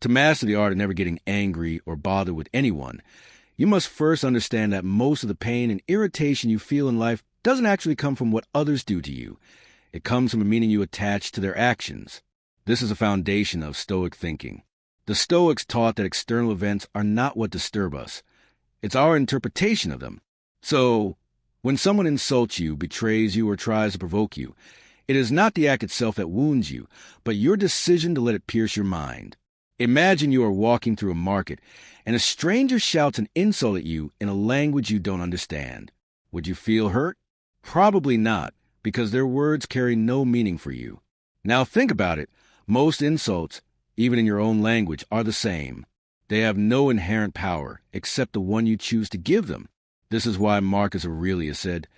To master the art of never getting angry or bothered with anyone, you must first understand that most of the pain and irritation you feel in life doesn't actually come from what others do to you. It comes from the meaning you attach to their actions. This is a foundation of Stoic thinking. The Stoics taught that external events are not what disturb us. It's our interpretation of them. So, when someone insults you, betrays you, or tries to provoke you, it is not the act itself that wounds you, but your decision to let it pierce your mind. Imagine you are walking through a market, and a stranger shouts an insult at you in a language you don't understand. Would you feel hurt? Probably not, because their words carry no meaning for you. Now think about it. Most insults, even in your own language, are the same. They have no inherent power, except the one you choose to give them. This is why Marcus Aurelius said,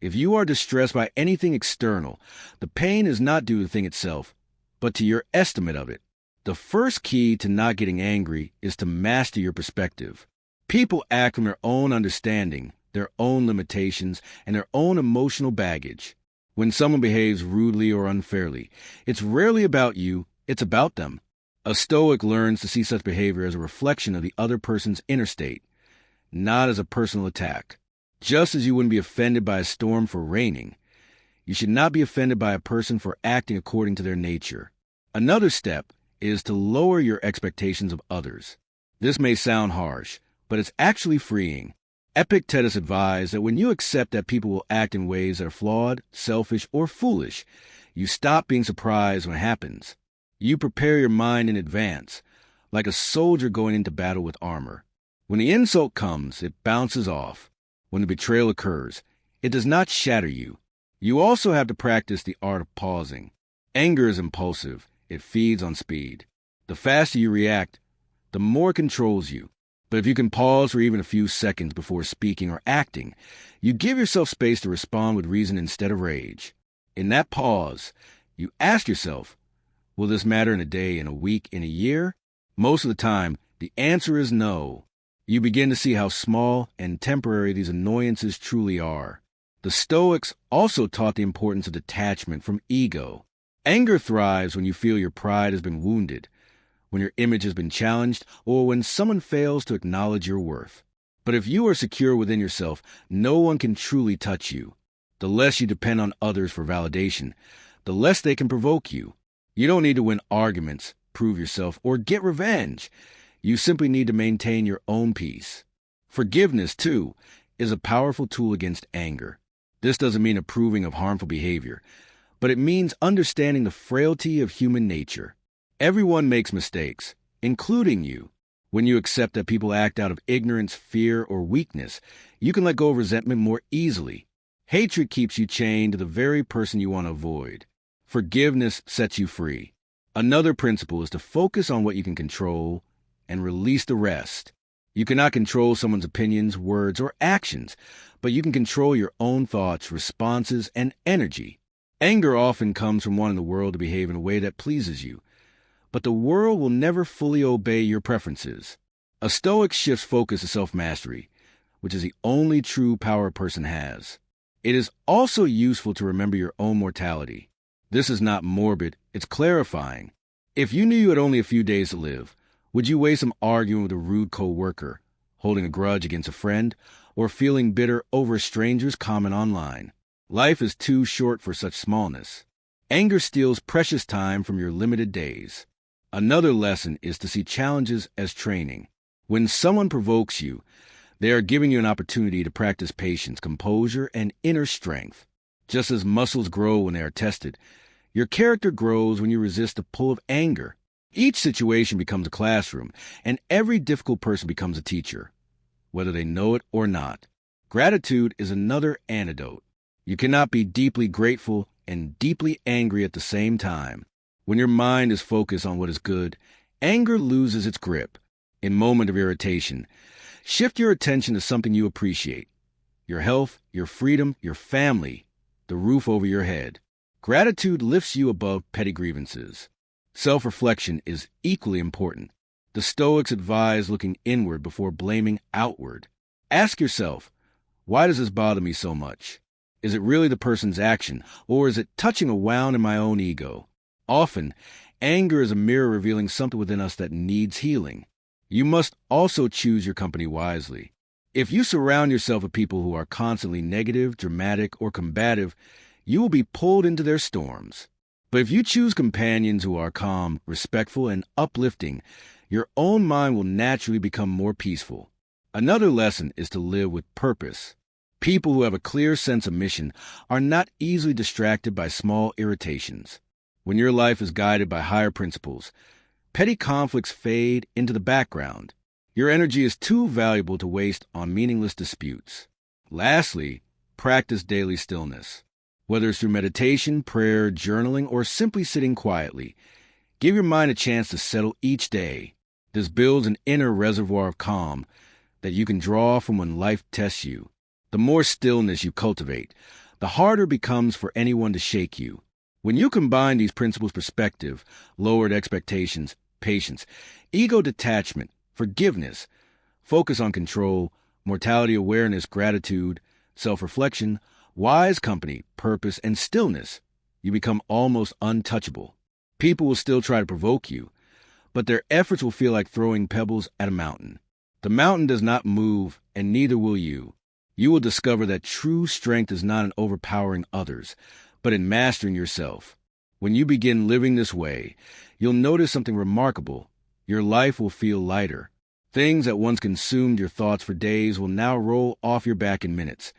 "If you are distressed by anything external, the pain is not due to the thing itself, but to your estimate of it." The first key to not getting angry is to master your perspective. People act from their own understanding, their own limitations, and their own emotional baggage. When someone behaves rudely or unfairly, it's rarely about you, it's about them. A Stoic learns to see such behavior as a reflection of the other person's inner state, not as a personal attack. Just as you wouldn't be offended by a storm for raining, you should not be offended by a person for acting according to their nature. Another step is to lower your expectations of others. This may sound harsh, but it's actually freeing. Epictetus advised that when you accept that people will act in ways that are flawed, selfish, or foolish, you stop being surprised when it happens. You prepare your mind in advance, like a soldier going into battle with armor. When the insult comes, it bounces off. When the betrayal occurs, it does not shatter you. You also have to practice the art of pausing. Anger is impulsive. It feeds on speed. The faster you react, the more it controls you. But if you can pause for even a few seconds before speaking or acting, you give yourself space to respond with reason instead of rage. In that pause, you ask yourself, will this matter in a day, in a week, in a year? Most of the time, the answer is no. You begin to see how small and temporary these annoyances truly are. The Stoics also taught the importance of detachment from ego. Anger thrives when you feel your pride has been wounded, when your image has been challenged, or when someone fails to acknowledge your worth. But if you are secure within yourself, no one can truly touch you. The less you depend on others for validation, the less they can provoke you. You don't need to win arguments, prove yourself, or get revenge. You simply need to maintain your own peace. Forgiveness, too, is a powerful tool against anger. This doesn't mean approving of harmful behavior, but it means understanding the frailty of human nature. Everyone makes mistakes, including you. When you accept that people act out of ignorance, fear, or weakness, you can let go of resentment more easily. Hatred keeps you chained to the very person you want to avoid. Forgiveness sets you free. Another principle is to focus on what you can control and release the rest. You cannot control someone's opinions, words, or actions, but you can control your own thoughts, responses, and energy. Anger often comes from wanting the world to behave in a way that pleases you, but the world will never fully obey your preferences. A Stoic shifts focus to self-mastery, which is the only true power a person has. It is also useful to remember your own mortality. This is not morbid, it's clarifying. If you knew you had only a few days to live, would you waste them arguing with a rude coworker, holding a grudge against a friend, or feeling bitter over a stranger's comment online? Life is too short for such smallness. Anger steals precious time from your limited days. Another lesson is to see challenges as training. When someone provokes you, they are giving you an opportunity to practice patience, composure, and inner strength. Just as muscles grow when they are tested, your character grows when you resist the pull of anger. Each situation becomes a classroom, and every difficult person becomes a teacher, whether they know it or not. Gratitude is another antidote. You cannot be deeply grateful and deeply angry at the same time. When your mind is focused on what is good, anger loses its grip. In moments of irritation, shift your attention to something you appreciate. Your health, your freedom, your family, the roof over your head. Gratitude lifts you above petty grievances. Self-reflection is equally important. The Stoics advise looking inward before blaming outward. Ask yourself, why does this bother me so much? Is it really the person's action, or is it touching a wound in my own ego? Often, Anger is a mirror revealing something within us that needs healing. You must also choose your company wisely. If you surround yourself with people who are constantly negative, dramatic, or combative, you will be pulled into their storms. But if you choose companions who are calm, respectful, and uplifting, your own mind will naturally become more peaceful. Another lesson is to live with purpose. People who have a clear sense of mission are not easily distracted by small irritations. When your life is guided by higher principles, petty conflicts fade into the background. Your energy is too valuable to waste on meaningless disputes. Lastly, practice daily stillness. Whether it's through meditation, prayer, journaling, or simply sitting quietly, give your mind a chance to settle each day. This builds an inner reservoir of calm that you can draw from when life tests you. The more stillness you cultivate, the harder it becomes for anyone to shake you. When you combine these principles: perspective, lowered expectations, patience, ego detachment, forgiveness, focus on control, mortality awareness, gratitude, self-reflection, wise company, purpose, and stillness, you become almost untouchable. People will still try to provoke you, but their efforts will feel like throwing pebbles at a mountain. The mountain does not move, and neither will you. You will discover that true strength is not in overpowering others, but in mastering yourself. When you begin living this way, you'll notice something remarkable. Your life will feel lighter. Things that once consumed your thoughts for days will now roll off your back in minutes,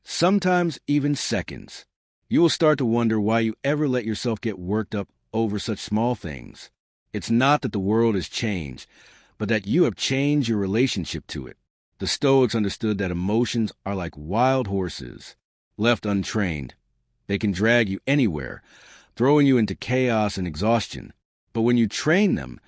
sometimes even seconds. You will start to wonder why you ever let yourself get worked up over such small things. It's not that the world has changed, but that you have changed your relationship to it. The Stoics understood that emotions are like wild horses. Left untrained, they can drag you anywhere, throwing you into chaos and exhaustion. But when you train them,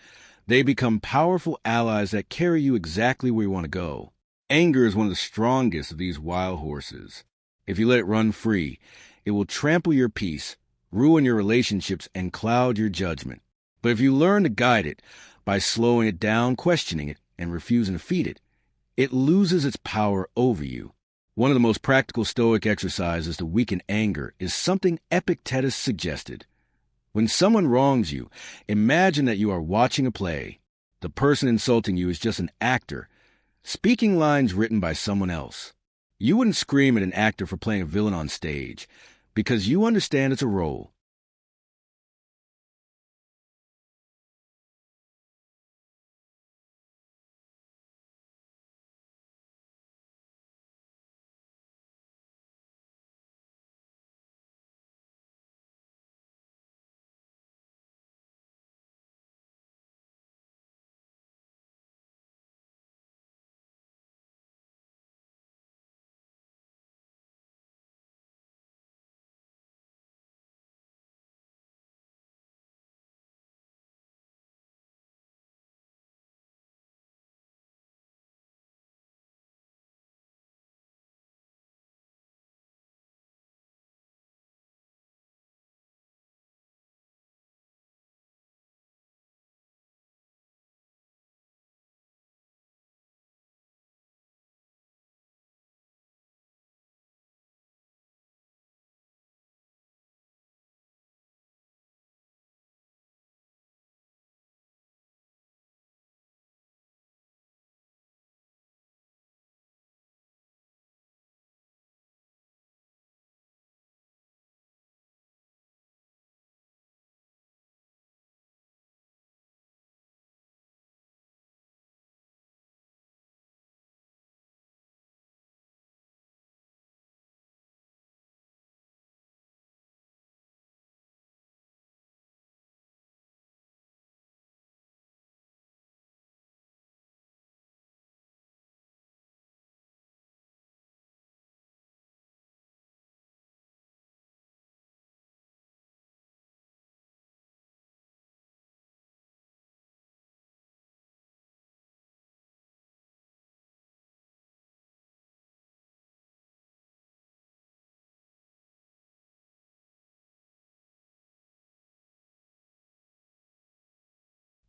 they become powerful allies that carry you exactly where you want to go. Anger is one of the strongest of these wild horses. If you let it run free, it will trample your peace, ruin your relationships, and cloud your judgment. But if you learn to guide it by slowing it down, questioning it, and refusing to feed it, it loses its power over you. One of the most practical Stoic exercises to weaken anger is something Epictetus suggested. When someone wrongs you, imagine that you are watching a play. The person insulting you is just an actor, speaking lines written by someone else. You wouldn't scream at an actor for playing a villain on stage, because you understand it's a role.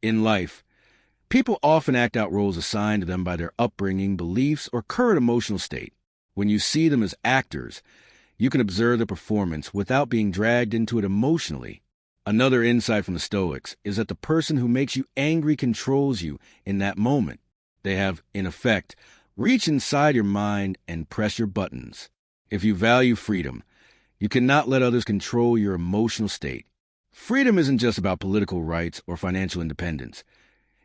In life, people often act out roles assigned to them by their upbringing, beliefs, or current emotional state. When you see them as actors, you can observe their performance without being dragged into it emotionally. Another insight from the Stoics is that the person who makes you angry controls you in that moment. They have, in effect, reached inside your mind and pressed your buttons. If you value freedom, you cannot let others control your emotional state. Freedom isn't just about political rights or financial independence.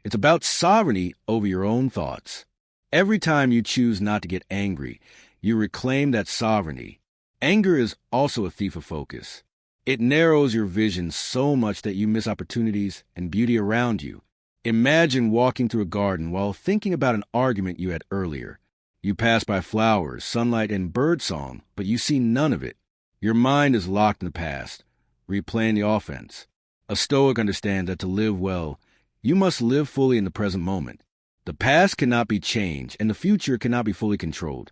It's about sovereignty over your own thoughts. Every time you choose not to get angry, you reclaim that sovereignty. Anger is also a thief of focus. It narrows your vision so much that you miss opportunities and beauty around you. Imagine walking through a garden while thinking about an argument you had earlier. You pass by flowers, sunlight, and birdsong, but you see none of it. Your mind is locked in the past, replaying the offense. A Stoic understands that to live well, you must live fully in the present moment. The past cannot be changed, and the future cannot be fully controlled.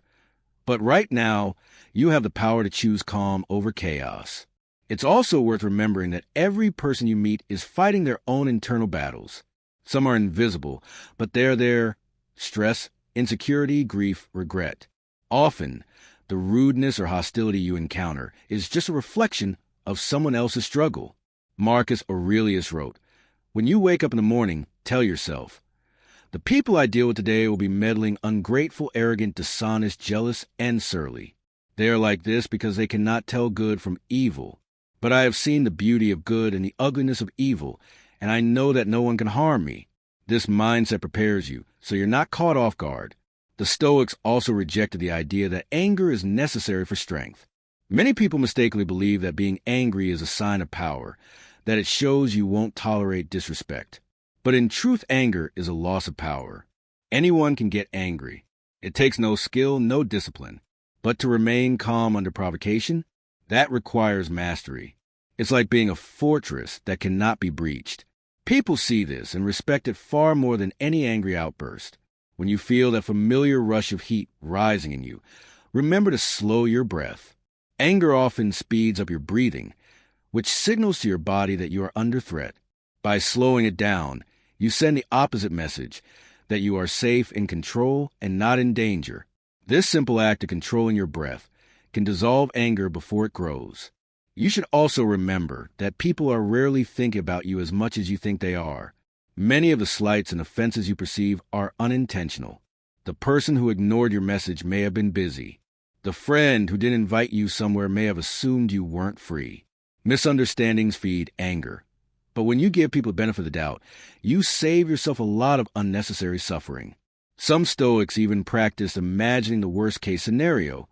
But right now, you have the power to choose calm over chaos. It's also worth remembering that every person you meet is fighting their own internal battles. Some are invisible, but they're there: stress, insecurity, grief, regret. Often, the rudeness or hostility you encounter is just a reflection of someone else's struggle. Marcus Aurelius wrote, "When you wake up in the morning, tell yourself, the people I deal with today will be meddling, ungrateful, arrogant, dishonest, jealous, and surly. They are like this because they cannot tell good from evil. But I have seen the beauty of good and the ugliness of evil, and I know that no one can harm me." This mindset prepares you, so you're not caught off guard. The Stoics also rejected the idea that anger is necessary for strength. Many people mistakenly believe that being angry is a sign of power, that it shows you won't tolerate disrespect. But in truth, anger is a loss of power. Anyone can get angry. It takes no skill, no discipline. But to remain calm under provocation, that requires mastery. It's like being a fortress that cannot be breached. People see this and respect it far more than any angry outburst. When you feel that familiar rush of heat rising in you, remember to slow your breath. Anger often speeds up your breathing, which signals to your body that you are under threat. By slowing it down, you send the opposite message, that you are safe, in control, and not in danger. This simple act of controlling your breath can dissolve anger before it grows. You should also remember that people are rarely thinking about you as much as you think they are. Many of the slights and offenses you perceive are unintentional. The person who ignored your message may have been busy. The friend who didn't invite you somewhere may have assumed you weren't free. Misunderstandings feed anger. But when you give people the benefit of the doubt, you save yourself a lot of unnecessary suffering. Some Stoics even practice imagining the worst-case scenario,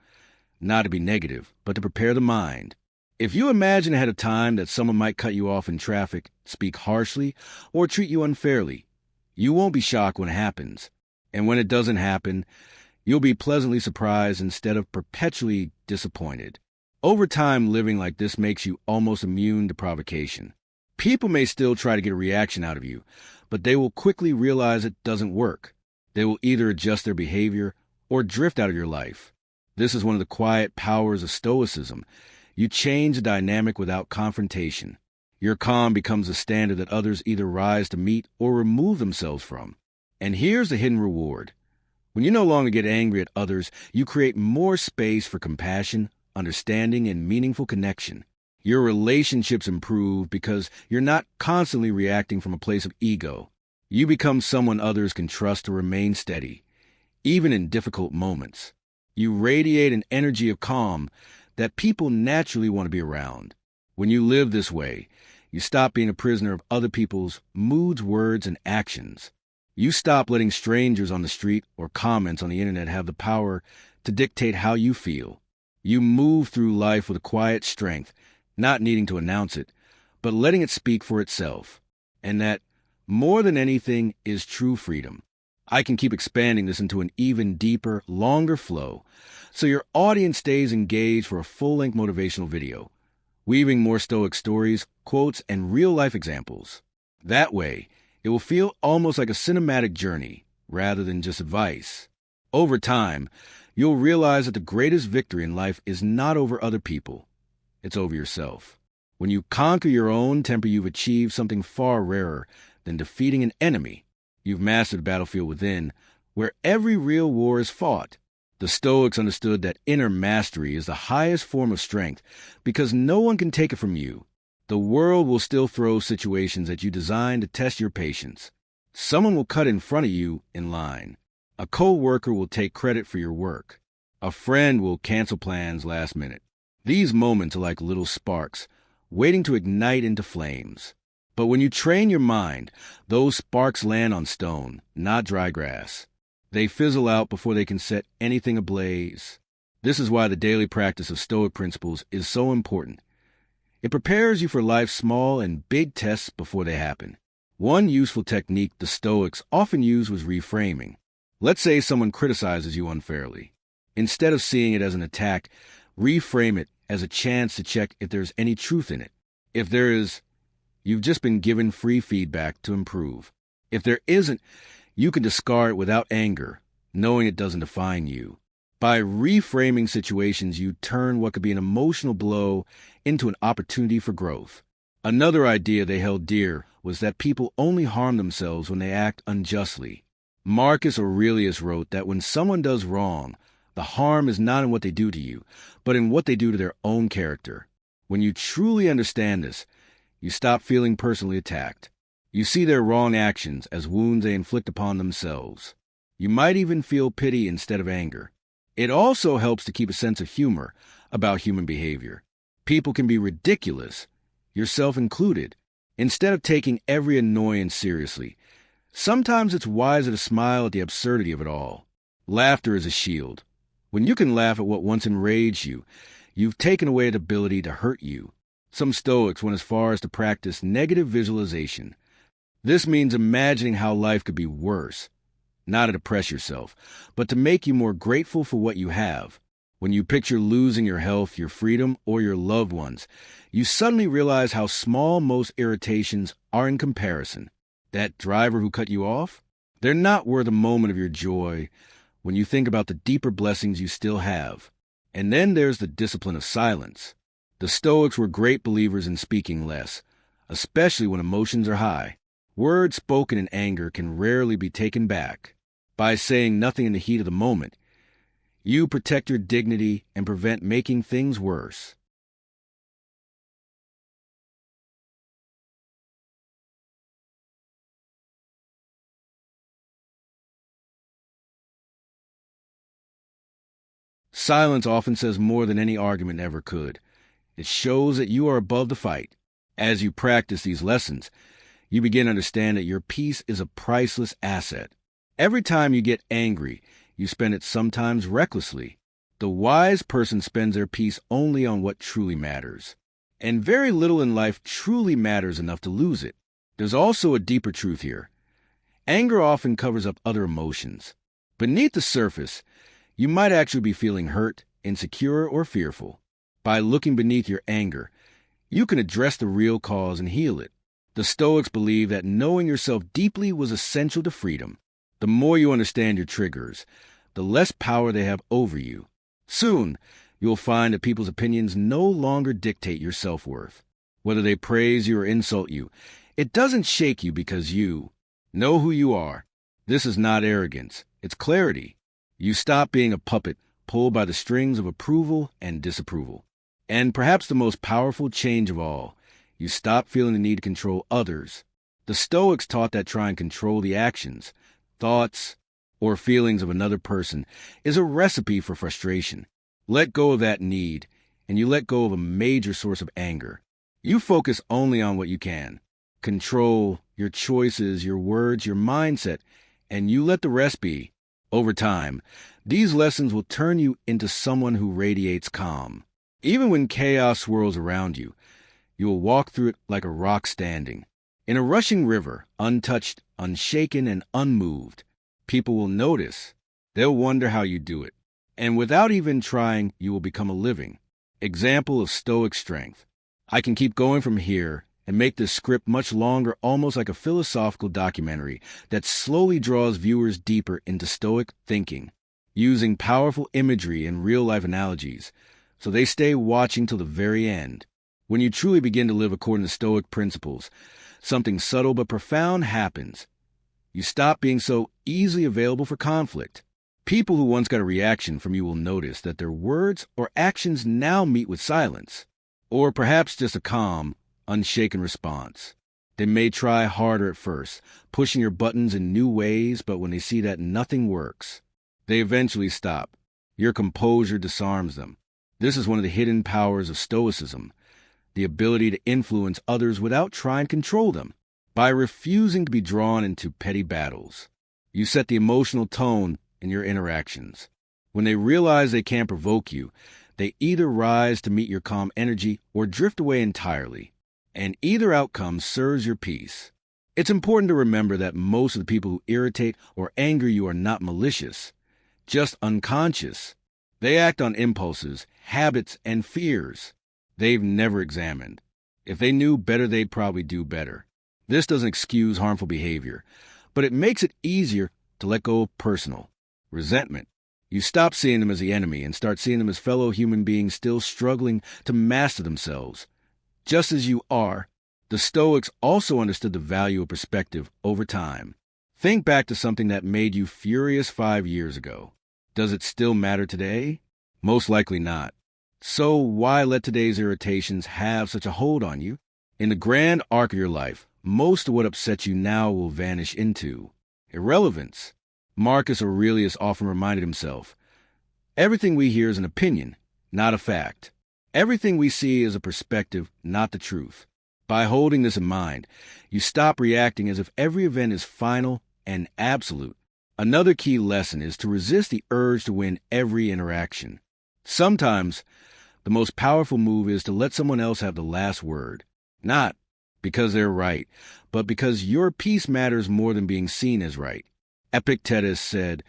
not to be negative, but to prepare the mind. If you imagine ahead of time that someone might cut you off in traffic, speak harshly, or treat you unfairly, you won't be shocked when it happens. And when it doesn't happen, you'll be pleasantly surprised instead of perpetually disappointed. Over time, living like this makes you almost immune to provocation. People may still try to get a reaction out of you, but they will quickly realize it doesn't work. They will either adjust their behavior or drift out of your life. This is one of the quiet powers of Stoicism. You change the dynamic without confrontation. Your calm becomes a standard that others either rise to meet or remove themselves from. And here's the hidden reward. When you no longer get angry at others, you create more space for compassion, understanding, and meaningful connection. Your relationships improve because you're not constantly reacting from a place of ego. You become someone others can trust to remain steady, even in difficult moments. You radiate an energy of calm that people naturally want to be around. When you live this way, you stop being a prisoner of other people's moods, words, and actions. You stop letting strangers on the street or comments on the internet have the power to dictate how you feel. You move through life with a quiet strength, not needing to announce it, but letting it speak for itself. And that, more than anything, is true freedom. I can keep expanding this into an even deeper, longer flow, so your audience stays engaged for a full-length motivational video, weaving more Stoic stories, quotes, and real-life examples. That way, it will feel almost like a cinematic journey, rather than just advice. Over time, you'll realize that the greatest victory in life is not over other people. It's over yourself. When you conquer your own temper, you've achieved something far rarer than defeating an enemy. You've mastered the battlefield within, where every real war is fought. The Stoics understood that inner mastery is the highest form of strength because no one can take it from you. The world will still throw situations at you designed to test your patience. Someone will cut in front of you in line. A coworker will take credit for your work. A friend will cancel plans last minute. These moments are like little sparks, waiting to ignite into flames. But when you train your mind, those sparks land on stone, not dry grass. They fizzle out before they can set anything ablaze. This is why the daily practice of Stoic principles is so important. It prepares you for life's small and big tests before they happen. One useful technique the Stoics often used was reframing. Let's say someone criticizes you unfairly. Instead of seeing it as an attack, reframe it as a chance to check if there's any truth in it. If there is, you've just been given free feedback to improve. If there isn't, you can discard it without anger, knowing it doesn't define you. By reframing situations, you turn what could be an emotional blow into an opportunity for growth. Another idea they held dear was that people only harm themselves when they act unjustly. Marcus Aurelius wrote that when someone does wrong, the harm is not in what they do to you, but in what they do to their own character. When you truly understand this, you stop feeling personally attacked. You see their wrong actions as wounds they inflict upon themselves. You might even feel pity instead of anger. It also helps to keep a sense of humor about human behavior. People can be ridiculous, yourself included. Instead of taking every annoyance seriously, sometimes it's wiser to smile at the absurdity of it all. Laughter is a shield. When you can laugh at what once enraged you, you've taken away the ability to hurt you. Some Stoics went as far as to practice negative visualization. This means imagining how life could be worse. Not to depress yourself, but to make you more grateful for what you have. When you picture losing your health, your freedom, or your loved ones, you suddenly realize how small most irritations are in comparison. That driver who cut you off? They're not worth a moment of your joy when you think about the deeper blessings you still have. And then there's the discipline of silence. The Stoics were great believers in speaking less, especially when emotions are high. Words spoken in anger can rarely be taken back. By saying nothing in the heat of the moment, you protect your dignity and prevent making things worse. Silence often says more than any argument ever could. It shows that you are above the fight. As you practice these lessons, you begin to understand that your peace is a priceless asset. Every time you get angry, you spend it sometimes recklessly. The wise person spends their peace only on what truly matters. And very little in life truly matters enough to lose it. There's also a deeper truth here. Anger often covers up other emotions. Beneath the surface, you might actually be feeling hurt, insecure, or fearful. By looking beneath your anger, you can address the real cause and heal it. The Stoics believed that knowing yourself deeply was essential to freedom. The more you understand your triggers, the less power they have over you. Soon, you'll find that people's opinions no longer dictate your self-worth. Whether they praise you or insult you, it doesn't shake you because you know who you are. This is not arrogance, it's clarity. You stop being a puppet pulled by the strings of approval and disapproval. And perhaps the most powerful change of all, you stop feeling the need to control others. The Stoics taught that trying to control the actions, thoughts, or feelings of another person is a recipe for frustration. Let go of that need, and you let go of a major source of anger. You focus only on what you can. Control your choices, your words, your mindset, and you let the rest be. Over time, these lessons will turn you into someone who radiates calm. Even when chaos swirls around you, you will walk through it like a rock standing. In a rushing river, untouched, unshaken, and unmoved, people will notice. They'll wonder how you do it. And without even trying, you will become a living example of Stoic strength. I can keep going from here and make this script much longer, almost like a philosophical documentary that slowly draws viewers deeper into Stoic thinking, using powerful imagery and real-life analogies, so they stay watching till the very end. When you truly begin to live according to Stoic principles, something subtle but profound happens. You stop being so easily available for conflict. People who once got a reaction from you will notice that their words or actions now meet with silence, or perhaps just a calm, unshaken response. They may try harder at first, pushing your buttons in new ways, but when they see that nothing works, they eventually stop. Your composure disarms them. This is one of the hidden powers of Stoicism, the ability to influence others without trying to control them. By refusing to be drawn into petty battles, you set the emotional tone in your interactions. When they realize they can't provoke you, they either rise to meet your calm energy or drift away entirely, and either outcome serves your peace. It's important to remember that most of the people who irritate or anger you are not malicious, just unconscious. They act on impulses, habits, and fears they've never examined. If they knew better, they'd probably do better. This doesn't excuse harmful behavior, but it makes it easier to let go of personal resentment. You stop seeing them as the enemy and start seeing them as fellow human beings still struggling to master themselves. Just as you are, the Stoics also understood the value of perspective over time. Think back to something that made you furious 5 years ago. Does it still matter today? Most likely not. So why let today's irritations have such a hold on you? In the grand arc of your life, most of what upsets you now will vanish into irrelevance. Marcus Aurelius often reminded himself, everything we hear is an opinion, not a fact. Everything we see is a perspective, not the truth. By holding this in mind, you stop reacting as if every event is final and absolute. Another key lesson is to resist the urge to win every interaction. Sometimes, the most powerful move is to let someone else have the last word, not because they're right, but because your peace matters more than being seen as right. Epictetus said,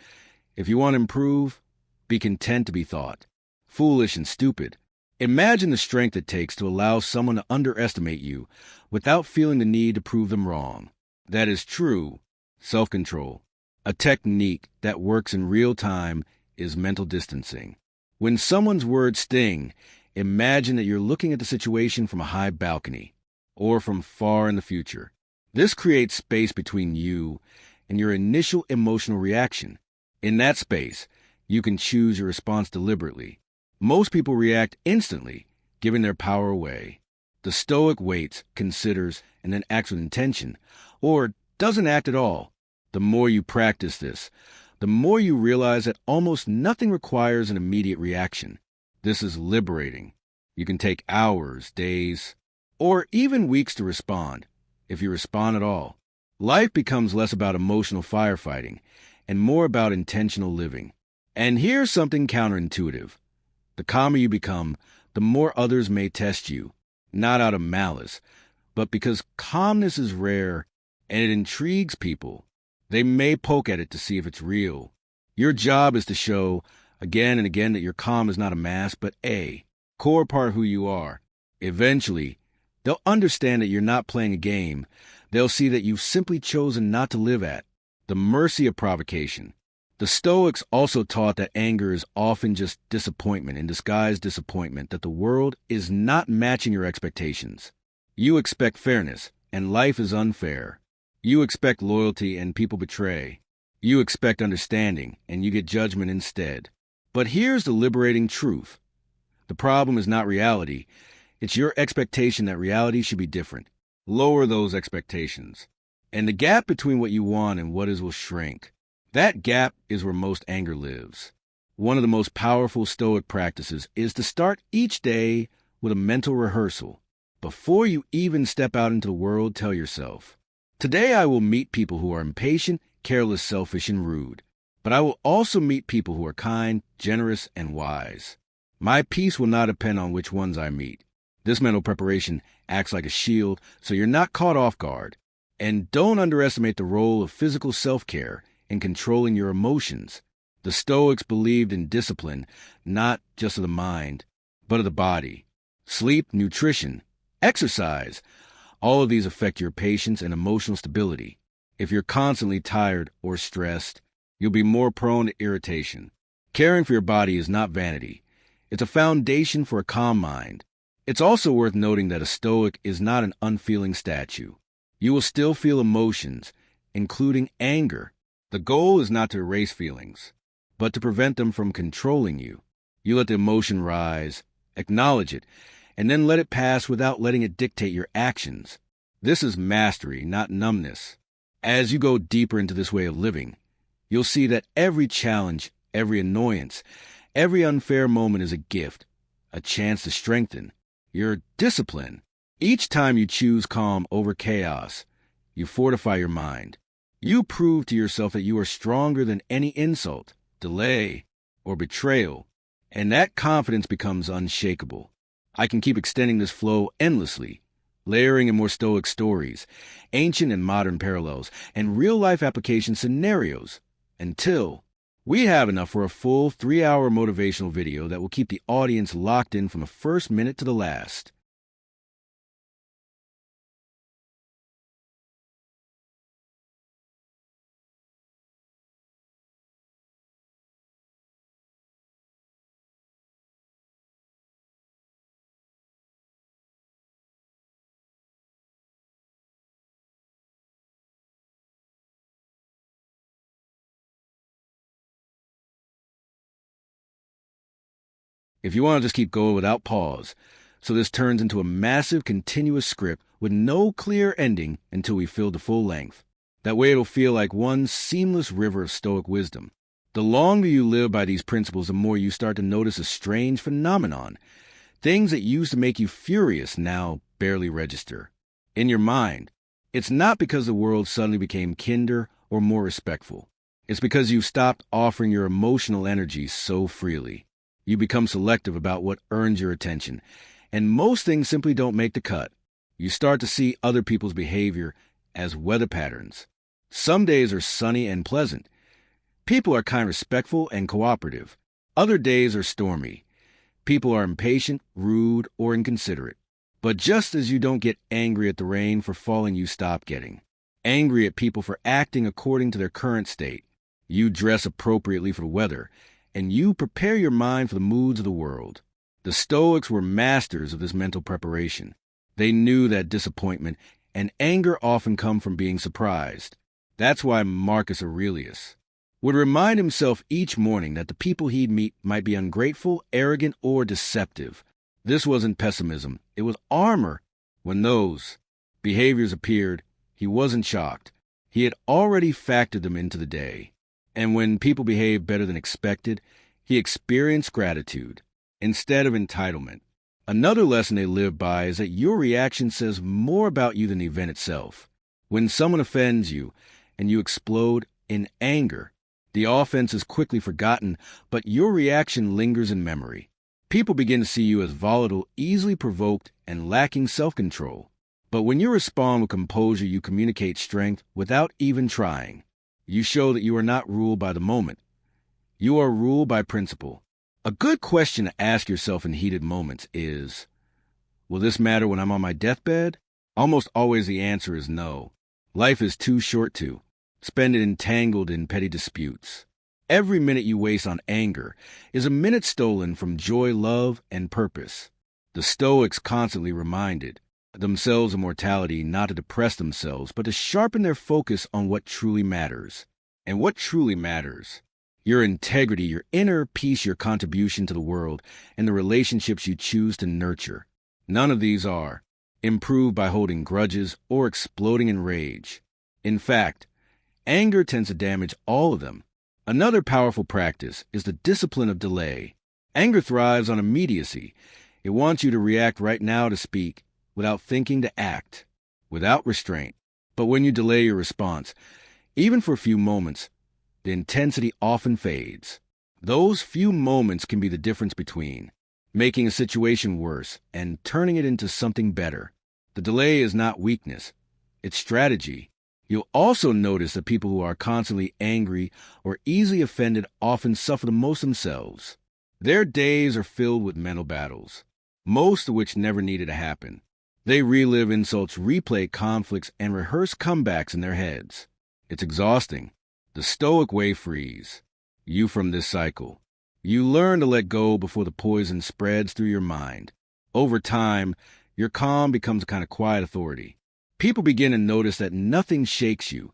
if you want to improve, be content to be thought foolish and stupid. Imagine the strength it takes to allow someone to underestimate you without feeling the need to prove them wrong. That is true self-control. A technique that works in real time is mental distancing. When someone's words sting, imagine that you're looking at the situation from a high balcony or from far in the future. This creates space between you and your initial emotional reaction. In that space, you can choose your response deliberately. Most people react instantly, giving their power away. The Stoic waits, considers, and then acts with intention, or doesn't act at all. The more you practice this, the more you realize that almost nothing requires an immediate reaction. This is liberating. You can take hours, days, or even weeks to respond, if you respond at all. Life becomes less about emotional firefighting and more about intentional living. And here's something counterintuitive. The calmer you become, the more others may test you, not out of malice, but because calmness is rare and it intrigues people. They may poke at it to see if it's real. Your job is to show again and again that your calm is not a mask, but a core part of who you are. Eventually, they'll understand that you're not playing a game. They'll see that you've simply chosen not to live at the mercy of provocation. The Stoics also taught that anger is often just disappointment in disguised disappointment, that the world is not matching your expectations. You expect fairness, and life is unfair. You expect loyalty, and people betray. You expect understanding, and you get judgment instead. But here's the liberating truth. The problem is not reality. It's your expectation that reality should be different. Lower those expectations, and the gap between what you want and what is will shrink. That gap is where most anger lives. One of the most powerful Stoic practices is to start each day with a mental rehearsal. Before you even step out into the world, tell yourself, today I will meet people who are impatient, careless, selfish, and rude. But I will also meet people who are kind, generous, and wise. My peace will not depend on which ones I meet. This mental preparation acts like a shield, so you're not caught off guard. And don't underestimate the role of physical self-care in controlling your emotions. The Stoics believed in discipline, not just of the mind, but of the body. Sleep, nutrition, exercise, all of these affect your patience and emotional stability. If you're constantly tired or stressed, you'll be more prone to irritation. Caring for your body is not vanity. It's a foundation for a calm mind. It's also worth noting that a Stoic is not an unfeeling statue. You will still feel emotions, including anger. The goal is not to erase feelings, but to prevent them from controlling you. You let the emotion rise, acknowledge it, and then let it pass without letting it dictate your actions. This is mastery, not numbness. As you go deeper into this way of living, you'll see that every challenge, every annoyance, every unfair moment is a gift, a chance to strengthen your discipline. Each time you choose calm over chaos, you fortify your mind. You prove to yourself that you are stronger than any insult, delay, or betrayal, and that confidence becomes unshakable. I can keep extending this flow endlessly, layering in more Stoic stories, ancient and modern parallels, and real-life application scenarios, until we have enough for a full 3-hour motivational video that will keep the audience locked in from the first minute to the last. If you want to just keep going without pause, so this turns into a massive continuous script with no clear ending until we fill the full length. That way it'll feel like one seamless river of Stoic wisdom. The longer you live by these principles, the more you start to notice a strange phenomenon. Things that used to make you furious now barely register. In your mind, it's not because the world suddenly became kinder or more respectful. It's because you've stopped offering your emotional energy so freely. You become selective about what earns your attention, and most things simply don't make the cut. You start to see other people's behavior as weather patterns. Some days are sunny and pleasant. People are kind, respectful, and cooperative. Other days are stormy. People are impatient, rude, or inconsiderate. But just as you don't get angry at the rain for falling, you stop getting angry at people for acting according to their current state. You dress appropriately for the weather, and you prepare your mind for the moods of the world. The Stoics were masters of this mental preparation. They knew that disappointment and anger often come from being surprised. That's why Marcus Aurelius would remind himself each morning that the people he'd meet might be ungrateful, arrogant, or deceptive. This wasn't pessimism, it was armor. When those behaviors appeared, he wasn't shocked. He had already factored them into the day. And when people behaved better than expected, he experienced gratitude instead of entitlement. Another lesson they live by is that your reaction says more about you than the event itself. When someone offends you and you explode in anger, the offense is quickly forgotten, but your reaction lingers in memory. People begin to see you as volatile, easily provoked, and lacking self-control. But when you respond with composure, you communicate strength without even trying. You show that you are not ruled by the moment. You are ruled by principle. A good question to ask yourself in heated moments is, will this matter when I'm on my deathbed? Almost always the answer is no. Life is too short to spend it entangled in petty disputes. Every minute you waste on anger is a minute stolen from joy, love, and purpose. The Stoics constantly reminded themselves of mortality, not to depress themselves, but to sharpen their focus on what truly matters. And what truly matters? Your integrity, your inner peace, your contribution to the world, and the relationships you choose to nurture. None of these are improved by holding grudges or exploding in rage. In fact, anger tends to damage all of them. Another powerful practice is the discipline of delay. Anger thrives on immediacy. It wants you to react right now, to speak, without thinking, to act, without restraint. But when you delay your response, even for a few moments, the intensity often fades. Those few moments can be the difference between making a situation worse and turning it into something better. The delay is not weakness, it's strategy. You'll also notice that people who are constantly angry or easily offended often suffer the most themselves. Their days are filled with mental battles, most of which never needed to happen. They relive insults, replay conflicts, and rehearse comebacks in their heads. It's exhausting. The Stoic way frees you from this cycle. You learn to let go before the poison spreads through your mind. Over time, your calm becomes a kind of quiet authority. People begin to notice that nothing shakes you.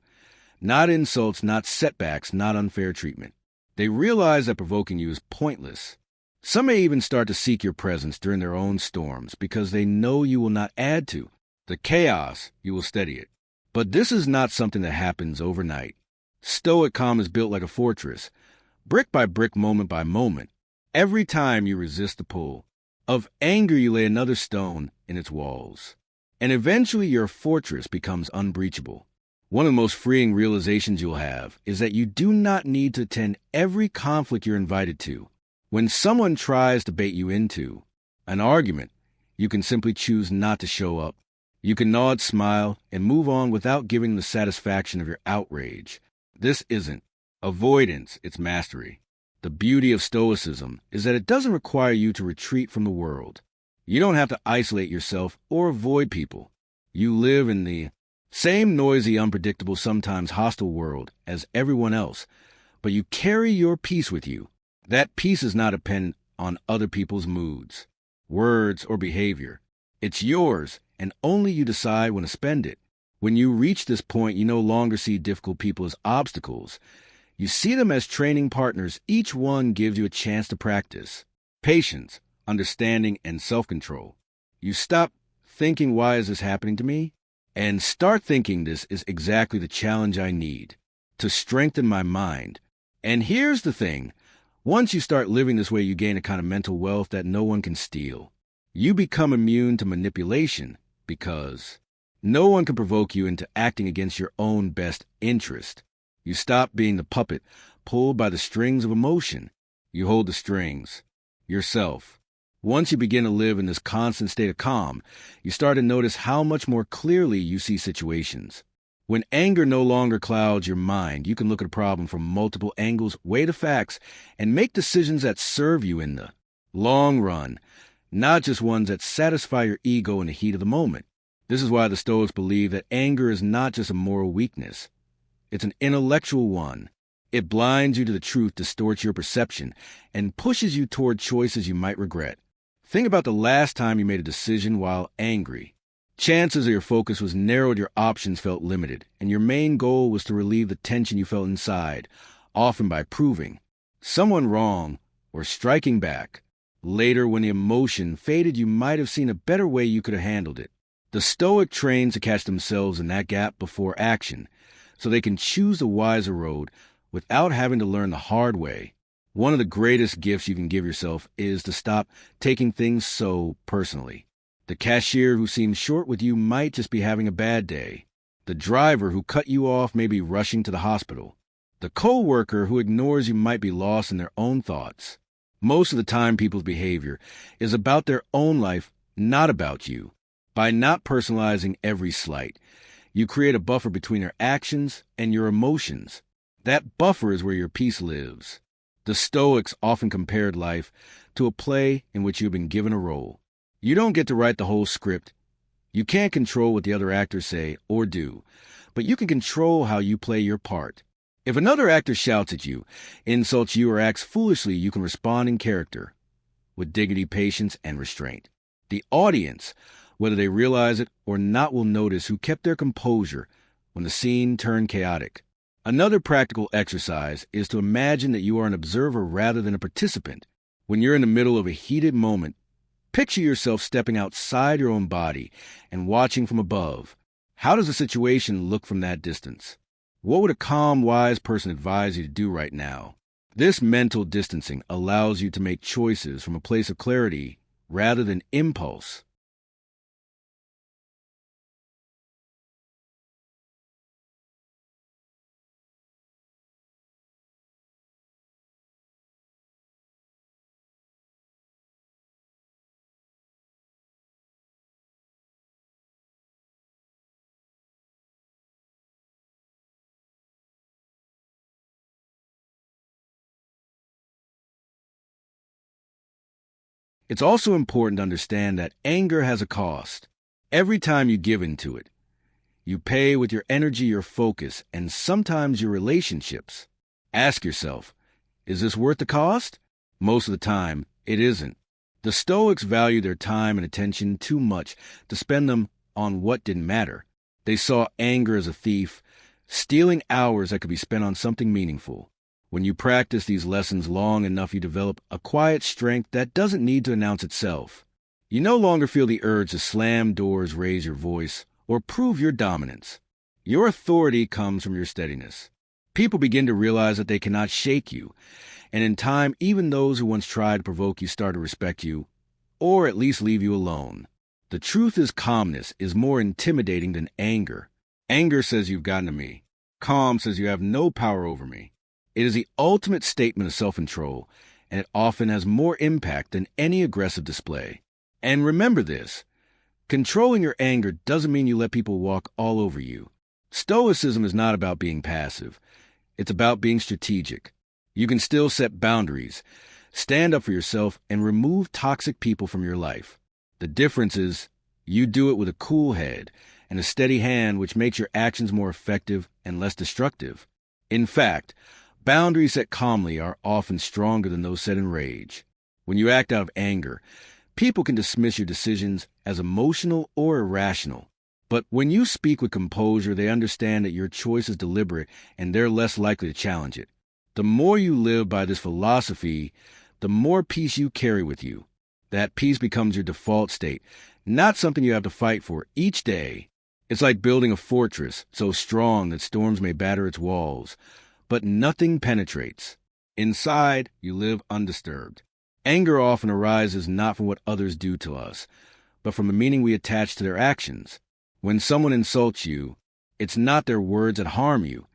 Not insults, not setbacks, not unfair treatment. They realize that provoking you is pointless. Some may even start to seek your presence during their own storms because they know you will not add to the chaos, you will steady it. But this is not something that happens overnight. Stoic calm is built like a fortress, brick by brick, moment by moment. Every time you resist the pull of anger, you lay another stone in its walls. And eventually your fortress becomes unbreachable. One of the most freeing realizations you'll have is that you do not need to attend every conflict you're invited to. When someone tries to bait you into an argument, you can simply choose not to show up. You can nod, smile, and move on without giving the satisfaction of your outrage. This isn't avoidance, it's mastery. The beauty of Stoicism is that it doesn't require you to retreat from the world. You don't have to isolate yourself or avoid people. You live in the same noisy, unpredictable, sometimes hostile world as everyone else, but you carry your peace with you. That peace is not dependent on other people's moods, words, or behavior. It's yours, and only you decide when to spend it. When you reach this point, you no longer see difficult people as obstacles. You see them as training partners. Each one gives you a chance to practice patience, understanding, and self-control. You stop thinking, why is this happening to me? And start thinking, this is exactly the challenge I need to strengthen my mind. And here's the thing. Once you start living this way, you gain a kind of mental wealth that no one can steal. You become immune to manipulation because no one can provoke you into acting against your own best interest. You stop being the puppet pulled by the strings of emotion. You hold the strings yourself. Once you begin to live in this constant state of calm, you start to notice how much more clearly you see situations. When anger no longer clouds your mind, you can look at a problem from multiple angles, weigh the facts, and make decisions that serve you in the long run, not just ones that satisfy your ego in the heat of the moment. This is why the Stoics believe that anger is not just a moral weakness. It's an intellectual one. It blinds you to the truth, distorts your perception, and pushes you toward choices you might regret. Think about the last time you made a decision while angry. Chances of your focus was narrowed, your options felt limited, and your main goal was to relieve the tension you felt inside, often by proving someone wrong or striking back. Later, when the emotion faded, you might have seen a better way you could have handled it. The Stoic train to catch themselves in that gap before action, so they can choose the wiser road without having to learn the hard way. One of the greatest gifts you can give yourself is to stop taking things so personally. The cashier who seems short with you might just be having a bad day. The driver who cut you off may be rushing to the hospital. The coworker who ignores you might be lost in their own thoughts. Most of the time, people's behavior is about their own life, not about you. By not personalizing every slight, you create a buffer between your actions and your emotions. That buffer is where your peace lives. The Stoics often compared life to a play in which you've been given a role. You don't get to write the whole script. You can't control what the other actors say or do, but you can control how you play your part. If another actor shouts at you, insults you, or acts foolishly, you can respond in character, with dignity, patience, and restraint. The audience, whether they realize it or not, will notice who kept their composure when the scene turned chaotic. Another practical exercise is to imagine that you are an observer rather than a participant. When you're in the middle of a heated moment, picture yourself stepping outside your own body and watching from above. How does the situation look from that distance? What would a calm, wise person advise you to do right now? This mental distancing allows you to make choices from a place of clarity rather than impulse. It's also important to understand that anger has a cost. Every time you give in to it, you pay with your energy, your focus, and sometimes your relationships. Ask yourself, is this worth the cost? Most of the time, it isn't. The Stoics value their time and attention too much to spend them on what didn't matter. They saw anger as a thief, stealing hours that could be spent on something meaningful. When you practice these lessons long enough, you develop a quiet strength that doesn't need to announce itself. You no longer feel the urge to slam doors, raise your voice, or prove your dominance. Your authority comes from your steadiness. People begin to realize that they cannot shake you, and in time, even those who once tried to provoke you start to respect you, or at least leave you alone. The truth is, calmness is more intimidating than anger. Anger says you've gotten to me. Calm says you have no power over me. It is the ultimate statement of self-control, and it often has more impact than any aggressive display. And remember this, controlling your anger doesn't mean you let people walk all over you. Stoicism is not about being passive. It's about being strategic. You can still set boundaries, stand up for yourself, and remove toxic people from your life. The difference is you do it with a cool head and a steady hand, which makes your actions more effective and less destructive. In fact, boundaries set calmly are often stronger than those set in rage. When you act out of anger, people can dismiss your decisions as emotional or irrational. But when you speak with composure, they understand that your choice is deliberate and they're less likely to challenge it. The more you live by this philosophy, the more peace you carry with you. That peace becomes your default state, not something you have to fight for each day. It's like building a fortress so strong that storms may batter its walls, but nothing penetrates. Inside, you live undisturbed. Anger often arises not from what others do to us, but from the meaning we attach to their actions. When someone insults you, it's not their words that harm you.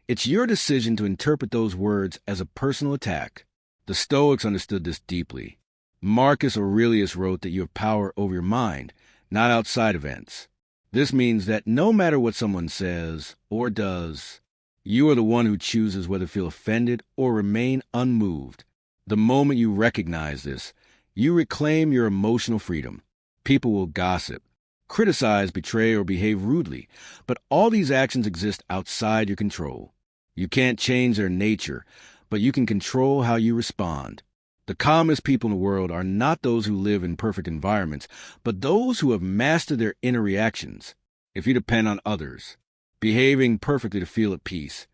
It's your decision to interpret those words as a personal attack. The Stoics understood this deeply. Marcus Aurelius wrote that you have power over your mind, not outside events. This means that no matter what someone says or does, you are the one who chooses whether to feel offended or remain unmoved. The moment you recognize this, you reclaim your emotional freedom. People will gossip, criticize, betray, or behave rudely, but all these actions exist outside your control. You can't change their nature, but you can control how you respond. The calmest people in the world are not those who live in perfect environments, but those who have mastered their inner reactions. If you depend on others, behaving perfectly to feel at peace,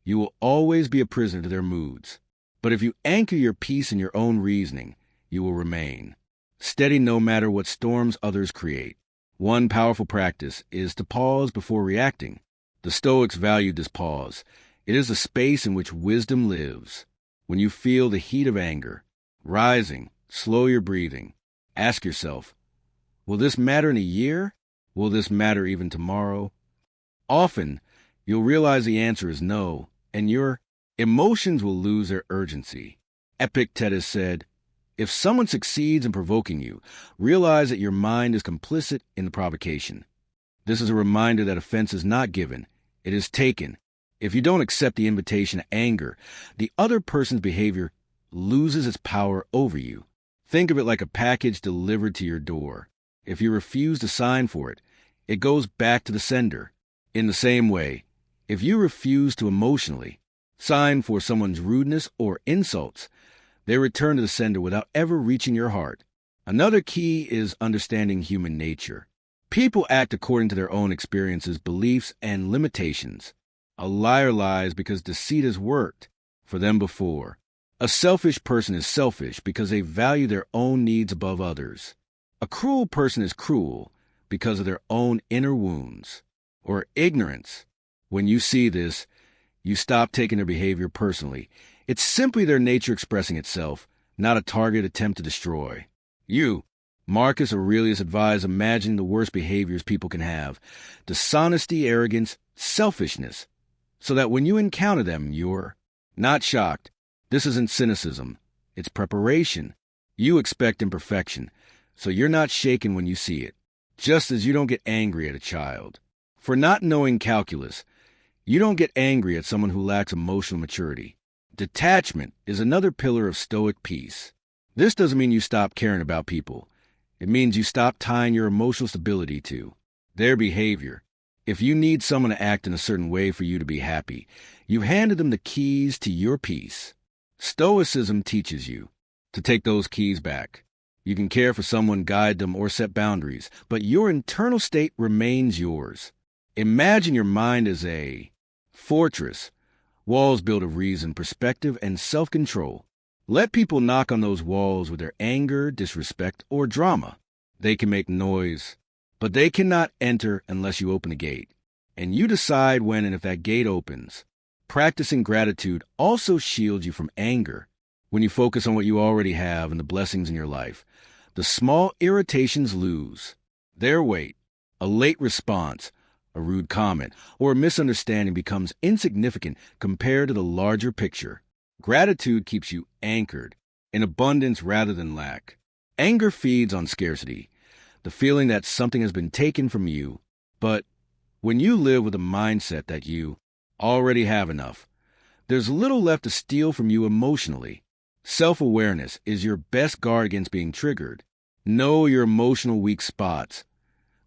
you will always be a prisoner to their moods. But if you anchor your peace in your own reasoning, you will remain steady no matter what storms others create. One powerful practice is to pause before reacting. The Stoics valued this pause. It is the space in which wisdom lives. When you feel the heat of anger rising, slow your breathing. Ask yourself, will this matter in a year? Will this matter even tomorrow? Often, you'll realize the answer is no, and your emotions will lose their urgency. Epictetus said, if someone succeeds in provoking you, realize that your mind is complicit in the provocation. This is a reminder that offense is not given, it is taken. If you don't accept the invitation to anger, the other person's behavior loses its power over you. Think of it like a package delivered to your door. If you refuse to sign for it, it goes back to the sender. In the same way, if you refuse to emotionally sign for someone's rudeness or insults, they return to the sender without ever reaching your heart. Another key is understanding human nature. People act according to their own experiences, beliefs, and limitations. A liar lies because deceit has worked for them before. A selfish person is selfish because they value their own needs above others. A cruel person is cruel because of their own inner wounds. Or ignorance. When you see this, you stop taking their behavior personally. It's simply their nature expressing itself, not a target attempt to destroy. Marcus Aurelius advised imagining the worst behaviors people can have: dishonesty, arrogance, selfishness, so that when you encounter them, you're not shocked. This isn't cynicism. It's preparation. You expect imperfection, so you're not shaken when you see it, just as you don't get angry at a child. For not knowing calculus, you don't get angry at someone who lacks emotional maturity. Detachment is another pillar of Stoic peace. This doesn't mean you stop caring about people. It means you stop tying your emotional stability to their behavior. If you need someone to act in a certain way for you to be happy, you've handed them the keys to your peace. Stoicism teaches you to take those keys back. You can care for someone, guide them, or set boundaries, but your internal state remains yours. Imagine your mind as a fortress Walls built of reason, perspective, and self-control. Let people knock on those walls with their anger, disrespect, or drama. They can make noise, but they cannot enter unless you open the gate. And you decide when and if that gate opens. Practicing gratitude also shields you from anger. When you focus on what you already have and the blessings in your life, the small irritations lose their weight. A late response, a rude comment, or a misunderstanding becomes insignificant compared to the larger picture. Gratitude keeps you anchored in abundance rather than lack. Anger feeds on scarcity, the feeling that something has been taken from you. But when you live with a mindset that you already have enough, there's little left to steal from you emotionally. Self-awareness is your best guard against being triggered. Know your emotional weak spots,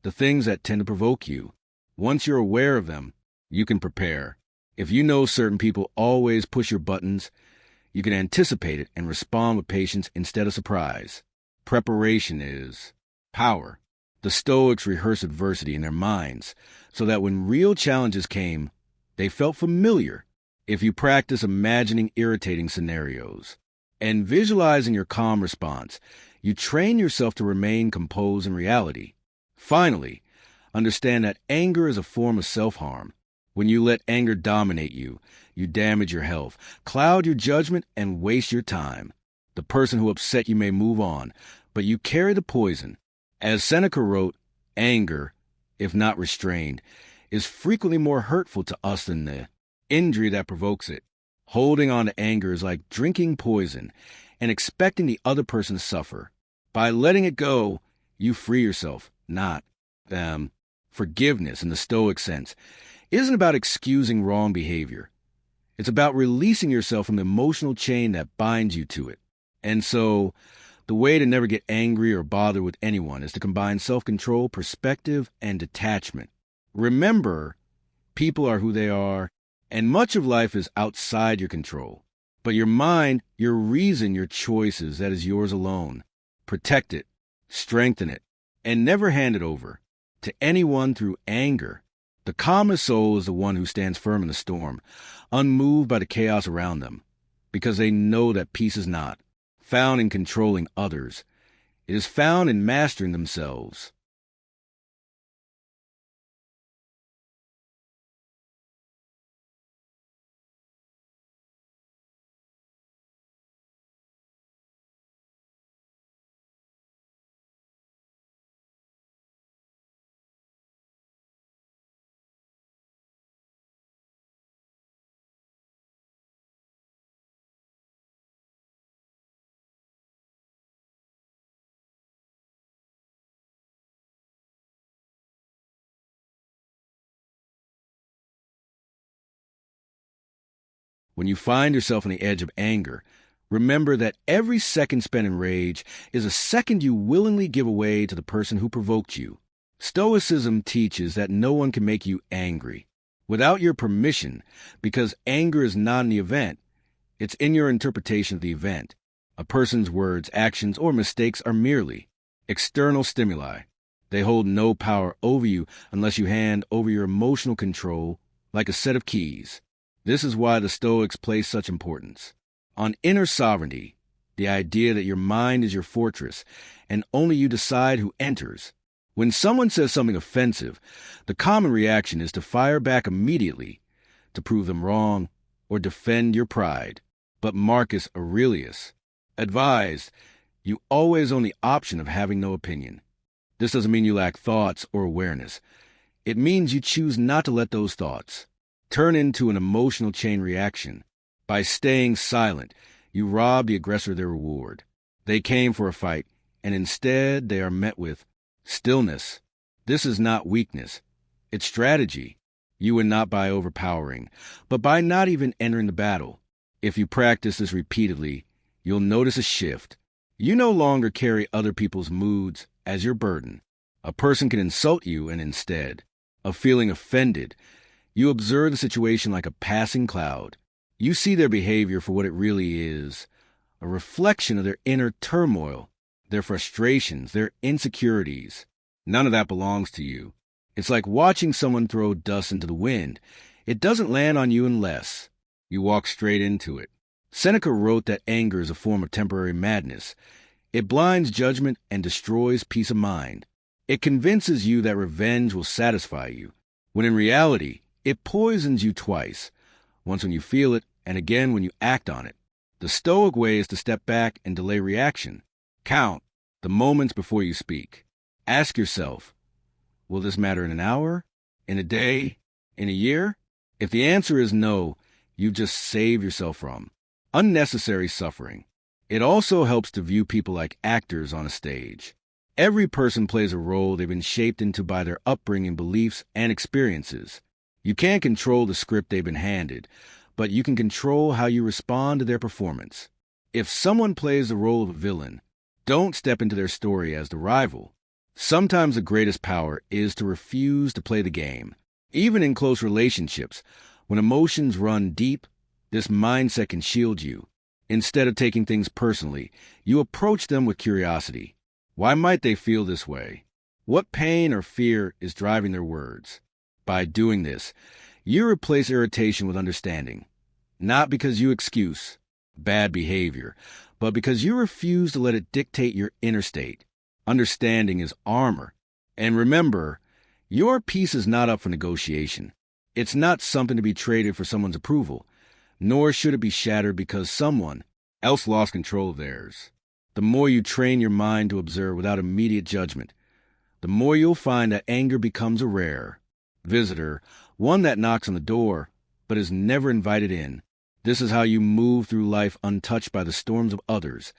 the things that tend to provoke you. Once you're aware of them, you can prepare. If you know certain people always push your buttons, you can anticipate it and respond with patience instead of surprise. Preparation is power. The Stoics rehearsed adversity in their minds so that when real challenges came, they felt familiar. If you practice imagining irritating scenarios and visualizing your calm response, you train yourself to remain composed in reality. Finally, understand that anger is a form of self-harm. When you let anger dominate you, you damage your health, cloud your judgment, and waste your time. The person who upset you may move on, but you carry the poison. As Seneca wrote, anger, if not restrained, is frequently more hurtful to us than the injury that provokes it. Holding on to anger is like drinking poison and expecting the other person to suffer. By letting it go, you free yourself, not them. Forgiveness, in the Stoic sense, isn't about excusing wrong behavior. It's about releasing yourself from the emotional chain that binds you to it. And so, the way to never get angry or bother with anyone is to combine self-control, perspective, and detachment. Remember, people are who they are, and much of life is outside your control. But your mind, your reason, your choices, that is yours alone. Protect it, strengthen it, and never hand it over to anyone through anger. The calmest soul is the one who stands firm in the storm, unmoved by the chaos around them, because they know that peace is not found in controlling others. It is found in mastering themselves. When you find yourself on the edge of anger, remember that every second spent in rage is a second you willingly give away to the person who provoked you. Stoicism teaches that no one can make you angry without your permission, because anger is not in the event. It's in your interpretation of the event. A person's words, actions, or mistakes are merely external stimuli. They hold no power over you unless you hand over your emotional control like a set of keys. This is why the Stoics place such importance on inner sovereignty, the idea that your mind is your fortress and only you decide who enters. When someone says something offensive, the common reaction is to fire back immediately, to prove them wrong, or defend your pride. But Marcus Aurelius advised you always own the option of having no opinion. This doesn't mean you lack thoughts or awareness. It means you choose not to let those thoughts turn into an emotional chain reaction. By staying silent, you rob the aggressor of their reward. They came for a fight, and instead they are met with stillness. This is not weakness. It's strategy. You win not by overpowering, but by not even entering the battle. If you practice this repeatedly, you'll notice a shift. You no longer carry other people's moods as your burden. A person can insult you, and instead of feeling offended, you observe the situation like a passing cloud. You see their behavior for what it really is, a reflection of their inner turmoil, their frustrations, their insecurities. None of that belongs to you. It's like watching someone throw dust into the wind. It doesn't land on you unless You walk straight into it. Seneca wrote that anger is a form of temporary madness. It blinds judgment and destroys peace of mind. It convinces you that revenge will satisfy you, when in reality, it poisons you twice, once when you feel it and again when you act on it. The Stoic way is to step back and delay reaction. Count the moments before you speak. Ask yourself, will this matter in an hour, in a day, in a year? If the answer is no, you just save yourself from unnecessary suffering. It also helps to view people like actors on a stage. Every person plays a role they've been shaped into by their upbringing, beliefs, and experiences. You can't control the script they've been handed, but you can control how you respond to their performance. If someone plays the role of a villain, don't step into their story as the rival. Sometimes the greatest power is to refuse to play the game. Even in close relationships, when emotions run deep, this mindset can shield you. Instead of taking things personally, you approach them with curiosity. Why might they feel this way? What pain or fear is driving their words? By doing this, you replace irritation with understanding. Not because you excuse bad behavior, but because you refuse to let it dictate your inner state. Understanding is armor. And remember, your peace is not up for negotiation. It's not something to be traded for someone's approval, nor should it be shattered because someone else lost control of theirs. The more you train your mind to observe without immediate judgment, the more you'll find that anger becomes a rare visitor, one that knocks on the door but is never invited in. This is how you move through life untouched by the storms of others,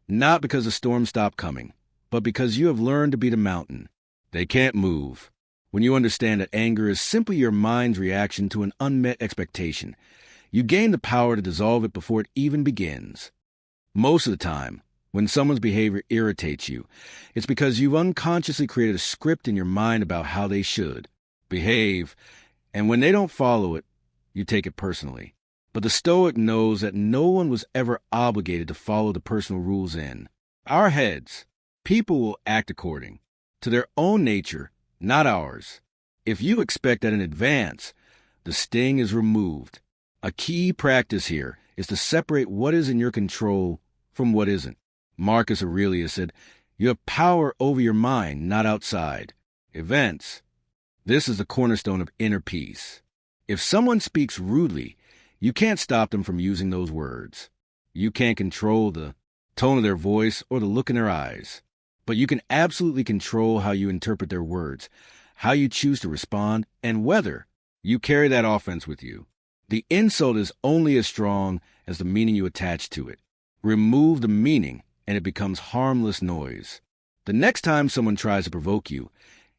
not because the storms stop coming, but because you have learned to be the mountain. They can't move. When you understand that anger is simply your mind's reaction to an unmet expectation, you gain the power to dissolve it before it even begins. Most of the time, when someone's behavior irritates you, it's because you've unconsciously created a script in your mind about how they should behave, and when they don't follow it, you take it personally. But the Stoic knows that no one was ever obligated to follow the personal rules in our heads. People will act according to their own nature, not ours. If you expect that in advance, the sting is removed. A key practice here is to separate what is in your control from what isn't. Marcus Aurelius said, "You have power over your mind, not outside events." This is the cornerstone of inner peace. If someone speaks rudely, you can't stop them from using those words. You can't control the tone of their voice or the look in their eyes. But you can absolutely control how you interpret their words, how you choose to respond, and whether you carry that offense with you. The insult is only as strong as the meaning you attach to it. Remove the meaning, and it becomes harmless noise. The next time someone tries to provoke you,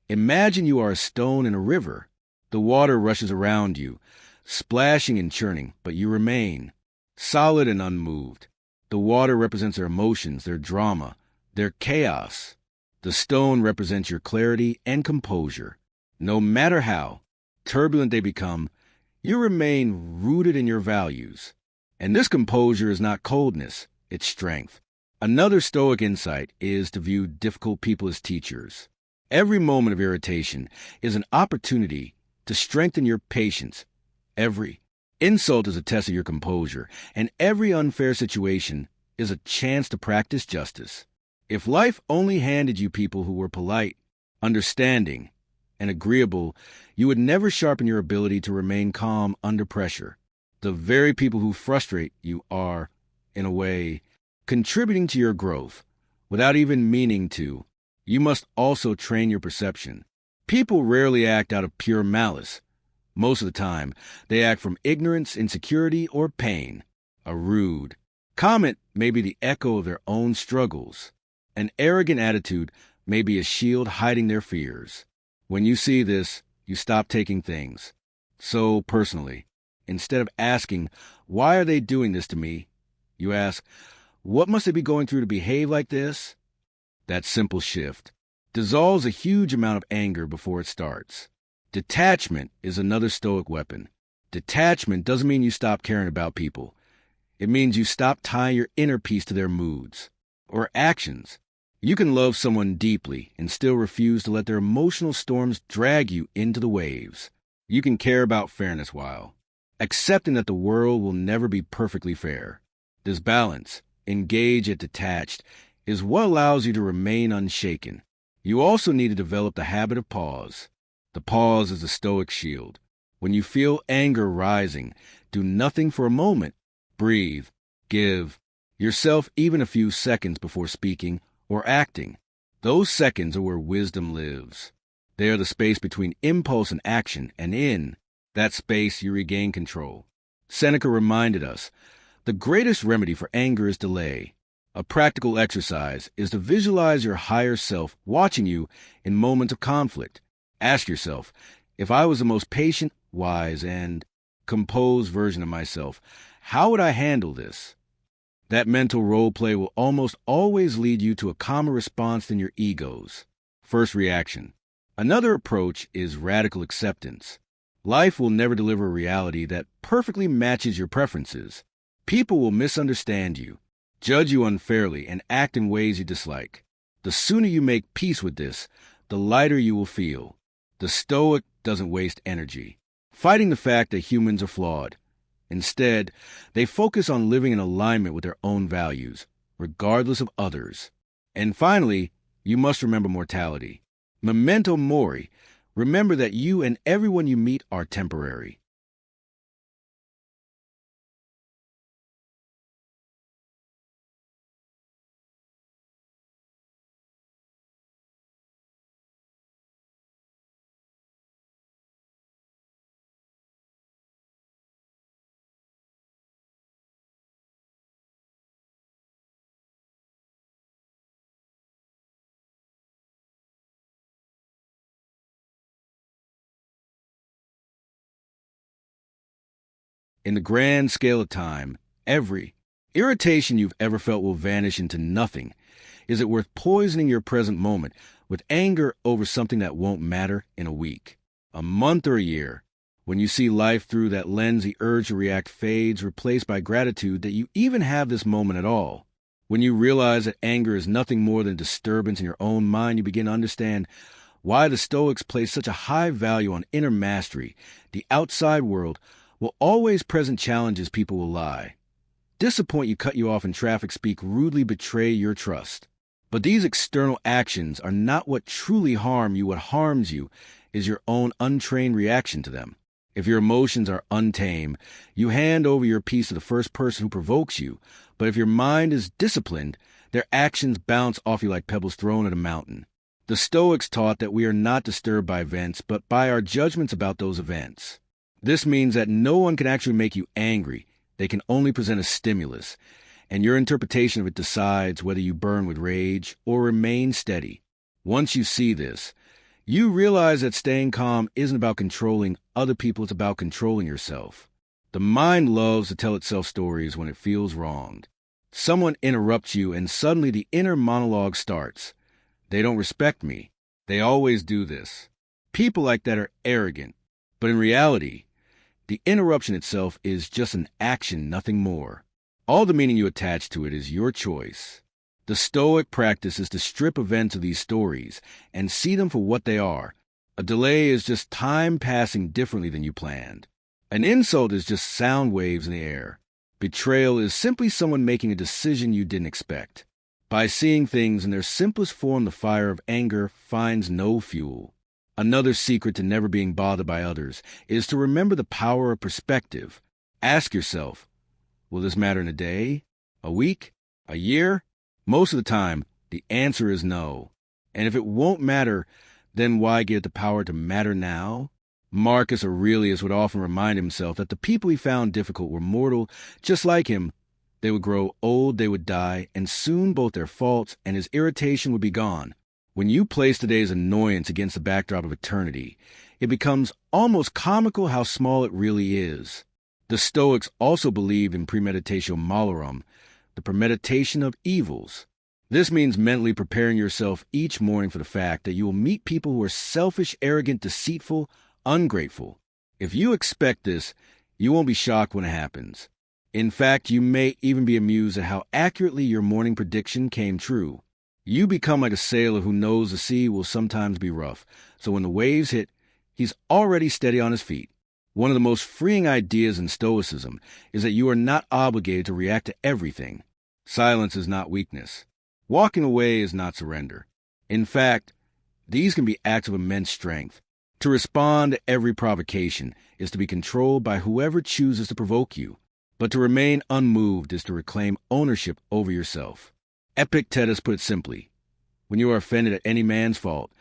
imagine you are a stone in a river. The water rushes around you, splashing and churning, but you remain solid and unmoved. The water represents their emotions, their drama, their chaos. The stone represents your clarity and composure. No matter how turbulent they become, you remain rooted in your values. And this composure is not coldness, it's strength. Another Stoic insight is to view difficult people as teachers. Every moment of irritation is an opportunity to strengthen your patience. Every insult is a test of your composure, and every unfair situation is a chance to practice justice. If life only handed you people who were polite, understanding, and agreeable, you would never sharpen your ability to remain calm under pressure. The very people who frustrate you are, in a way, contributing to your growth without even meaning to. You must also train your perception. People rarely act out of pure malice. Most of the time, they act from ignorance, insecurity, or pain. A rude comment may be the echo of their own struggles. An arrogant attitude may be a shield hiding their fears. When you see this, you stop taking things so personally. Instead of asking, "Why are they doing this to me?" you ask, "What must they be going through to behave like this?" That simple shift dissolves a huge amount of anger before it starts. Detachment is another Stoic weapon. Detachment doesn't mean you stop caring about people. It means you stop tying your inner peace to their moods or actions. You can love someone deeply and still refuse to let their emotional storms drag you into the waves. You can care about fairness while accepting that the world will never be perfectly fair. This balance, engaged yet detached, is what allows you to remain unshaken. You also need to develop the habit of pause. The pause is the Stoic shield. When you feel anger rising, do nothing for a moment. Breathe. Give yourself even a few seconds before speaking or acting. Those seconds are where wisdom lives. They are the space between impulse and action, and in that space you regain control. Seneca reminded us, the greatest remedy for anger is delay. A practical exercise is to visualize your higher self watching you in moments of conflict. Ask yourself, if I was the most patient, wise, and composed version of myself, how would I handle this? That mental role play will almost always lead you to a calmer response than your ego's first reaction. Another approach is radical acceptance. Life will never deliver a reality that perfectly matches your preferences. People will misunderstand you, judge you unfairly, and act in ways you dislike. The sooner you make peace with this, the lighter you will feel. The Stoic doesn't waste energy fighting the fact that humans are flawed. Instead, they focus on living in alignment with their own values, regardless of others. And finally, you must remember mortality. Memento mori. Remember that you and everyone you meet are temporary. In the grand scale of time, every irritation you've ever felt will vanish into nothing. Is it worth poisoning your present moment with anger over something that won't matter in a week, a month, or a year? When you see life through that lens, the urge to react fades, replaced by gratitude that you even have this moment at all. When you realize that anger is nothing more than disturbance in your own mind, you begin to understand why the Stoics place such a high value on inner mastery. The outside world will always present challenges, people will lie, disappoint you, cut you off in traffic, speak rudely, betray your trust. But these external actions are not what truly harm you. What harms you is your own untrained reaction to them. If your emotions are untamed, you hand over your peace to the first person who provokes you. But if your mind is disciplined, their actions bounce off you like pebbles thrown at a mountain. The Stoics taught that we are not disturbed by events, but by our judgments about those events. This means that no one can actually make you angry. They can only present a stimulus, and your interpretation of it decides whether you burn with rage or remain steady. Once you see this, you realize that staying calm isn't about controlling other people, it's about controlling yourself. The mind loves to tell itself stories when it feels wronged. Someone interrupts you and suddenly the inner monologue starts. They don't respect me. They always do this. People like that are arrogant. But in reality, the interruption itself is just an action, nothing more. All the meaning you attach to it is your choice. The Stoic practice is to strip events of these stories and see them for what they are. A delay is just time passing differently than you planned. An insult is just sound waves in the air. Betrayal is simply someone making a decision you didn't expect. By seeing things in their simplest form, the fire of anger finds no fuel. Another secret to never being bothered by others is to remember the power of perspective. Ask yourself, will this matter in a day, a week, a year? Most of the time, the answer is no. And if it won't matter, then why give it the power to matter now? Marcus Aurelius would often remind himself that the people he found difficult were mortal, just like him. They would grow old, they would die, and soon both their faults and his irritation would be gone. When you place today's annoyance against the backdrop of eternity, it becomes almost comical how small it really is. The Stoics also believed in premeditatio malorum, the premeditation of evils. This means mentally preparing yourself each morning for the fact that you will meet people who are selfish, arrogant, deceitful, ungrateful. If you expect this, you won't be shocked when it happens. In fact, you may even be amused at how accurately your morning prediction came true. You become like a sailor who knows the sea will sometimes be rough, so when the waves hit, he's already steady on his feet. One of the most freeing ideas in Stoicism is that you are not obligated to react to everything. Silence is not weakness. Walking away is not surrender. In fact, these can be acts of immense strength. To respond to every provocation is to be controlled by whoever chooses to provoke you. But to remain unmoved is to reclaim ownership over yourself. Epictetus put it simply, when you are offended at any man's fault,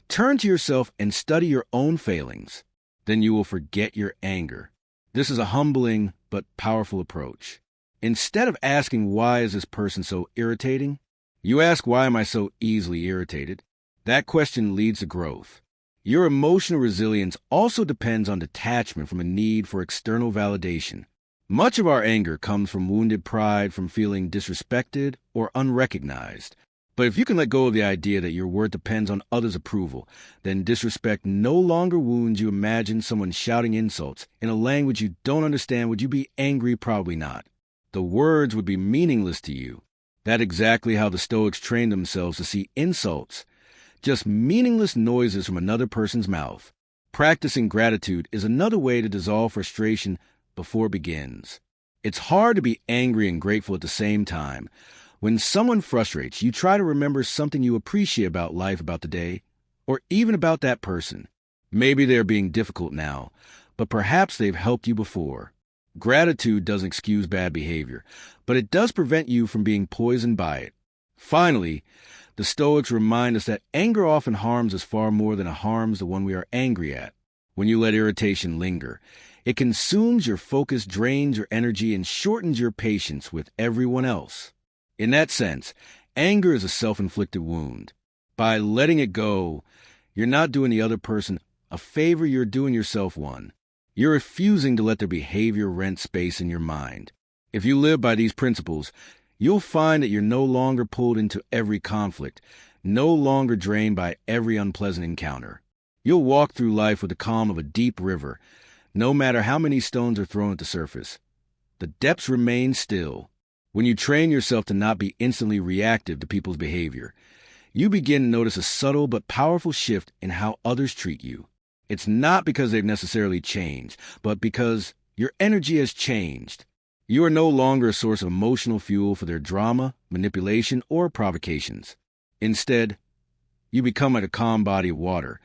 turn to yourself and study your own failings. Then you will forget your anger. This is a humbling but powerful approach. Instead of asking, why is this person so irritating? You ask, why am I so easily irritated? That question leads to growth. Your emotional resilience also depends on detachment from a need for external validation. Much of our anger comes from wounded pride, from feeling disrespected or unrecognized. But if you can let go of the idea that your worth depends on others' approval, then disrespect no longer wounds you. Imagine someone shouting insults in a language you don't understand. Would you be angry? Probably not. The words would be meaningless to you. That's exactly how the Stoics trained themselves to see insults, just meaningless noises from another person's mouth. Practicing gratitude is another way to dissolve frustration before it begins. It's hard to be angry and grateful at the same time. When someone frustrates, you try to remember something you appreciate about life, about the day, or even about that person. Maybe they're being difficult now, but perhaps they've helped you before. Gratitude doesn't excuse bad behavior, but it does prevent you from being poisoned by it. Finally, the Stoics remind us that anger often harms us far more than it harms the one we are angry at. When you let irritation linger, it consumes your focus, drains your energy, and shortens your patience with everyone else. In that sense, anger is a self-inflicted wound. By letting it go, you're not doing the other person a favor, you're doing yourself one. You're refusing to let their behavior rent space in your mind. If you live by these principles, you'll find that you're no longer pulled into every conflict, no longer drained by every unpleasant encounter. You'll walk through life with the calm of a deep river, no matter how many stones are thrown at the surface. The depths remain still. When you train yourself to not be instantly reactive to people's behavior, you begin to notice a subtle but powerful shift in how others treat you. It's not because they've necessarily changed, but because your energy has changed. You are no longer a source of emotional fuel for their drama, manipulation, or provocations. Instead, you become like a calm body of water.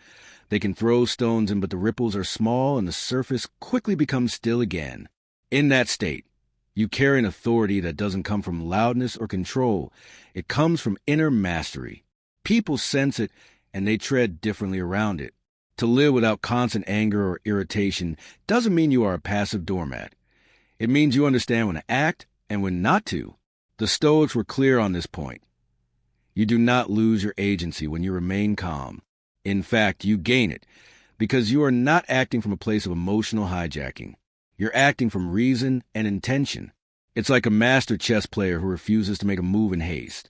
They can throw stones in, but the ripples are small and the surface quickly becomes still again. In that state, you carry an authority that doesn't come from loudness or control. It comes from inner mastery. People sense it, and they tread differently around it. To live without constant anger or irritation doesn't mean you are a passive doormat. It means you understand when to act and when not to. The Stoics were clear on this point. You do not lose your agency when you remain calm. In fact, you gain it, because you are not acting from a place of emotional hijacking. You're acting from reason and intention. It's like a master chess player who refuses to make a move in haste,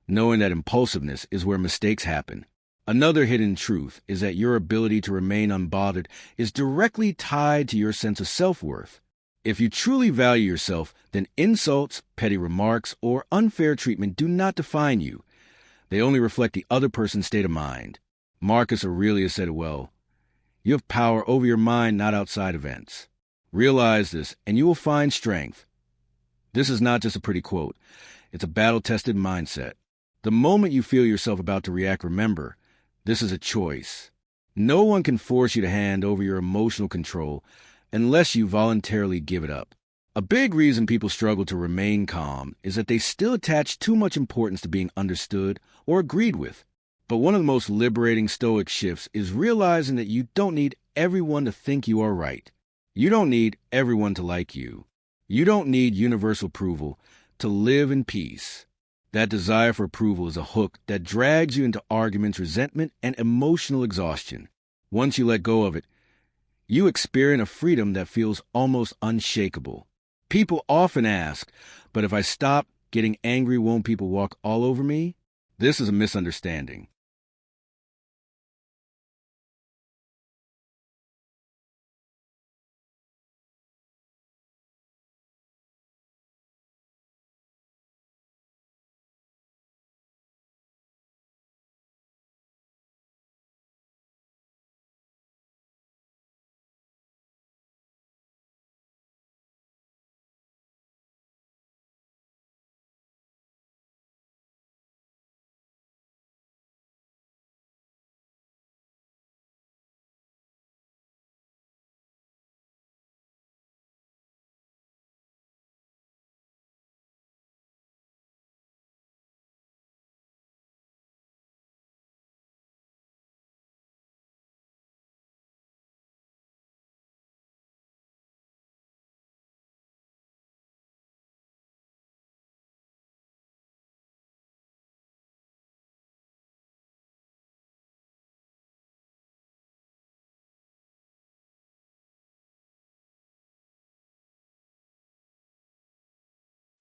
knowing that impulsiveness is where mistakes happen. Another hidden truth is that your ability to remain unbothered is directly tied to your sense of self-worth. If you truly value yourself, then insults, petty remarks, or unfair treatment do not define you. They only reflect the other person's state of mind. Marcus Aurelius said it well, "You have power over your mind, not outside events." Realize this, and you will find strength. This is not just a pretty quote. It's a battle-tested mindset. The moment you feel yourself about to react, remember, this is a choice. No one can force you to hand over your emotional control unless you voluntarily give it up. A big reason people struggle to remain calm is that they still attach too much importance to being understood or agreed with. But one of the most liberating Stoic shifts is realizing that you don't need everyone to think you are right. You don't need everyone to like you. You don't need universal approval to live in peace. That desire for approval is a hook that drags you into arguments, resentment, and emotional exhaustion. Once you let go of it, you experience a freedom that feels almost unshakable. People often ask, but if I stop getting angry, won't people walk all over me? This is a misunderstanding.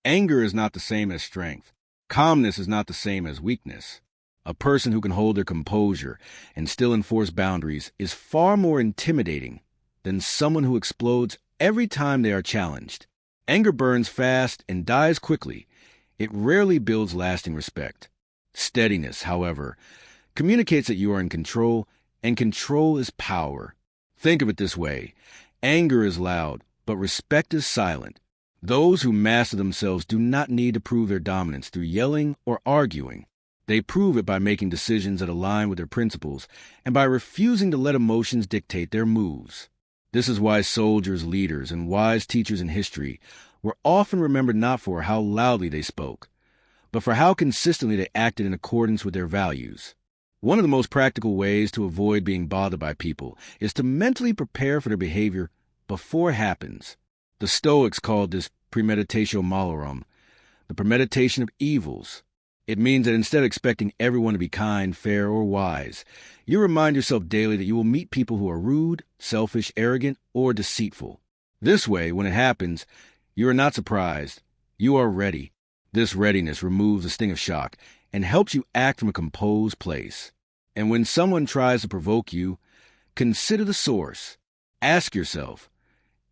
Anger is not the same as strength. Calmness is not the same as weakness. A person who can hold their composure and still enforce boundaries is far more intimidating than someone who explodes every time they are challenged. Anger burns fast and dies quickly. It rarely builds lasting respect. Steadiness, however, communicates that you are in control, and control is power. Think of it this way. Anger is loud, but respect is silent. Those who master themselves do not need to prove their dominance through yelling or arguing. They prove it by making decisions that align with their principles and by refusing to let emotions dictate their moves. This is why soldiers, leaders, and wise teachers in history were often remembered not for how loudly they spoke, but for how consistently they acted in accordance with their values. One of the most practical ways to avoid being bothered by people is to mentally prepare for their behavior before it happens. The Stoics called this premeditatio malorum, the premeditation of evils. It means that instead of expecting everyone to be kind, fair, or wise, you remind yourself daily that you will meet people who are rude, selfish, arrogant, or deceitful. This way, when it happens, you are not surprised. You are ready. This readiness removes the sting of shock and helps you act from a composed place. And when someone tries to provoke you, consider the source. Ask yourself,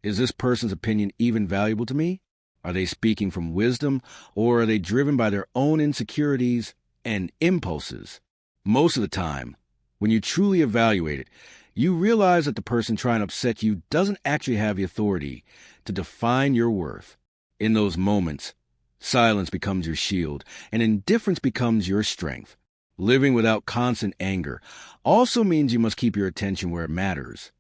is this person's opinion even valuable to me? Are they speaking from wisdom, or are they driven by their own insecurities and impulses? Most of the time, when you truly evaluate it, you realize that the person trying to upset you doesn't actually have the authority to define your worth. In those moments, silence becomes your shield, and indifference becomes your strength. Living without constant anger also means you must keep your attention where it matters,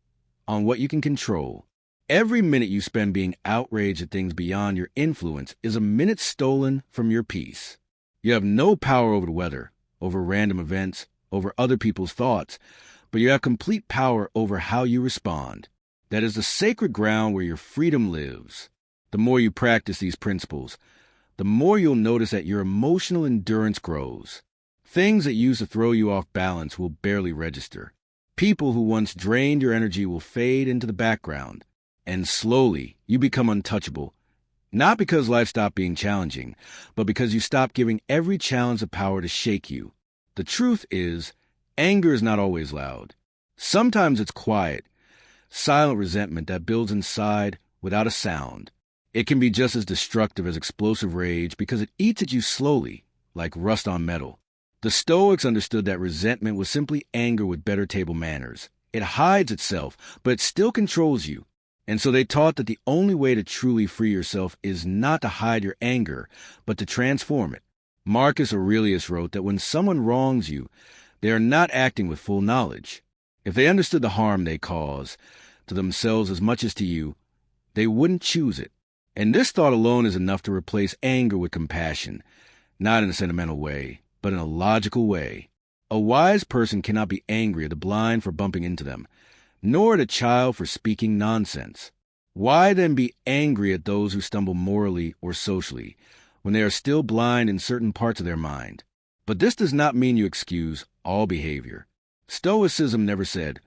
on what you can control. Every minute you spend being outraged at things beyond your influence is a minute stolen from your peace. You have no power over the weather, over random events, over other people's thoughts, but you have complete power over how you respond. That is the sacred ground where your freedom lives. The more you practice these principles, the more you'll notice that your emotional endurance grows. Things that used to throw you off balance will barely register. People who once drained your energy will fade into the background. And slowly, you become untouchable, not because life stopped being challenging, but because you stopped giving every challenge the power to shake you. The truth is, anger is not always loud. Sometimes it's quiet, silent resentment that builds inside without a sound. It can be just as destructive as explosive rage because it eats at you slowly, like rust on metal. The Stoics understood that resentment was simply anger with better table manners. It hides itself, but it still controls you. And so they taught that the only way to truly free yourself is not to hide your anger, but to transform it. Marcus Aurelius wrote that when someone wrongs you, they are not acting with full knowledge. If they understood the harm they cause to themselves as much as to you, they wouldn't choose it. And this thought alone is enough to replace anger with compassion, not in a sentimental way, but in a logical way. A wise person cannot be angry at the blind for bumping into them, nor at a child for speaking nonsense. Why then be angry at those who stumble morally or socially, when they are still blind in certain parts of their mind? But this does not mean you excuse all behavior. Stoicism never said,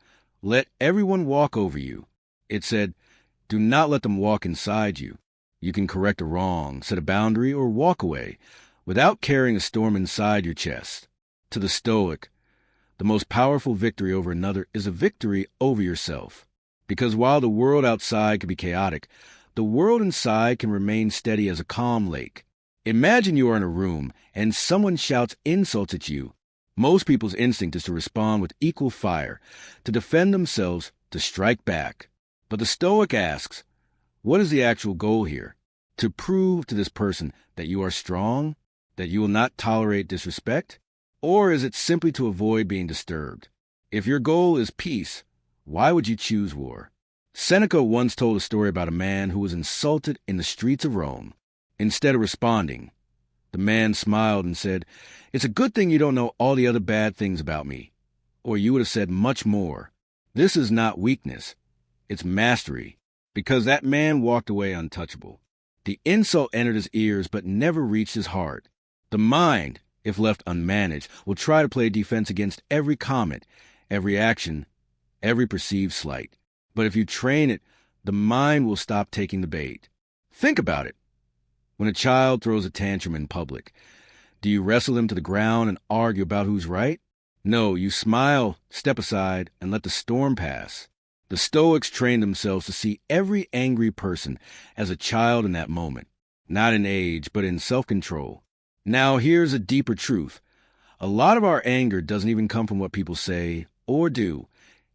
let everyone walk over you. It said, do not let them walk inside you. You can correct a wrong, set a boundary, or walk away, without carrying a storm inside your chest. To the Stoic, the most powerful victory over another is a victory over yourself. Because while the world outside can be chaotic, the world inside can remain steady as a calm lake. Imagine you are in a room and someone shouts insults at you. Most people's instinct is to respond with equal fire, to defend themselves, to strike back. But the Stoic asks, what is the actual goal here? To prove to this person that you are strong, that you will not tolerate disrespect? Or is it simply to avoid being disturbed? If your goal is peace, why would you choose war? Seneca once told a story about a man who was insulted in the streets of Rome. Instead of responding, the man smiled and said, it's a good thing you don't know all the other bad things about me, or you would have said much more. This is not weakness, it's mastery, because that man walked away untouchable. The insult entered his ears but never reached his heart. The mind, if left unmanaged, will try to play defense against every comment, every action, every perceived slight. But if you train it, the mind will stop taking the bait. Think about it. When a child throws a tantrum in public, do you wrestle them to the ground and argue about who's right? No, you smile, step aside, and let the storm pass. The Stoics trained themselves to see every angry person as a child in that moment, not in age, but in self-control. Now, here's a deeper truth. A lot of our anger doesn't even come from what people say or do.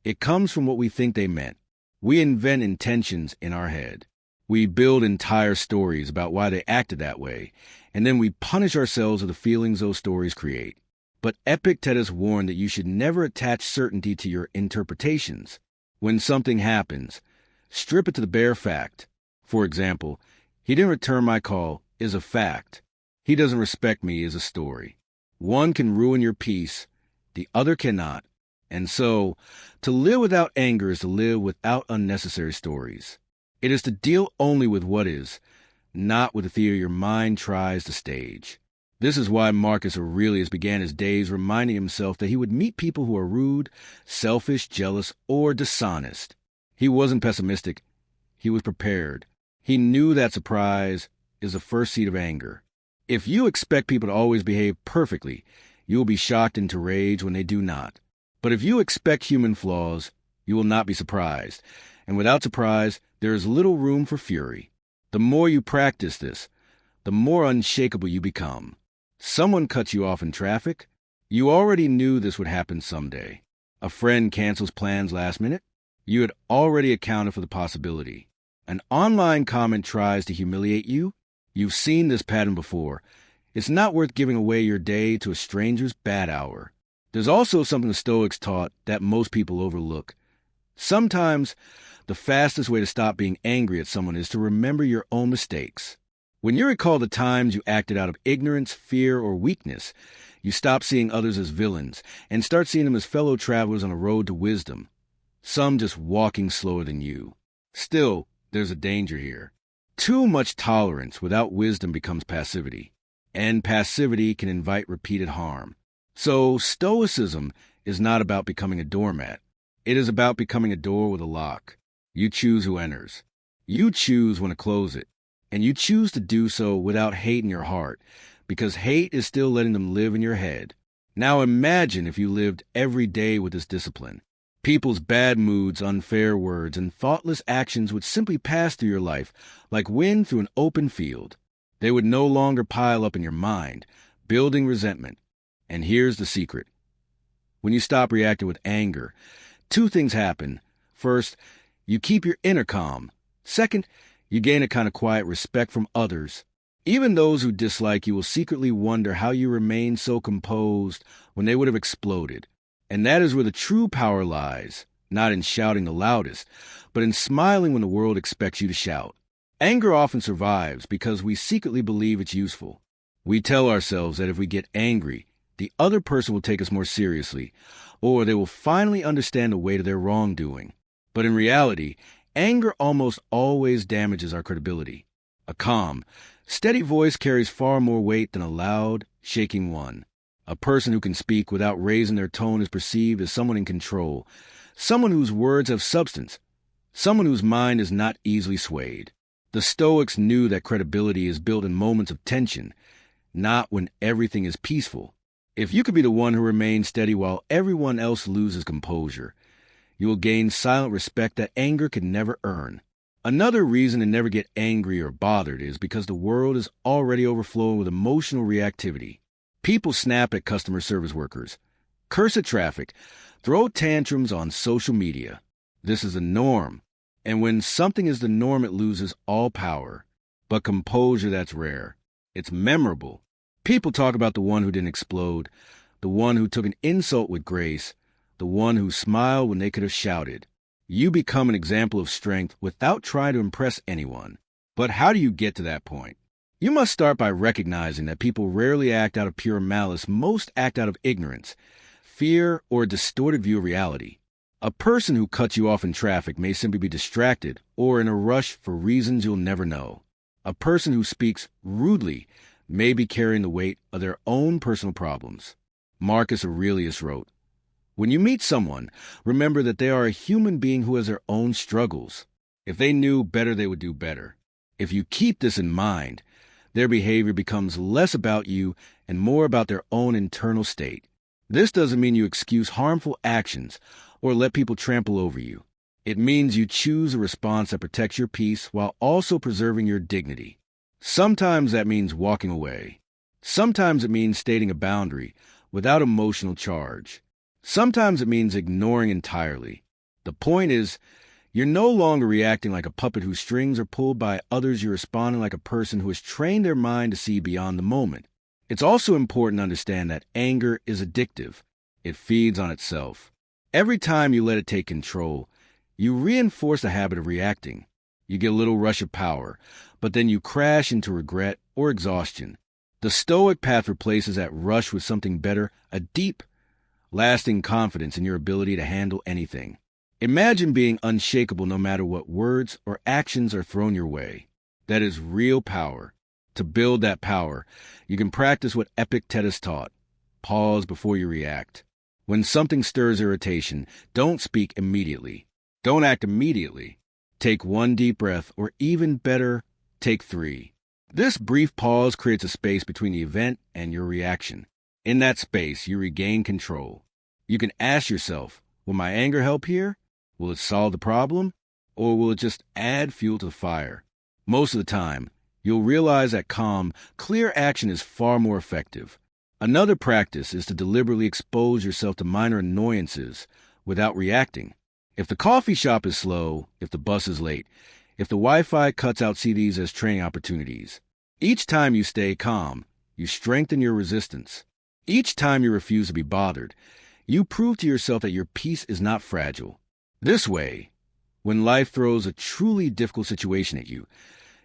It comes from what we think they meant. We invent intentions in our head. We build entire stories about why they acted that way, and then we punish ourselves with the feelings those stories create. But Epictetus warned that you should never attach certainty to your interpretations. When something happens, strip it to the bare fact. For example, he didn't return my call is a fact. He doesn't respect me is a story. One can ruin your peace, the other cannot. And so, to live without anger is to live without unnecessary stories. It is to deal only with what is, not with the theater your mind tries to stage. This is why Marcus Aurelius began his days reminding himself that he would meet people who are rude, selfish, jealous, or dishonest. He wasn't pessimistic. He was prepared. He knew that surprise is the first seed of anger. If you expect people to always behave perfectly, you will be shocked into rage when they do not. But if you expect human flaws, you will not be surprised. And without surprise, there is little room for fury. The more you practice this, the more unshakable you become. Someone cuts you off in traffic. You already knew this would happen someday. A friend cancels plans last minute. You had already accounted for the possibility. An online comment tries to humiliate you. You've seen this pattern before. It's not worth giving away your day to a stranger's bad hour. There's also something the Stoics taught that most people overlook. Sometimes, the fastest way to stop being angry at someone is to remember your own mistakes. When you recall the times you acted out of ignorance, fear, or weakness, you stop seeing others as villains and start seeing them as fellow travelers on a road to wisdom, some just walking slower than you. Still, there's a danger here. Too much tolerance without wisdom becomes passivity, and passivity can invite repeated harm. So, Stoicism is not about becoming a doormat. It is about becoming a door with a lock. You choose who enters. You choose when to close it. And you choose to do so without hate in your heart, because hate is still letting them live in your head. Now imagine if you lived every day with this discipline. People's bad moods, unfair words, and thoughtless actions would simply pass through your life like wind through an open field. They would no longer pile up in your mind, building resentment. And here's the secret. When you stop reacting with anger, two things happen. First, you keep your inner calm. Second, you gain a kind of quiet respect from others. Even those who dislike you will secretly wonder how you remain so composed when they would have exploded. And that is where the true power lies, not in shouting the loudest, but in smiling when the world expects you to shout. Anger often survives because we secretly believe it's useful. We tell ourselves that if we get angry, the other person will take us more seriously, or they will finally understand the weight of their wrongdoing. But in reality, anger almost always damages our credibility. A calm, steady voice carries far more weight than a loud, shaking one. A person who can speak without raising their tone is perceived as someone in control, someone whose words have substance, someone whose mind is not easily swayed. The Stoics knew that credibility is built in moments of tension, not when everything is peaceful. If you could be the one who remains steady while everyone else loses composure, you will gain silent respect that anger could never earn. Another reason to never get angry or bothered is because the world is already overflowing with emotional reactivity. People snap at customer service workers, curse at traffic, throw tantrums on social media. This is the norm. And when something is the norm, it loses all power. But composure, that's rare. It's memorable. People talk about the one who didn't explode, the one who took an insult with grace, the one who smiled when they could have shouted. You become an example of strength without trying to impress anyone. But how do you get to that point? You must start by recognizing that people rarely act out of pure malice. Most act out of ignorance, fear, or a distorted view of reality. A person who cuts you off in traffic may simply be distracted or in a rush for reasons you'll never know. A person who speaks rudely may be carrying the weight of their own personal problems. Marcus Aurelius wrote, "When you meet someone, remember that they are a human being who has their own struggles. If they knew better, they would do better. If you keep this in mind, Their behavior becomes less about you and more about their own internal state. This doesn't mean you excuse harmful actions or let people trample over you. It means you choose a response that protects your peace while also preserving your dignity. Sometimes that means walking away. Sometimes it means stating a boundary without emotional charge. Sometimes it means ignoring entirely. The point is, you're no longer reacting like a puppet whose strings are pulled by others. You're responding like a person who has trained their mind to see beyond the moment. It's also important to understand that anger is addictive. It feeds on itself. Every time you let it take control, you reinforce the habit of reacting. You get a little rush of power, but then you crash into regret or exhaustion. The Stoic path replaces that rush with something better, a deep, lasting confidence in your ability to handle anything. Imagine being unshakable no matter what words or actions are thrown your way. That is real power. To build that power, you can practice what Epictetus taught. Pause before you react. When something stirs irritation, don't speak immediately. Don't act immediately. Take one deep breath, or even better, take 3. This brief pause creates a space between the event and your reaction. In that space, you regain control. You can ask yourself, will my anger help here? Will it solve the problem? Or will it just add fuel to the fire? Most of the time, you'll realize that calm, clear action is far more effective. Another practice is to deliberately expose yourself to minor annoyances without reacting. If the coffee shop is slow, if the bus is late, if the Wi-Fi cuts out, see these as training opportunities. Each time you stay calm, you strengthen your resistance. Each time you refuse to be bothered, you prove to yourself that your peace is not fragile. This way, when life throws a truly difficult situation at you,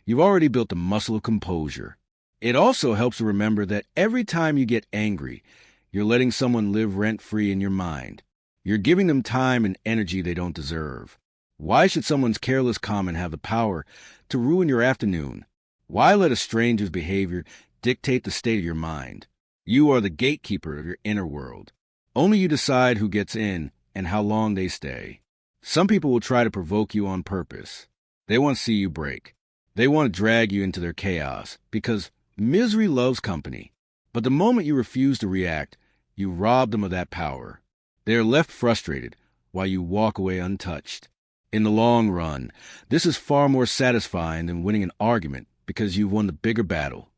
you've already built the muscle of composure. It also helps to remember that every time you get angry, you're letting someone live rent-free in your mind. You're giving them time and energy they don't deserve. Why should someone's careless comment have the power to ruin your afternoon? Why let a stranger's behavior dictate the state of your mind? You are the gatekeeper of your inner world. Only you decide who gets in and how long they stay. Some people will try to provoke you on purpose. They want to see you break. They want to drag you into their chaos because misery loves company. But the moment you refuse to react, you rob them of that power. They are left frustrated while you walk away untouched. In the long run, this is far more satisfying than winning an argument because you've won the bigger battle,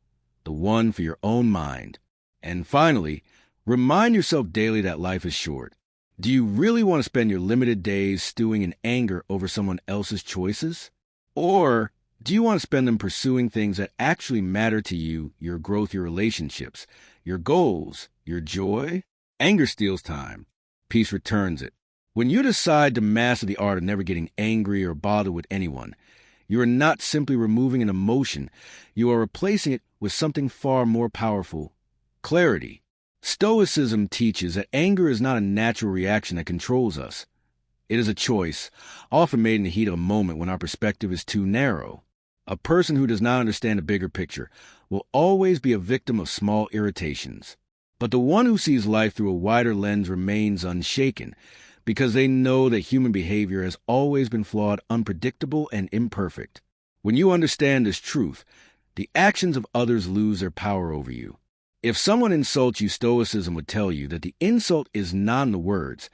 the one for your own mind. And finally, remind yourself daily that life is short. Do you really want to spend your limited days stewing in anger over someone else's choices? Or do you want to spend them pursuing things that actually matter to you, your growth, your relationships, your goals, your joy? Anger steals time. Peace returns it. When you decide to master the art of never getting angry or bothered with anyone, you are not simply removing an emotion, you are replacing it with something far more powerful: clarity. Stoicism teaches that anger is not a natural reaction that controls us. It is a choice, often made in the heat of a moment when our perspective is too narrow. A person who does not understand the bigger picture will always be a victim of small irritations. But the one who sees life through a wider lens remains unshaken, because they know that human behavior has always been flawed, unpredictable, and imperfect. When you understand this truth, the actions of others lose their power over you. If someone insults you, Stoicism would tell you that the insult is not in the words,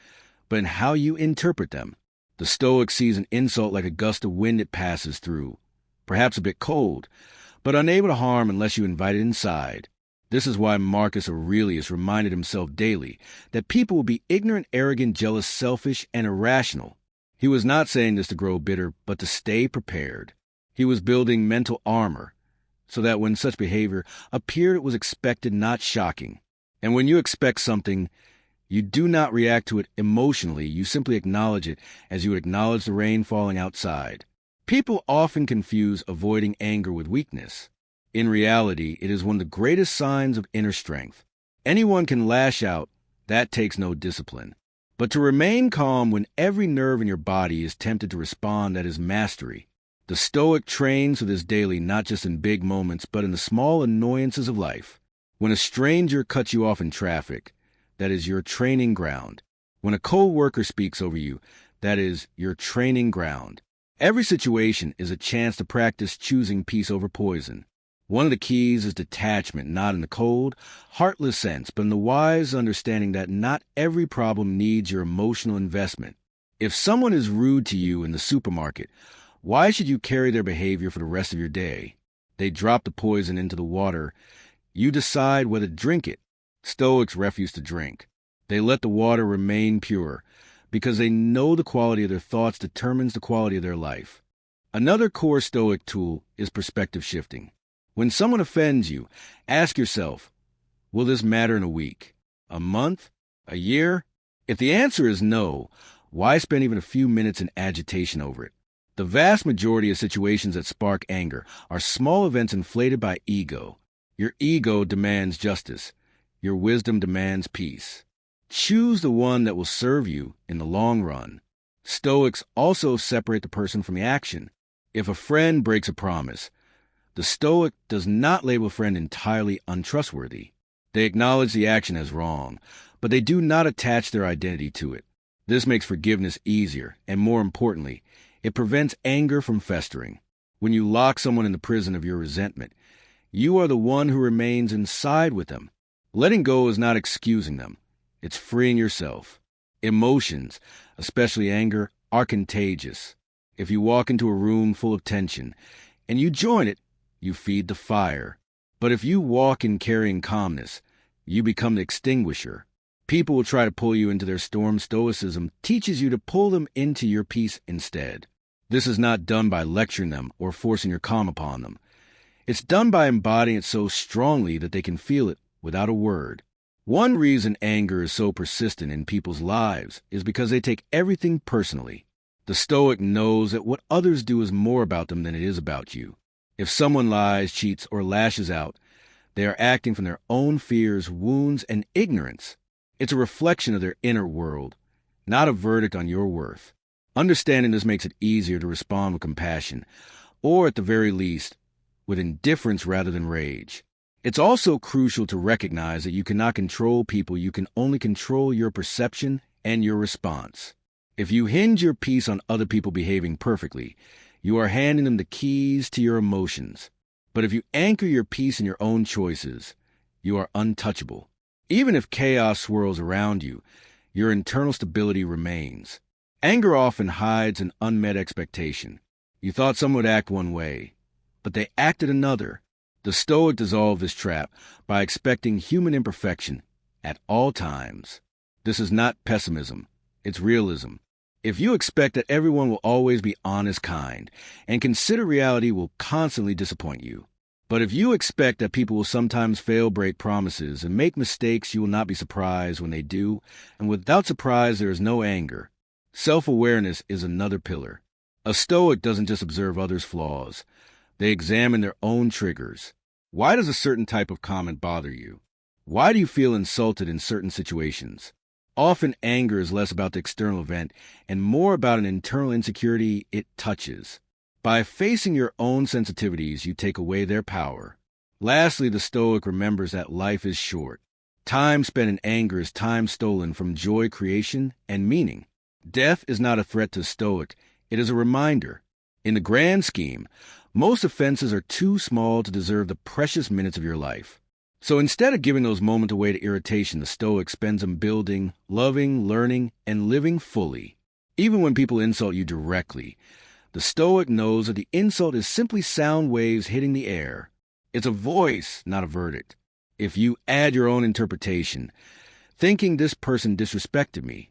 but in how you interpret them. The Stoic sees an insult like a gust of wind it passes through, perhaps a bit cold, but unable to harm unless you invite it inside. This is why Marcus Aurelius reminded himself daily that people will be ignorant, arrogant, jealous, selfish, and irrational. He was not saying this to grow bitter, but to stay prepared. He was building mental armor, so that when such behavior appeared, it was expected, not shocking. And when you expect something, you do not react to it emotionally, you simply acknowledge it as you would acknowledge the rain falling outside. People often confuse avoiding anger with weakness. In reality, it is one of the greatest signs of inner strength. Anyone can lash out, that takes no discipline. But to remain calm when every nerve in your body is tempted to respond, that is mastery. The Stoic trains for this daily, not just in big moments, but in the small annoyances of life. When a stranger cuts you off in traffic, that is your training ground. When a coworker speaks over you, that is your training ground. Every situation is a chance to practice choosing peace over poison. One of the keys is detachment, not in the cold, heartless sense, but in the wise understanding that not every problem needs your emotional investment. If someone is rude to you in the supermarket, why should you carry their behavior for the rest of your day? They drop the poison into the water. You decide whether to drink it. Stoics refuse to drink. They let the water remain pure because they know the quality of their thoughts determines the quality of their life. Another core Stoic tool is perspective shifting. When someone offends you, ask yourself, will this matter in a week, a month, a year? If the answer is no, why spend even a few minutes in agitation over it? The vast majority of situations that spark anger are small events inflated by ego. Your ego demands justice. Your wisdom demands peace. Choose the one that will serve you in the long run. Stoics also separate the person from the action. If a friend breaks a promise, the Stoic does not label a friend entirely untrustworthy. They acknowledge the action as wrong, but they do not attach their identity to it. This makes forgiveness easier, and more importantly, it prevents anger from festering. When you lock someone in the prison of your resentment, you are the one who remains inside with them. Letting go is not excusing them. It's freeing yourself. Emotions, especially anger, are contagious. If you walk into a room full of tension and you join it, you feed the fire. But if you walk in carrying calmness, you become the extinguisher. People will try to pull you into their storm. Stoicism teaches you to pull them into your peace instead. This is not done by lecturing them or forcing your calm upon them. It's done by embodying it so strongly that they can feel it without a word. One reason anger is so persistent in people's lives is because they take everything personally. The Stoic knows that what others do is more about them than it is about you. If someone lies, cheats, or lashes out, they are acting from their own fears, wounds, and ignorance. It's a reflection of their inner world, not a verdict on your worth. Understanding this makes it easier to respond with compassion, or at the very least, with indifference rather than rage. It's also crucial to recognize that you cannot control people, you can only control your perception and your response. If you hinge your peace on other people behaving perfectly, you are handing them the keys to your emotions. But if you anchor your peace in your own choices, you are untouchable. Even if chaos swirls around you, your internal stability remains. Anger often hides an unmet expectation. You thought someone would act one way, but they acted another. The Stoic dissolve this trap by expecting human imperfection at all times. This is not pessimism, it's realism. If you expect that everyone will always be honest, kind, and consider reality will constantly disappoint you. But if you expect that people will sometimes fail, break promises, and make mistakes, you will not be surprised when they do, and without surprise there is no anger. Self-awareness is another pillar. A Stoic doesn't just observe others' flaws. They examine their own triggers. Why does a certain type of comment bother you? Why do you feel insulted in certain situations? Often anger is less about the external event and more about an internal insecurity it touches. By facing your own sensitivities, you take away their power. Lastly, the Stoic remembers that life is short. Time spent in anger is time stolen from joy, creation, and meaning. Death is not a threat to Stoic, it is a reminder. In the grand scheme, most offenses are too small to deserve the precious minutes of your life. So instead of giving those moments away to irritation, the Stoic spends them building, loving, learning, and living fully. Even when people insult you directly, the Stoic knows that the insult is simply sound waves hitting the air. It's a voice, not a verdict. If you add your own interpretation, thinking this person disrespected me,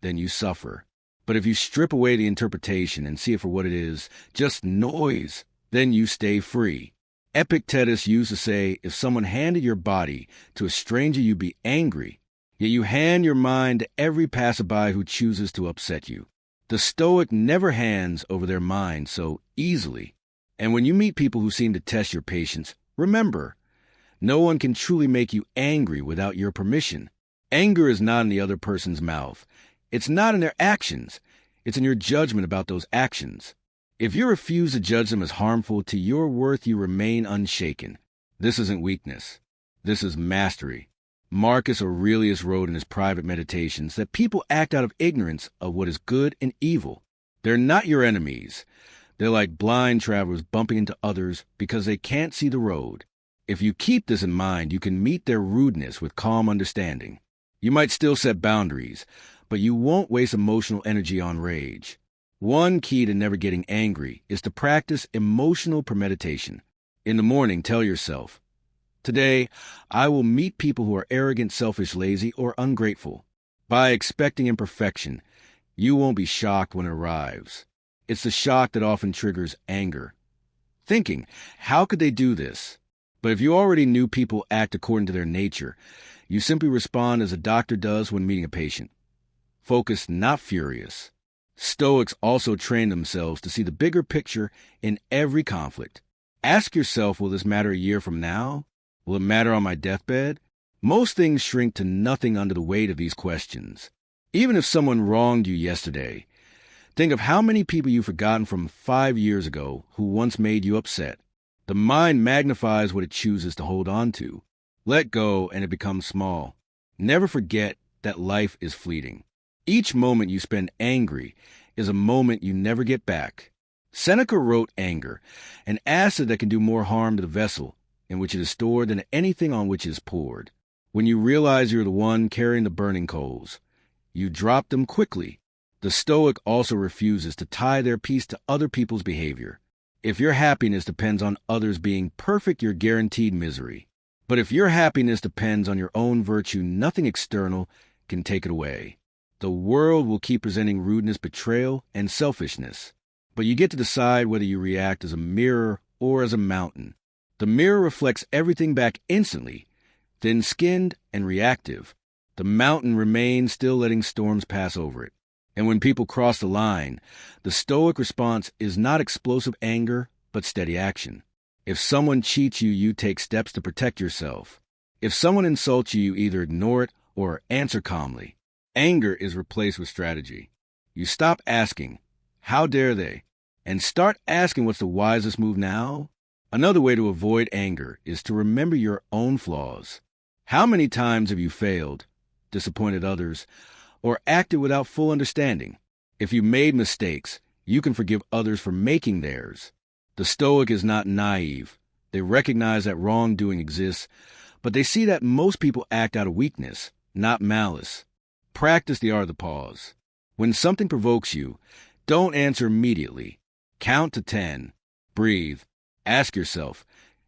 then you suffer. But if you strip away the interpretation and see it for what it is, just noise, then you stay free. Epictetus used to say, if someone handed your body to a stranger, you'd be angry, yet you hand your mind to every passerby who chooses to upset you. The Stoic never hands over their mind so easily. And when you meet people who seem to test your patience, remember, no one can truly make you angry without your permission. Anger is not in the other person's mouth. It's not in their actions. It's in your judgment about those actions. If you refuse to judge them as harmful to your worth, you remain unshaken. This isn't weakness. This is mastery. Marcus Aurelius wrote in his private meditations that people act out of ignorance of what is good and evil. They're not your enemies, They're like blind travelers bumping into others because they can't see the road. If you keep this in mind, you can meet their rudeness with calm understanding. You might still set boundaries, but you won't waste emotional energy on rage. One key to never getting angry is to practice emotional premeditation. In the morning, tell yourself, "Today, I will meet people who are arrogant, selfish, lazy, or ungrateful." By expecting imperfection, you won't be shocked when it arrives. It's the shock that often triggers anger. Thinking, how could they do this? But if you already knew people act according to their nature, you simply respond as a doctor does when meeting a patient. Focused, not furious. Stoics also train themselves to see the bigger picture in every conflict. Ask yourself, will this matter a year from now? Will it matter on my deathbed? Most things shrink to nothing under the weight of these questions. Even if someone wronged you yesterday, think of how many people you've forgotten from 5 years ago who once made you upset. The mind magnifies what it chooses to hold on to. Let go and it becomes small. Never forget that life is fleeting. Each moment you spend angry is a moment you never get back. Seneca wrote anger, an acid that can do more harm to the vessel in which it is stored than anything on which it is poured. When you realize you're the one carrying the burning coals, you drop them quickly. The Stoic also refuses to tie their peace to other people's behavior. If your happiness depends on others being perfect, you're guaranteed misery. But if your happiness depends on your own virtue, nothing external can take it away. The world will keep presenting rudeness, betrayal, and selfishness. But you get to decide whether you react as a mirror or as a mountain. The mirror reflects everything back instantly, thin-skinned and reactive. The mountain remains, still letting storms pass over it. And when people cross the line, the Stoic response is not explosive anger, but steady action. If someone cheats you, you take steps to protect yourself. If someone insults you, you either ignore it or answer calmly. Anger is replaced with strategy. You stop asking, "How dare they?" and start asking, "What's the wisest move now?" Another way to avoid anger is to remember your own flaws. How many times have you failed, disappointed others, or acted without full understanding? If you made mistakes, you can forgive others for making theirs. The Stoic is not naive. They recognize that wrongdoing exists, but they see that most people act out of weakness, not malice. Practice the art of the pause. When something provokes you, don't answer immediately. Count to 10. Breathe. Ask yourself,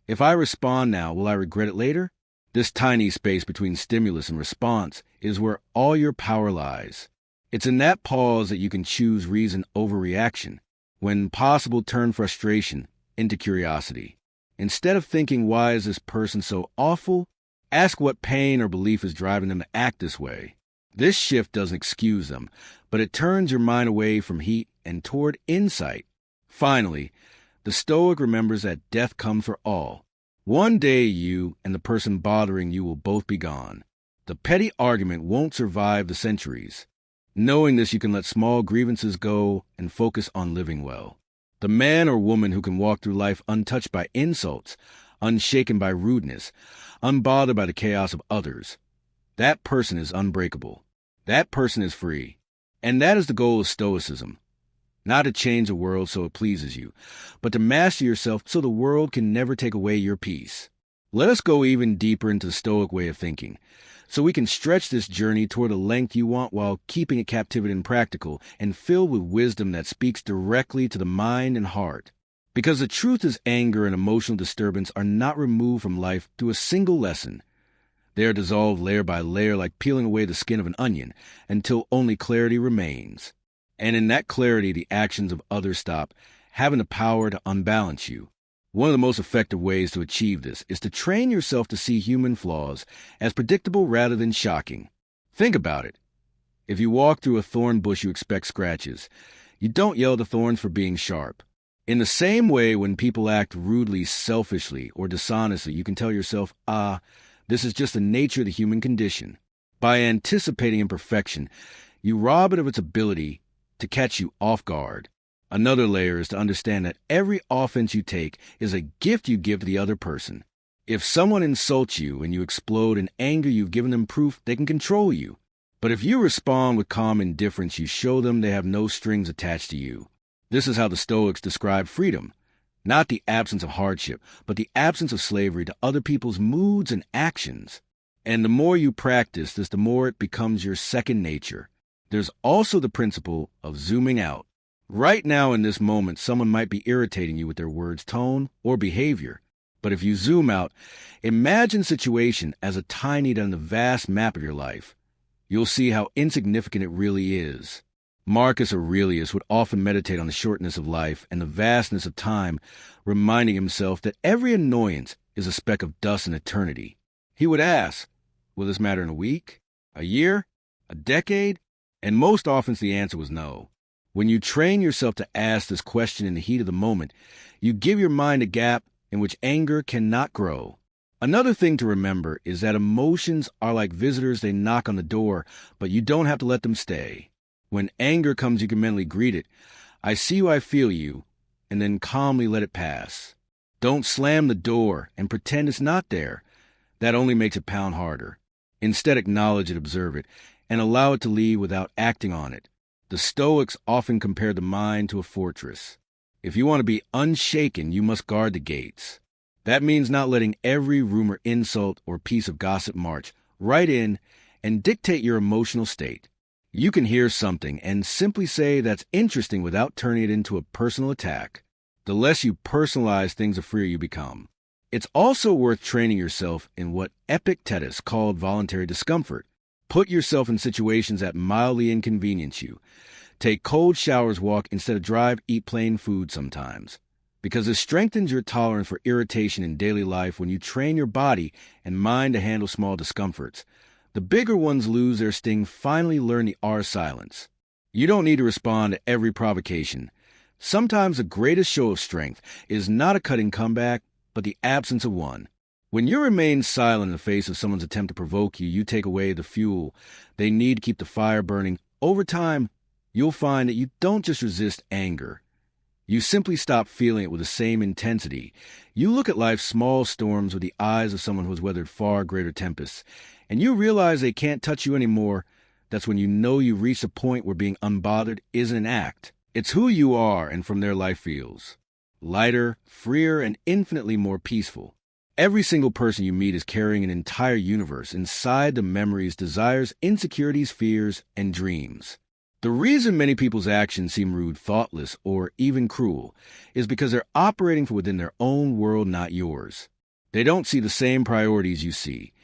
if I respond now, will I regret it later? This tiny space between stimulus and response is where all your power lies. It's in that pause that you can choose reason over reaction. When possible, turn frustration into curiosity. Instead of thinking, "Why is this person so awful?" ask what pain or belief is driving them to act this way. This shift doesn't excuse them, but it turns your mind away from heat and toward insight. Finally, the Stoic remembers that death comes for all. One day you and the person bothering you will both be gone. The petty argument won't survive the centuries. Knowing this, you can let small grievances go and focus on living well. The man or woman who can walk through life untouched by insults, unshaken by rudeness, unbothered by the chaos of others, that person is unbreakable. That person is free. And that is the goal of Stoicism. Not to change the world so it pleases you, but to master yourself so the world can never take away your peace. Let us go even deeper into the Stoic way of thinking, so we can stretch this journey toward the length you want while keeping it captivating and practical and filled with wisdom that speaks directly to the mind and heart. Because the truth is, anger and emotional disturbance are not removed from life through a single lesson. They are dissolved layer by layer like peeling away the skin of an onion until only clarity remains. And in that clarity, the actions of others stop having the power to unbalance you. One of the most effective ways to achieve this is to train yourself to see human flaws as predictable rather than shocking. Think about it. If you walk through a thorn bush, you expect scratches. You don't yell at the thorns for being sharp. In the same way, when people act rudely, selfishly, or dishonestly, you can tell yourself, this is just the nature of the human condition. By anticipating imperfection, you rob it of its ability to catch you off guard. Another layer is to understand that every offense you take is a gift you give to the other person. If someone insults you and you explode in anger, you've given them proof they can control you. But if you respond with calm indifference, you show them they have no strings attached to you. This is how the Stoics describe freedom. Not the absence of hardship, but the absence of slavery to other people's moods and actions. And the more you practice this, the more it becomes your second nature. There's also the principle of zooming out. Right now in this moment, someone might be irritating you with their words, tone, or behavior. But if you zoom out, imagine the situation as a tiny dot on the vast map of your life. You'll see how insignificant it really is. Marcus Aurelius would often meditate on the shortness of life and the vastness of time, reminding himself that every annoyance is a speck of dust in eternity. He would ask, will this matter in a week, a year, a decade? And most often the answer was no. When you train yourself to ask this question in the heat of the moment, you give your mind a gap in which anger cannot grow. Another thing to remember is that emotions are like visitors. They knock on the door, but you don't have to let them stay. When anger comes, you can mentally greet it. I see you, I feel you, and then calmly let it pass. Don't slam the door and pretend it's not there. That only makes it pound harder. Instead, acknowledge it, observe it, and allow it to leave without acting on it. The Stoics often compare the mind to a fortress. If you want to be unshaken, you must guard the gates. That means not letting every rumor, insult, or piece of gossip march right in and dictate your emotional state. You can hear something and simply say that's interesting without turning it into a personal attack. The less you personalize things, the freer you become. It's also worth training yourself in what Epictetus called voluntary discomfort. Put yourself in situations that mildly inconvenience you. Take cold showers, walk instead of drive, eat plain food sometimes. Because it strengthens your tolerance for irritation in daily life when you train your body and mind to handle small discomforts. The bigger ones lose their sting, finally learn the R silence. You don't need to respond to every provocation. Sometimes the greatest show of strength is not a cutting comeback, but the absence of one. When you remain silent in the face of someone's attempt to provoke you, you take away the fuel they need to keep the fire burning. Over time, you'll find that you don't just resist anger. You simply stop feeling it with the same intensity. You look at life's small storms with the eyes of someone who has weathered far greater tempests, and you realize they can't touch you anymore. That's when you know you've reached a point where being unbothered isn't an act. It's who you are, and from there life feels lighter, freer, and infinitely more peaceful. Every single person you meet is carrying an entire universe inside the memories, desires, insecurities, fears, and dreams. The reason many people's actions seem rude, thoughtless, or even cruel is because they're operating from within their own world, not yours. They don't see the same priorities you see.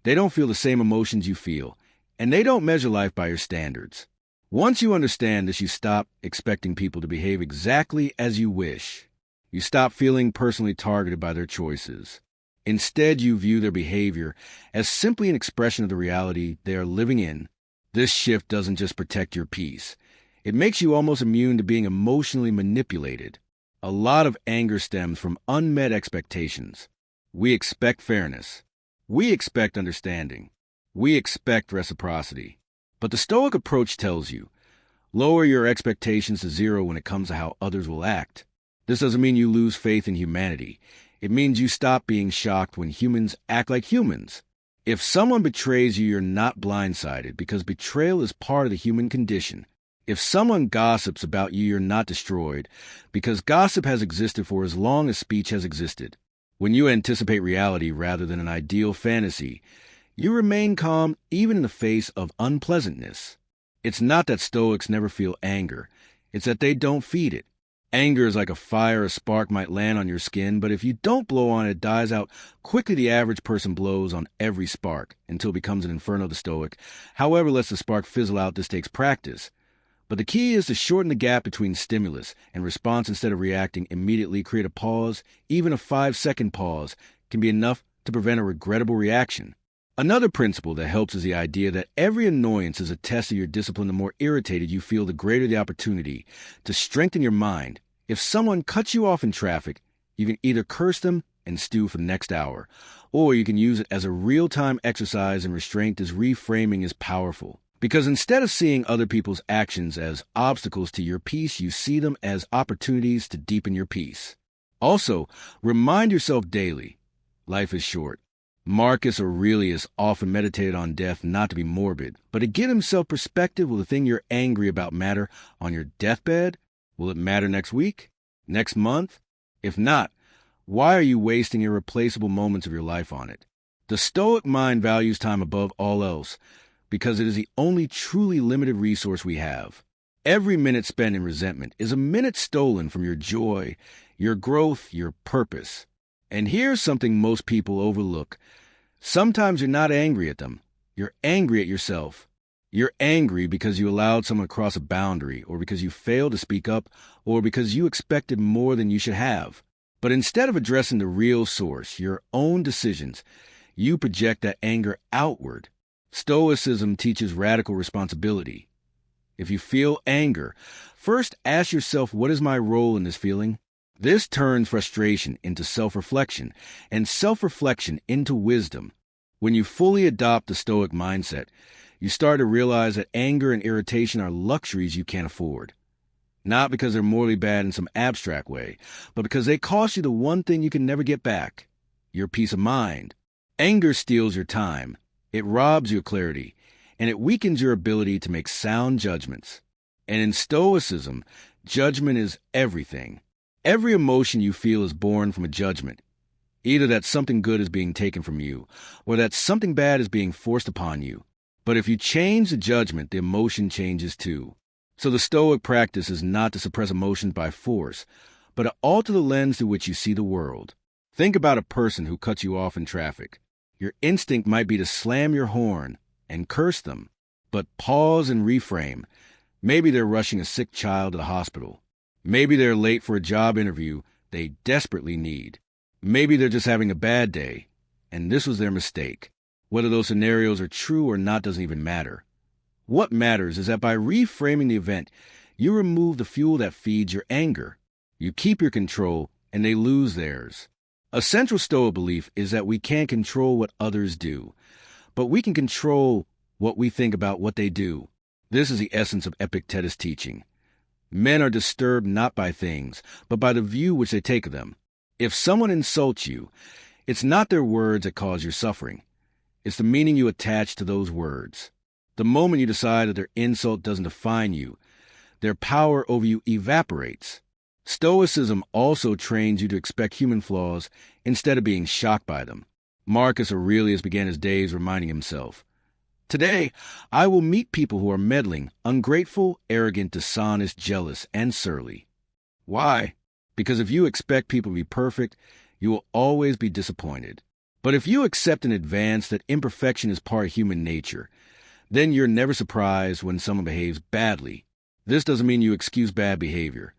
They don't feel the same emotions you feel, and they don't measure life by your standards. Once you understand this, you stop expecting people to behave exactly as you wish. You stop feeling personally targeted by their choices. Instead, you view their behavior as simply an expression of the reality they are living in. This shift doesn't just protect your peace. It makes you almost immune to being emotionally manipulated. A lot of anger stems from unmet expectations. We expect fairness. We expect understanding. We expect reciprocity. But the Stoic approach tells you, lower your expectations to zero when it comes to how others will act. This doesn't mean you lose faith in humanity. It means you stop being shocked when humans act like humans. If someone betrays you, you're not blindsided, because betrayal is part of the human condition. If someone gossips about you, you're not destroyed, because gossip has existed for as long as speech has existed. When you anticipate reality rather than an ideal fantasy, you remain calm even in the face of unpleasantness. It's not that Stoics never feel anger. It's that they don't feed it. Anger is like a fire. A spark might land on your skin, but if you don't blow on it, it dies out. Quickly, the average person blows on every spark until it becomes an inferno. The Stoic, however, lets the spark fizzle out. This takes practice. But the key is to shorten the gap between stimulus and response. Instead of reacting immediately, create a pause. Even a 5-second pause can be enough to prevent a regrettable reaction. Another principle that helps is the idea that every annoyance is a test of your discipline. The more irritated you feel, the greater the opportunity to strengthen your mind. If someone cuts you off in traffic, you can either curse them and stew for the next hour, or you can use it as a real-time exercise in restraint. This reframing is powerful, because instead of seeing other people's actions as obstacles to your peace, you see them as opportunities to deepen your peace. Also, remind yourself daily, life is short. Marcus Aurelius often meditated on death, not to be morbid, but to give himself perspective. Will the thing you're angry about matter on your deathbed? Will it matter next week? Next month? If not, why are you wasting irreplaceable moments of your life on it? The Stoic mind values time above all else because it is the only truly limited resource we have. Every minute spent in resentment is a minute stolen from your joy, your growth, your purpose. And here's something most people overlook. Sometimes you're not angry at them. You're angry at yourself. You're angry because you allowed someone to cross a boundary, or because you failed to speak up, or because you expected more than you should have. But instead of addressing the real source, your own decisions, you project that anger outward. Stoicism teaches radical responsibility. If you feel anger, first ask yourself, what is my role in this feeling? This turns frustration into self-reflection, and self-reflection into wisdom. When you fully adopt the Stoic mindset, you start to realize that anger and irritation are luxuries you can't afford. Not because they're morally bad in some abstract way, but because they cost you the one thing you can never get back: your peace of mind. Anger steals your time, it robs your clarity, and it weakens your ability to make sound judgments. And in Stoicism, judgment is everything. Every emotion you feel is born from a judgment. Either that something good is being taken from you, or that something bad is being forced upon you. But if you change the judgment, the emotion changes too. So the Stoic practice is not to suppress emotions by force, but to alter the lens through which you see the world. Think about a person who cuts you off in traffic. Your instinct might be to slam your horn and curse them, but pause and reframe. Maybe they're rushing a sick child to the hospital. Maybe they're late for a job interview they desperately need. Maybe they're just having a bad day, and this was their mistake. Whether those scenarios are true or not doesn't even matter. What matters is that by reframing the event, you remove the fuel that feeds your anger. You keep your control, and they lose theirs. A central Stoic belief is that we can't control what others do, but we can control what we think about what they do. This is the essence of Epictetus' teaching. Men are disturbed not by things, but by the view which they take of them. If someone insults you, it's not their words that cause your suffering. It's the meaning you attach to those words. The moment you decide that their insult doesn't define you, their power over you evaporates. Stoicism also trains you to expect human flaws instead of being shocked by them. Marcus Aurelius began his days reminding himself, "Today, I will meet people who are meddling, ungrateful, arrogant, dishonest, jealous, and surly." Why? Because if you expect people to be perfect, you will always be disappointed. But if you accept in advance that imperfection is part of human nature, then you're never surprised when someone behaves badly. This doesn't mean you excuse bad behavior.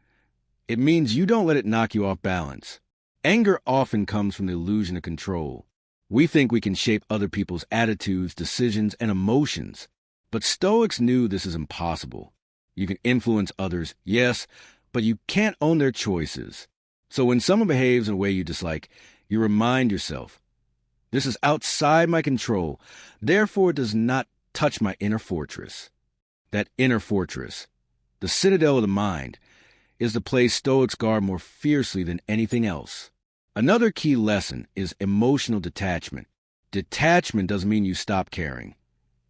It means you don't let it knock you off balance. Anger often comes from the illusion of control. We think we can shape other people's attitudes, decisions, and emotions. But Stoics knew this is impossible. You can influence others, yes, but you can't own their choices. So when someone behaves in a way you dislike, you remind yourself, this is outside my control, therefore it does not touch my inner fortress. That inner fortress, the citadel of the mind, is the place Stoics guard more fiercely than anything else. Another key lesson is emotional detachment. Detachment doesn't mean you stop caring.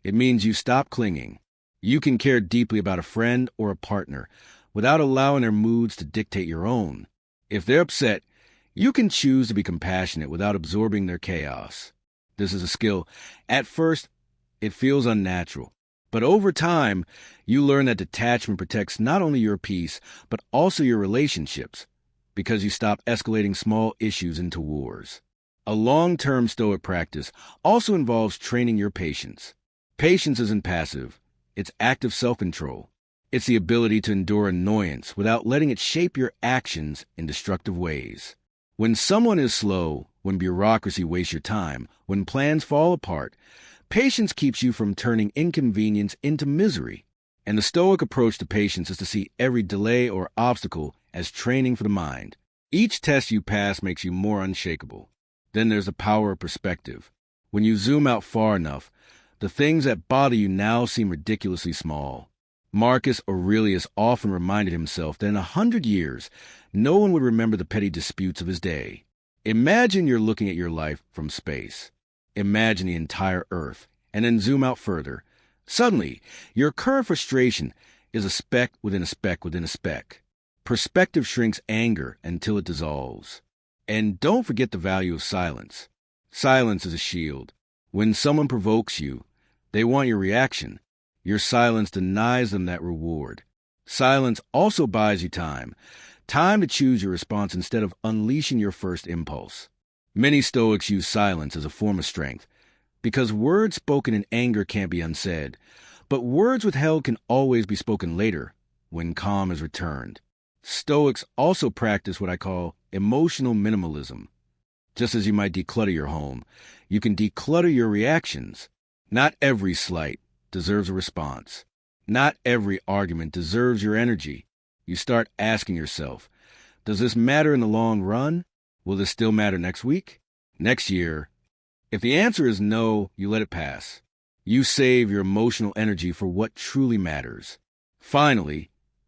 It means you stop clinging. You can care deeply about a friend or a partner without allowing their moods to dictate your own. If they're upset, you can choose to be compassionate without absorbing their chaos. This is a skill. At first, it feels unnatural. But over time, you learn that detachment protects not only your peace, but also your relationships, because you stop escalating small issues into wars. A long-term Stoic practice also involves training your patience. Patience isn't passive. It's active self-control. It's the ability to endure annoyance without letting it shape your actions in destructive ways. When someone is slow, when bureaucracy wastes your time, when plans fall apart, patience keeps you from turning inconvenience into misery. And the Stoic approach to patience is to see every delay or obstacle as training for the mind. Each test you pass makes you more unshakable. Then there's the power of perspective. When you zoom out far enough, the things that bother you now seem ridiculously small. Marcus Aurelius often reminded himself that in 100 years, no one would remember the petty disputes of his day. Imagine you're looking at your life from space. Imagine the entire Earth, and then zoom out further. Suddenly, your current frustration is a speck within a speck within a speck. Perspective shrinks anger until it dissolves. And don't forget the value of silence. Silence is a shield. When someone provokes you, they want your reaction. Your silence denies them that reward. Silence also buys you time. Time to choose your response instead of unleashing your first impulse. Many Stoics use silence as a form of strength, because words spoken in anger can't be unsaid, but words withheld can always be spoken later, when calm is returned. Stoics also practice what I call emotional minimalism. Just as you might declutter your home, you can declutter your reactions. Not every slight deserves a response. Not every argument deserves your energy. You start asking yourself, does this matter in the long run? Will this still matter next week? Next year? If the answer is no, you let it pass. You save your emotional energy for what truly matters. Finally,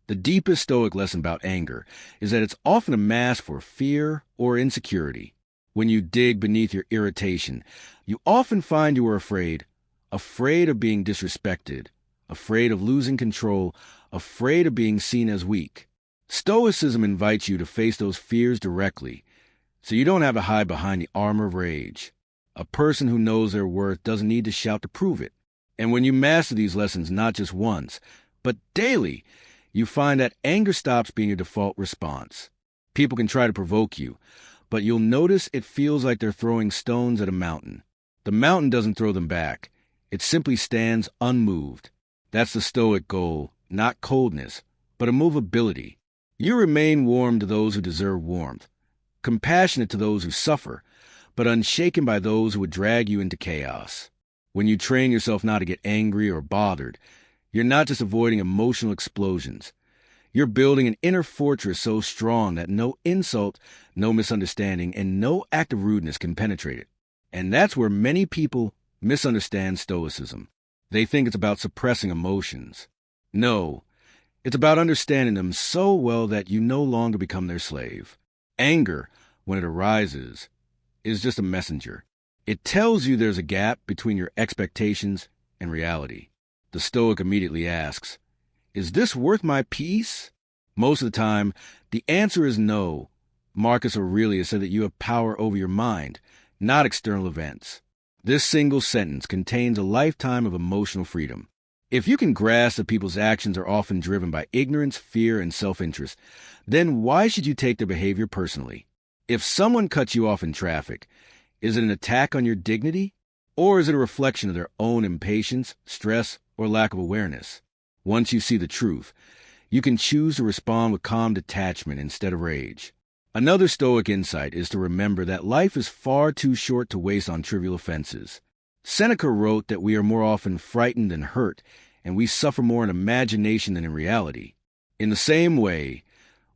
the deepest Stoic lesson about anger is that it's often a mask for fear or insecurity. When you dig beneath your irritation, you often find you are afraid of being disrespected, afraid of losing control, afraid of being seen as weak. Stoicism invites you to face those fears directly, so you don't have to hide behind the armor of rage. A person who knows their worth doesn't need to shout to prove it. And when you master these lessons not just once, but daily, you find that anger stops being your default response. People can try to provoke you, but you'll notice it feels like they're throwing stones at a mountain. The mountain doesn't throw them back. It simply stands unmoved. That's the Stoic goal, not coldness, but immovability. You remain warm to those who deserve warmth, compassionate to those who suffer, but unshaken by those who would drag you into chaos. When you train yourself not to get angry or bothered, you're not just avoiding emotional explosions. You're building an inner fortress so strong that no insult, no misunderstanding, and no act of rudeness can penetrate it. And that's where many people misunderstand Stoicism. They think it's about suppressing emotions. No, it's about understanding them so well that you no longer become their slave. Anger, when it arises, is just a messenger. It tells you there's a gap between your expectations and reality. The Stoic immediately asks, is this worth my peace? Most of the time, the answer is no. Marcus Aurelius said that you have power over your mind, not external events. This single sentence contains a lifetime of emotional freedom. If you can grasp that people's actions are often driven by ignorance, fear, and self-interest, then why should you take their behavior personally? If someone cuts you off in traffic, is it an attack on your dignity? Or is it a reflection of their own impatience, stress, or lack of awareness? Once you see the truth, you can choose to respond with calm detachment instead of rage. Another Stoic insight is to remember that life is far too short to waste on trivial offenses. Seneca wrote that we are more often frightened than hurt, and we suffer more in imagination than in reality. In the same way,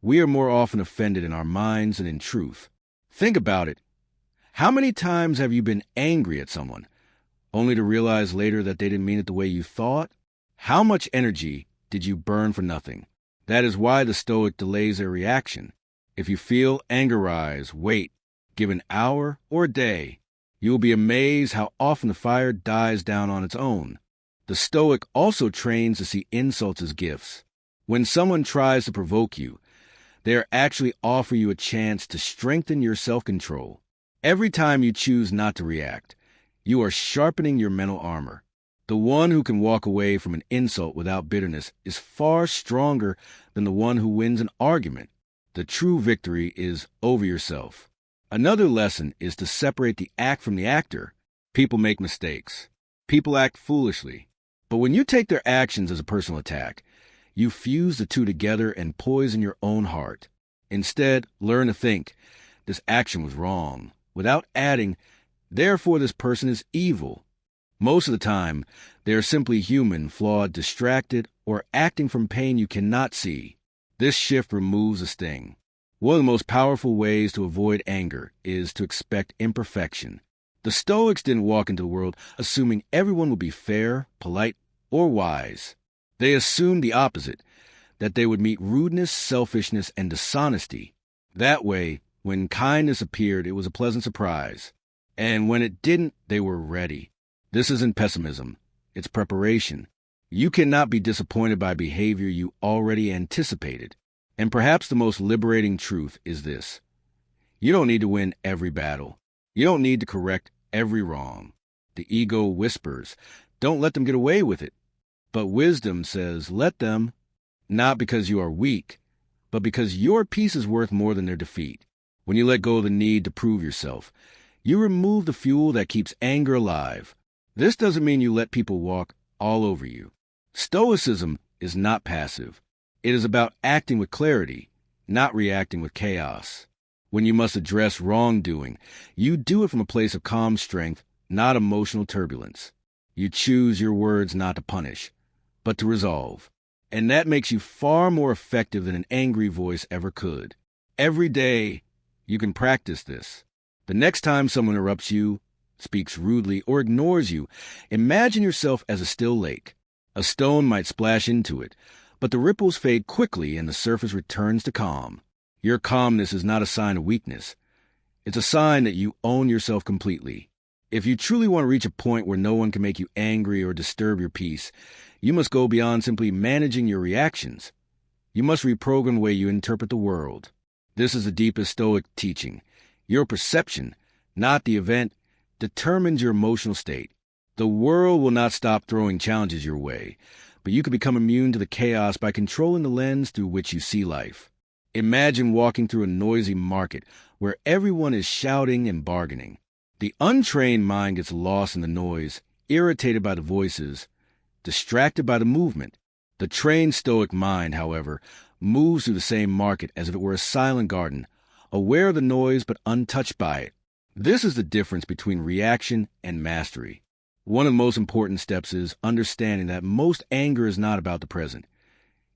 we are more often offended in our minds than in truth. Think about it. How many times have you been angry at someone, only to realize later that they didn't mean it the way you thought? How much energy did you burn for nothing? That is why the Stoic delays their reaction. If you feel anger rise, wait. Give an hour or a day. You will be amazed how often the fire dies down on its own. The Stoic also trains to see insults as gifts. When someone tries to provoke you, they are actually offering you a chance to strengthen your self-control. Every time you choose not to react, you are sharpening your mental armor. The one who can walk away from an insult without bitterness is far stronger than the one who wins an argument. The true victory is over yourself. Another lesson is to separate the act from the actor. People make mistakes. People act foolishly. But when you take their actions as a personal attack, you fuse the two together and poison your own heart. Instead, learn to think, this action was wrong, without adding, therefore this person is evil. Most of the time, they are simply human, flawed, distracted, or acting from pain you cannot see. This shift removes the sting. One of the most powerful ways to avoid anger is to expect imperfection. The Stoics didn't walk into the world assuming everyone would be fair, polite, or wise. They assumed the opposite, that they would meet rudeness, selfishness, and dishonesty. That way, when kindness appeared, it was a pleasant surprise. And when it didn't, they were ready. This isn't pessimism. It's preparation. You cannot be disappointed by behavior you already anticipated. And perhaps the most liberating truth is this: you don't need to win every battle. You don't need to correct every wrong. The ego whispers, don't let them get away with it. But wisdom says, let them, not because you are weak, but because your peace is worth more than their defeat. When you let go of the need to prove yourself, you remove the fuel that keeps anger alive. This doesn't mean you let people walk all over you. Stoicism is not passive. It is about acting with clarity, not reacting with chaos. When you must address wrongdoing, you do it from a place of calm strength, not emotional turbulence. You choose your words not to punish, but to resolve. And that makes you far more effective than an angry voice ever could. Every day, you can practice this. The next time someone interrupts you, speaks rudely, or ignores you, imagine yourself as a still lake. A stone might splash into it, but the ripples fade quickly and the surface returns to calm. Your calmness is not a sign of weakness. It's a sign that you own yourself completely. If you truly want to reach a point where no one can make you angry or disturb your peace, you must go beyond simply managing your reactions. You must reprogram the way you interpret the world. This is the deepest Stoic teaching. Your perception, not the event, determines your emotional state. The world will not stop throwing challenges your way, but you can become immune to the chaos by controlling the lens through which you see life. Imagine walking through a noisy market where everyone is shouting and bargaining. The untrained mind gets lost in the noise, irritated by the voices, distracted by the movement. The trained Stoic mind, however, moves through the same market as if it were a silent garden, aware of the noise but untouched by it. This is the difference between reaction and mastery. One of the most important steps is understanding that most anger is not about the present.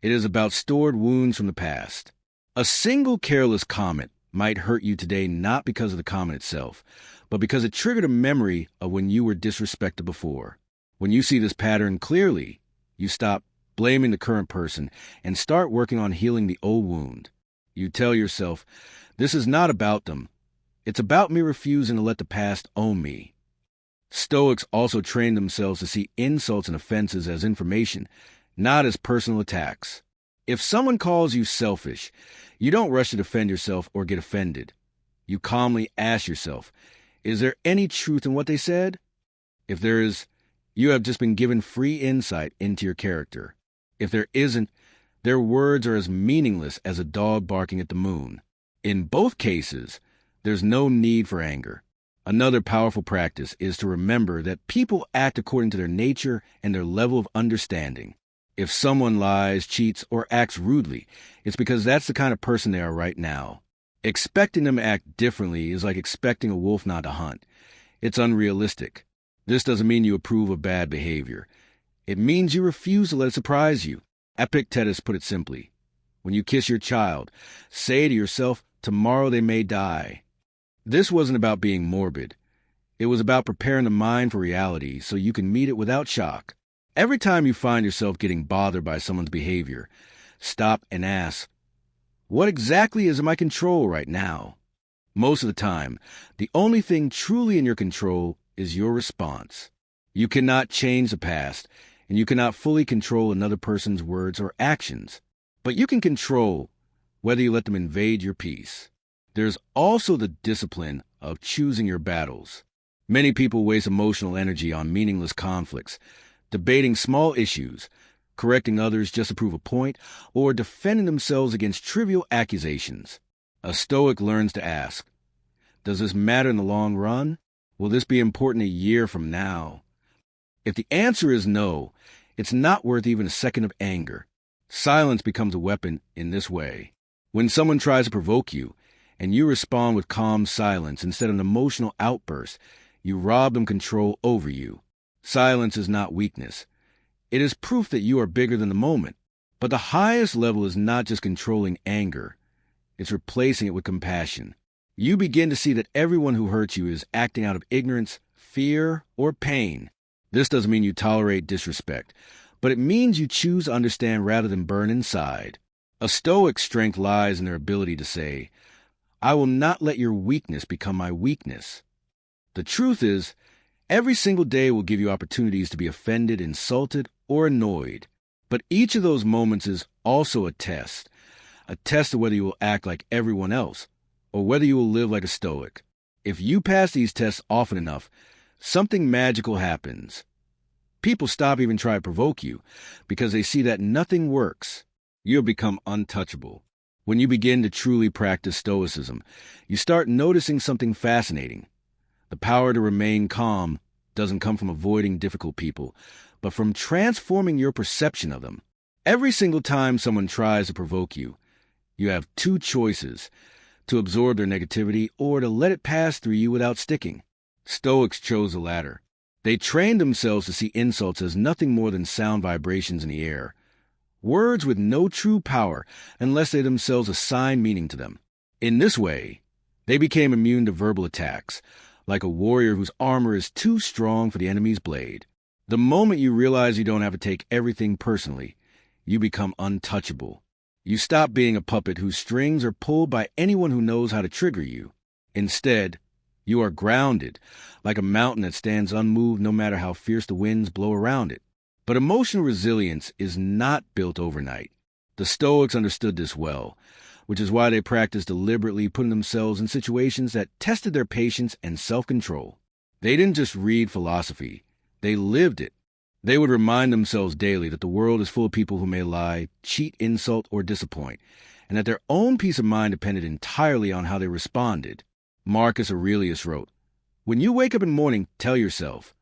It is about stored wounds from the past. A single careless comment might hurt you today not because of the comment itself, but because it triggered a memory of when you were disrespected before. When you see this pattern clearly, you stop blaming the current person and start working on healing the old wound. You tell yourself, this is not about them. It's about me refusing to let the past own me. Stoics also train themselves to see insults and offenses as information, not as personal attacks. If someone calls you selfish, you don't rush to defend yourself or get offended. You calmly ask yourself, is there any truth in what they said? If there is, you have just been given free insight into your character. If there isn't, their words are as meaningless as a dog barking at the moon. In both cases, there's no need for anger. Another powerful practice is to remember that people act according to their nature and their level of understanding. If someone lies, cheats, or acts rudely, it's because that's the kind of person they are right now. Expecting them to act differently is like expecting a wolf not to hunt. It's unrealistic. This doesn't mean you approve of bad behavior. It means you refuse to let it surprise you. Epictetus put it simply. When you kiss your child, say to yourself, tomorrow they may die. This wasn't about being morbid. It was about preparing the mind for reality so you can meet it without shock. Every time you find yourself getting bothered by someone's behavior, stop and ask, what exactly is in my control right now? Most of the time, the only thing truly in your control is your response. You cannot change the past, and you cannot fully control another person's words or actions, but you can control whether you let them invade your peace. There's also the discipline of choosing your battles. Many people waste emotional energy on meaningless conflicts, debating small issues, correcting others just to prove a point, or defending themselves against trivial accusations. A Stoic learns to ask, does this matter in the long run? Will this be important a year from now? If the answer is no, it's not worth even a second of anger. Silence becomes a weapon in this way. When someone tries to provoke you, and you respond with calm silence instead of an emotional outburst, you rob them control over you. Silence is not weakness. It is proof that you are bigger than the moment. But the highest level is not just controlling anger. It's replacing it with compassion. You begin to see that everyone who hurts you is acting out of ignorance, fear, or pain. This doesn't mean you tolerate disrespect, but it means you choose to understand rather than burn inside. A Stoic's strength lies in their ability to say, I will not let your weakness become my weakness. The truth is, every single day will give you opportunities to be offended, insulted, or annoyed. But each of those moments is also a test a test of whether you will act like everyone else or whether you will live like a Stoic. If you pass these tests often enough, something magical happens. People stop even trying to provoke you because they see that nothing works. You'll become untouchable. When you begin to truly practice Stoicism, you start noticing something fascinating. The power to remain calm doesn't come from avoiding difficult people, but from transforming your perception of them. Every single time someone tries to provoke you, you have two choices: to absorb their negativity or to let it pass through you without sticking. Stoics chose the latter. They trained themselves to see insults as nothing more than sound vibrations in the air, words with no true power unless they themselves assign meaning to them. In this way, they became immune to verbal attacks, like a warrior whose armor is too strong for the enemy's blade. The moment you realize you don't have to take everything personally, you become untouchable. You stop being a puppet whose strings are pulled by anyone who knows how to trigger you. Instead, you are grounded, like a mountain that stands unmoved no matter how fierce the winds blow around it. But emotional resilience is not built overnight. The Stoics understood this well, which is why they practiced deliberately putting themselves in situations that tested their patience and self-control. They didn't just read philosophy, they lived it. They would remind themselves daily that the world is full of people who may lie, cheat, insult, or disappoint, and that their own peace of mind depended entirely on how they responded. Marcus Aurelius wrote, "When you wake up in the morning, tell yourself,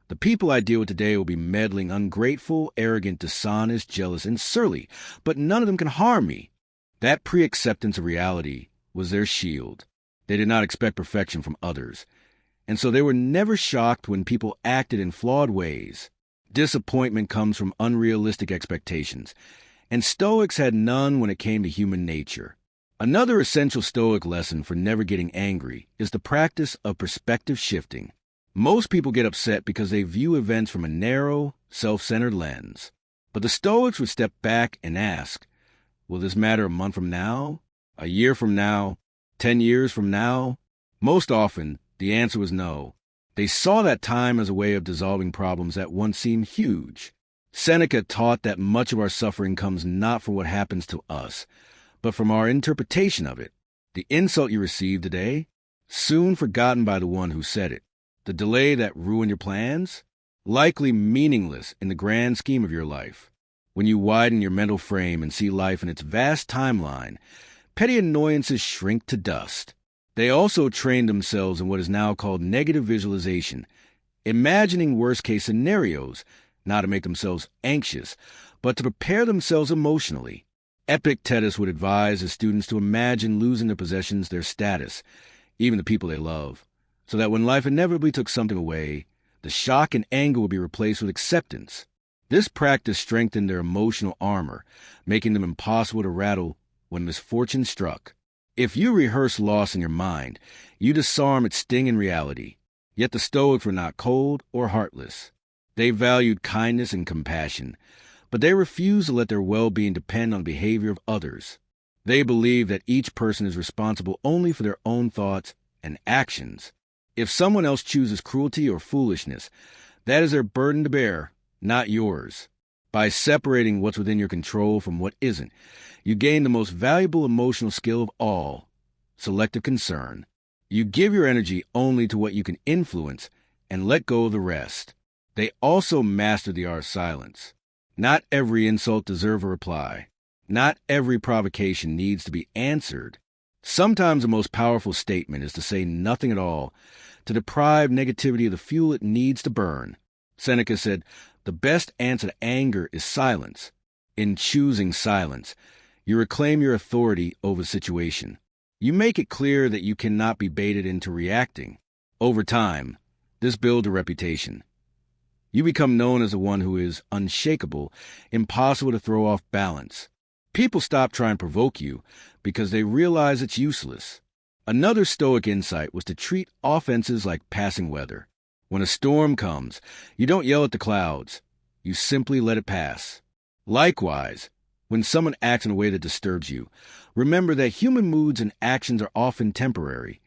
the people I deal with today will be meddling, ungrateful, arrogant, dishonest, jealous, and surly, but none of them can harm me." That pre-acceptance of reality was their shield. They did not expect perfection from others, and so they were never shocked when people acted in flawed ways. Disappointment comes from unrealistic expectations, and Stoics had none when it came to human nature. Another essential Stoic lesson for never getting angry is the practice of perspective shifting. Most people get upset because they view events from a narrow, self-centered lens. But the Stoics would step back and ask, will this matter a month from now, a year from now, 10 years from now? Most often, the answer was no. They saw that time as a way of dissolving problems that once seemed huge. Seneca taught that much of our suffering comes not from what happens to us, but from our interpretation of it. The insult you received today, soon forgotten by the one who said it. The delay that ruined your plans, likely meaningless in the grand scheme of your life. When you widen your mental frame and see life in its vast timeline, petty annoyances shrink to dust. They also trained themselves in what is now called negative visualization, imagining worst-case scenarios, not to make themselves anxious, but to prepare themselves emotionally. Epictetus would advise his students to imagine losing their possessions, their status, even the people they love, so that when life inevitably took something away, the shock and anger would be replaced with acceptance. This practice strengthened their emotional armor, making them impossible to rattle when misfortune struck. If you rehearse loss in your mind, you disarm its sting in reality. Yet the Stoics were not cold or heartless. They valued kindness and compassion, but they refused to let their well-being depend on the behavior of others. They believed that each person is responsible only for their own thoughts and actions. If someone else chooses cruelty or foolishness, that is their burden to bear, not yours. By separating what's within your control from what isn't, you gain the most valuable emotional skill of all, selective concern. You give your energy only to what you can influence and let go of the rest. They also mastered the art of silence. Not every insult deserves a reply. Not every provocation needs to be answered. Sometimes the most powerful statement is to say nothing at all, to deprive negativity of the fuel it needs to burn. Seneca said, "The best answer to anger is silence. In choosing silence, you reclaim your authority over the situation. You make it clear that you cannot be baited into reacting. Over time, this builds a reputation. You become known as the one who is unshakable, impossible to throw off balance. People stop trying to provoke you because they realize it's useless." Another Stoic insight was to treat offenses like passing weather. When a storm comes, you don't yell at the clouds. You simply let it pass. Likewise, when someone acts in a way that disturbs you, remember that human moods and actions are often temporary,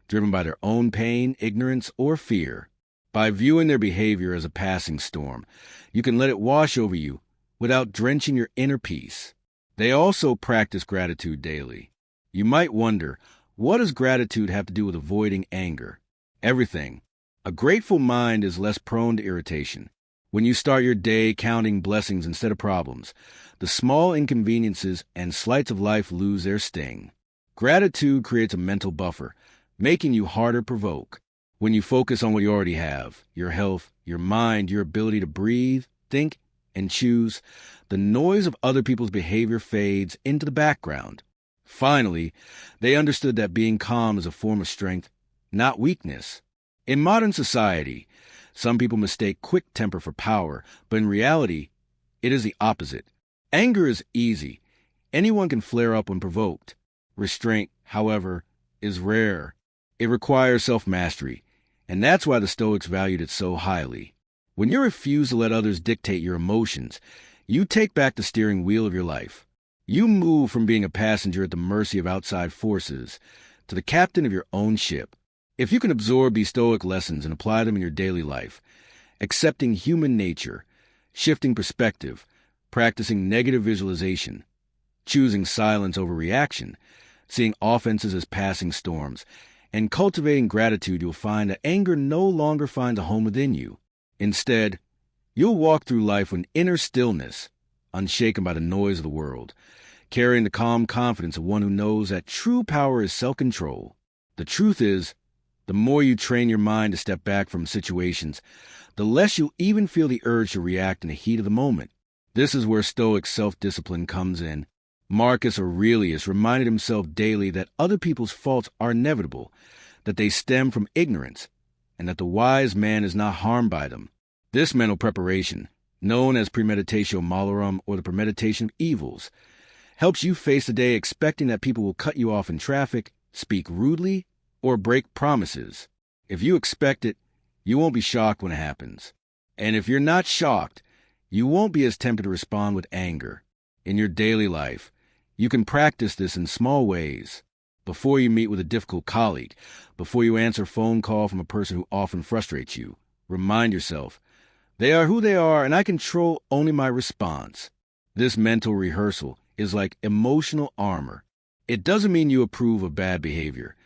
driven by their own pain, ignorance, or fear. By viewing their behavior as a passing storm, you can let it wash over you without drenching your inner peace. They also practice gratitude daily. You might wonder, what does gratitude have to do with avoiding anger? Everything. A grateful mind is less prone to irritation. When you start your day counting blessings instead of problems, the small inconveniences and slights of life lose their sting. Gratitude creates a mental buffer, making you harder to provoke. When you focus on what you already have, your health, your mind, your ability to breathe, think, and choose, the noise of other people's behavior fades into the background. Finally, they understood that being calm is a form of strength, not weakness. In modern society, some people mistake quick temper for power, but in reality, it is the opposite. Anger is easy. Anyone can flare up when provoked. Restraint, however, is rare. It requires self-mastery, and that's why the Stoics valued it so highly. When you refuse to let others dictate your emotions, you take back the steering wheel of your life. You move from being a passenger at the mercy of outside forces to the captain of your own ship. If you can absorb these Stoic lessons and apply them in your daily life, accepting human nature, shifting perspective, practicing negative visualization, choosing silence over reaction, seeing offenses as passing storms, and cultivating gratitude, you'll find that anger no longer finds a home within you. Instead, you'll walk through life with inner stillness, unshaken by the noise of the world, carrying the calm confidence of one who knows that true power is self-control. The truth is, the more you train your mind to step back from situations, the less you'll even feel the urge to react in the heat of the moment. This is where Stoic self-discipline comes in. Marcus Aurelius reminded himself daily that other people's faults are inevitable, that they stem from ignorance, and that the wise man is not harmed by them. This mental preparation, known as premeditatio malorum or the premeditation of evils, helps you face the day expecting that people will cut you off in traffic, speak rudely, or break promises. If you expect it, you won't be shocked when it happens. And if you're not shocked, you won't be as tempted to respond with anger. In your daily life, you can practice this in small ways. Before you meet with a difficult colleague, before you answer a phone call from a person who often frustrates you, remind yourself, they are who they are and I control only my response. This mental rehearsal is like emotional armor. It doesn't mean you approve of bad behavior.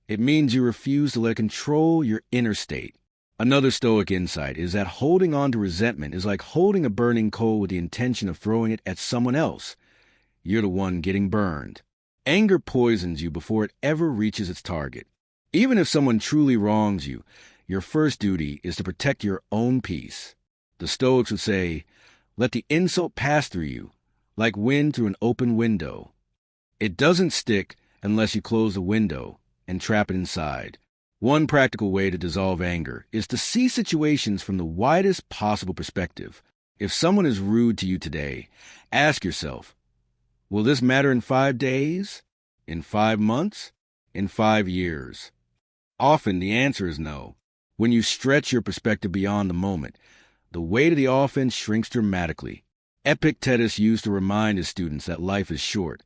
It means you refuse to let it control your inner state. Another Stoic insight is that holding on to resentment is like holding a burning coal with the intention of throwing it at someone else. You're the one getting burned. Anger poisons you before it ever reaches its target. Even if someone truly wrongs you, your first duty is to protect your own peace. The Stoics would say, let the insult pass through you, like wind through an open window. It doesn't stick unless you close the window and trap it inside. One practical way to dissolve anger is to see situations from the widest possible perspective. If someone is rude to you today, ask yourself, will this matter in 5 days? In 5 months? In 5 years? Often the answer is no. When you stretch your perspective beyond the moment, the weight of the offense shrinks dramatically. Epictetus used to remind his students that life is short,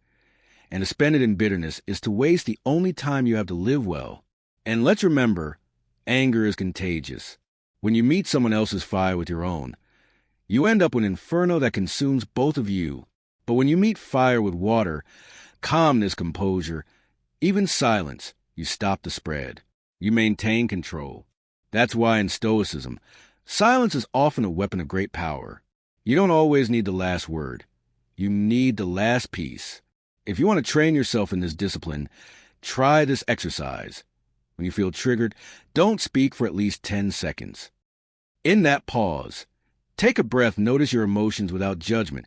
and to spend it in bitterness is to waste the only time you have to live well. And let's remember, anger is contagious. When you meet someone else's fire with your own, you end up with an inferno that consumes both of you. But when you meet fire with water, calmness, composure, even silence, you stop the spread. You maintain control. That's why in Stoicism, silence is often a weapon of great power. You don't always need the last word. You need the last piece. If you want to train yourself in this discipline, try this exercise. When you feel triggered, don't speak for at least 10 seconds. In that pause, take a breath, notice your emotions without judgment,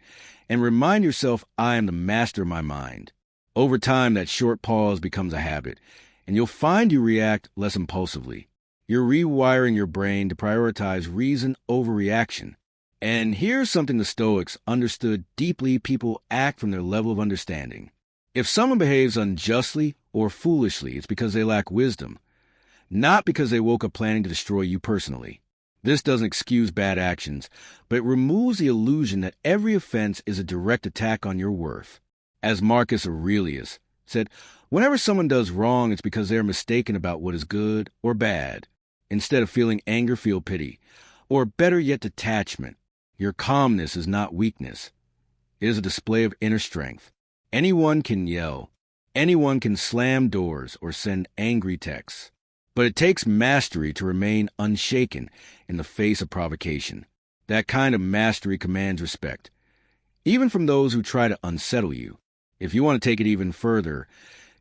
and remind yourself, I am the master of my mind. Over time, that short pause becomes a habit, and you'll find you react less impulsively. You're rewiring your brain to prioritize reason over reaction. And here's something the Stoics understood deeply: people act from their level of understanding. If someone behaves unjustly or foolishly, it's because they lack wisdom, not because they woke up planning to destroy you personally. This doesn't excuse bad actions, but it removes the illusion that every offense is a direct attack on your worth. As Marcus Aurelius said, whenever someone does wrong, it's because they're mistaken about what is good or bad. Instead of feeling anger, feel pity, or better yet, detachment. Your calmness is not weakness. It is a display of inner strength. Anyone can yell. Anyone can slam doors or send angry texts. But it takes mastery to remain unshaken in the face of provocation. That kind of mastery commands respect, even from those who try to unsettle you. If you want to take it even further,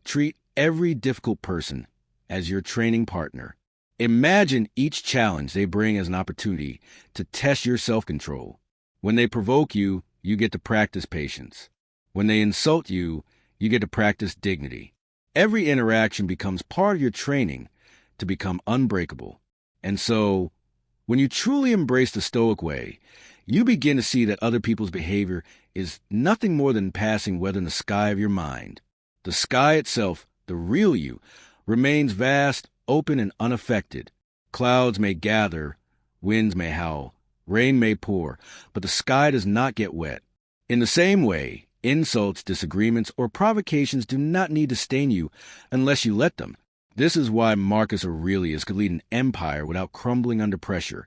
treat every difficult person as your training partner. Imagine each challenge they bring as an opportunity to test your self-control. When they provoke you, you get to practice patience. When they insult you, you get to practice dignity. Every interaction becomes part of your training to become unbreakable. And so, when you truly embrace the Stoic way, you begin to see that other people's behavior is nothing more than passing weather in the sky of your mind. The sky itself, the real you, remains vast, open, and unaffected. Clouds may gather, winds may howl, rain may pour, but the sky does not get wet. In the same way, insults, disagreements, or provocations do not need to stain you unless you let them. This is why Marcus Aurelius could lead an empire without crumbling under pressure,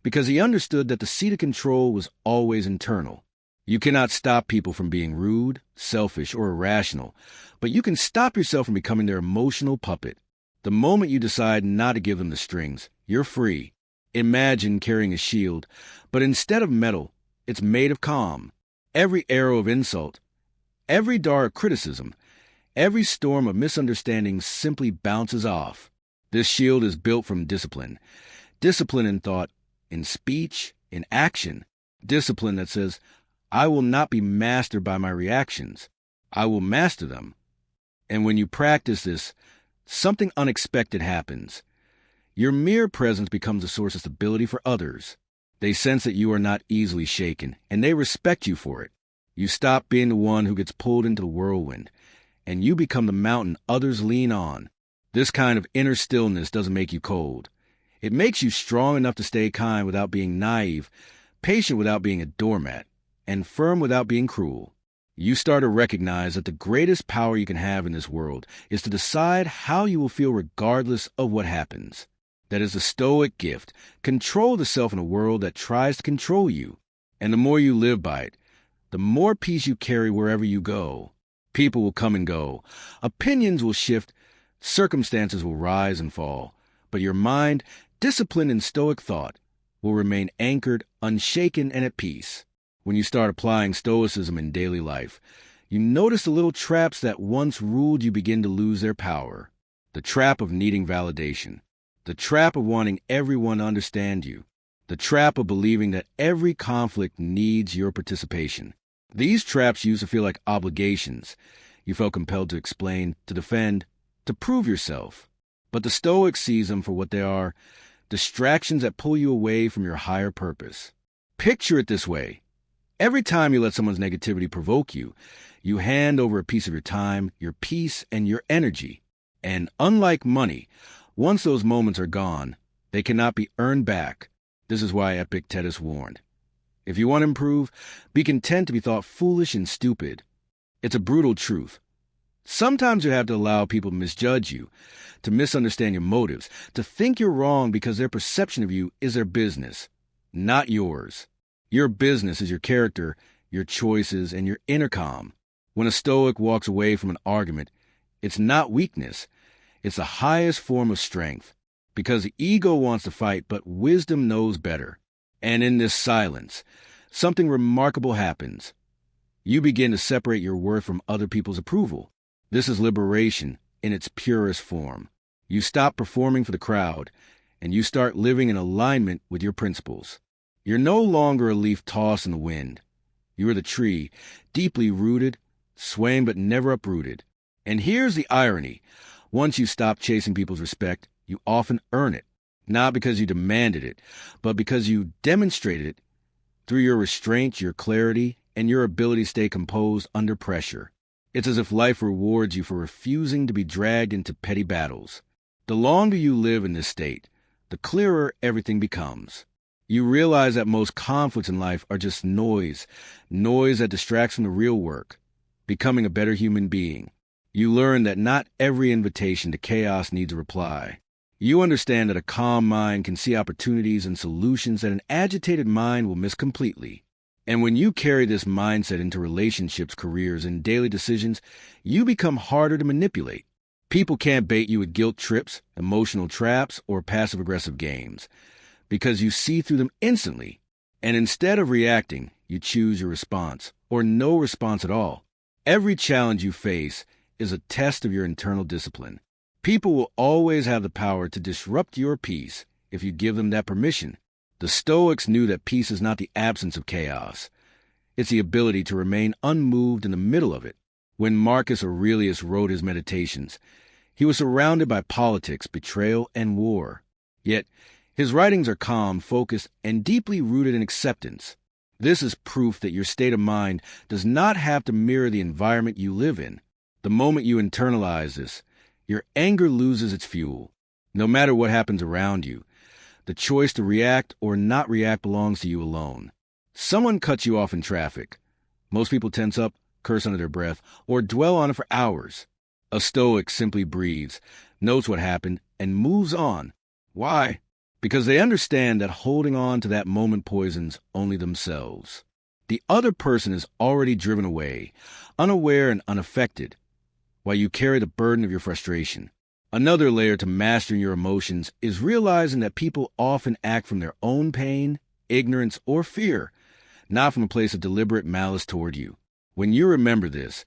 because he understood that the seat of control was always internal. You cannot stop people from being rude, selfish, or irrational, but you can stop yourself from becoming their emotional puppet. The moment you decide not to give them the strings, you're free. Imagine carrying a shield, but instead of metal, it's made of calm. Every arrow of insult, every dart of criticism, every storm of misunderstanding simply bounces off. This shield is built from discipline. Discipline in thought, in speech, in action. Discipline that says, I will not be mastered by my reactions. I will master them. And when you practice this, something unexpected happens. Your mere presence becomes a source of stability for others. They sense that you are not easily shaken, and they respect you for it. You stop being the one who gets pulled into the whirlwind, and you become the mountain others lean on. This kind of inner stillness doesn't make you cold. It makes you strong enough to stay kind without being naive, patient without being a doormat, and firm without being cruel. You start to recognize that the greatest power you can have in this world is to decide how you will feel regardless of what happens. That is a Stoic gift. Control the self in a world that tries to control you. And the more you live by it, the more peace you carry wherever you go. People will come and go. Opinions will shift. Circumstances will rise and fall. But your mind, disciplined in Stoic thought, will remain anchored, unshaken, and at peace. When you start applying Stoicism in daily life, you notice the little traps that once ruled you begin to lose their power. The trap of needing validation. The trap of wanting everyone to understand you. The trap of believing that every conflict needs your participation. These traps used to feel like obligations. You felt compelled to explain, to defend, to prove yourself. But the Stoic sees them for what they are, distractions that pull you away from your higher purpose. Picture it this way. Every time you let someone's negativity provoke you, you hand over a piece of your time, your peace, and your energy. And unlike money, once those moments are gone, they cannot be earned back. This is why Epictetus warned. If you want to improve, be content to be thought foolish and stupid. It's a brutal truth. Sometimes you have to allow people to misjudge you, to misunderstand your motives, to think you're wrong because their perception of you is their business, not yours. Your business is your character, your choices, and your inner calm. When a Stoic walks away from an argument, it's not weakness. It's the highest form of strength, because the ego wants to fight, but wisdom knows better. And in this silence, something remarkable happens. You begin to separate your worth from other people's approval. This is liberation in its purest form. You stop performing for the crowd, and you start living in alignment with your principles. You're no longer a leaf tossed in the wind. You are the tree, deeply rooted, swaying but never uprooted. And here's the irony. Once you stop chasing people's respect, you often earn it, not because you demanded it, but because you demonstrated it through your restraint, your clarity, and your ability to stay composed under pressure. It's as if life rewards you for refusing to be dragged into petty battles. The longer you live in this state, the clearer everything becomes. You realize that most conflicts in life are just noise that distracts from the real work, becoming a better human being. You learn that not every invitation to chaos needs a reply. You understand that a calm mind can see opportunities and solutions that an agitated mind will miss completely. And when you carry this mindset into relationships, careers, and daily decisions, you become harder to manipulate. People can't bait you with guilt trips, emotional traps, or passive-aggressive games, because you see through them instantly. And instead of reacting, you choose your response, or no response at all. Every challenge you face is a test of your internal discipline. People will always have the power to disrupt your peace if you give them that permission. The Stoics knew that peace is not the absence of chaos. It's the ability to remain unmoved in the middle of it. When Marcus Aurelius wrote his Meditations, he was surrounded by politics, betrayal, and war. Yet, his writings are calm, focused, and deeply rooted in acceptance. This is proof that your state of mind does not have to mirror the environment you live in. The moment you internalize this, your anger loses its fuel. No matter what happens around you, the choice to react or not react belongs to you alone. Someone cuts you off in traffic. Most people tense up, curse under their breath, or dwell on it for hours. A Stoic simply breathes, knows what happened, and moves on. Why? Because they understand that holding on to that moment poisons only themselves. The other person is already driven away, unaware and unaffected, while you carry the burden of your frustration. Another layer to mastering your emotions is realizing that people often act from their own pain, ignorance, or fear, not from a place of deliberate malice toward you. When you remember this,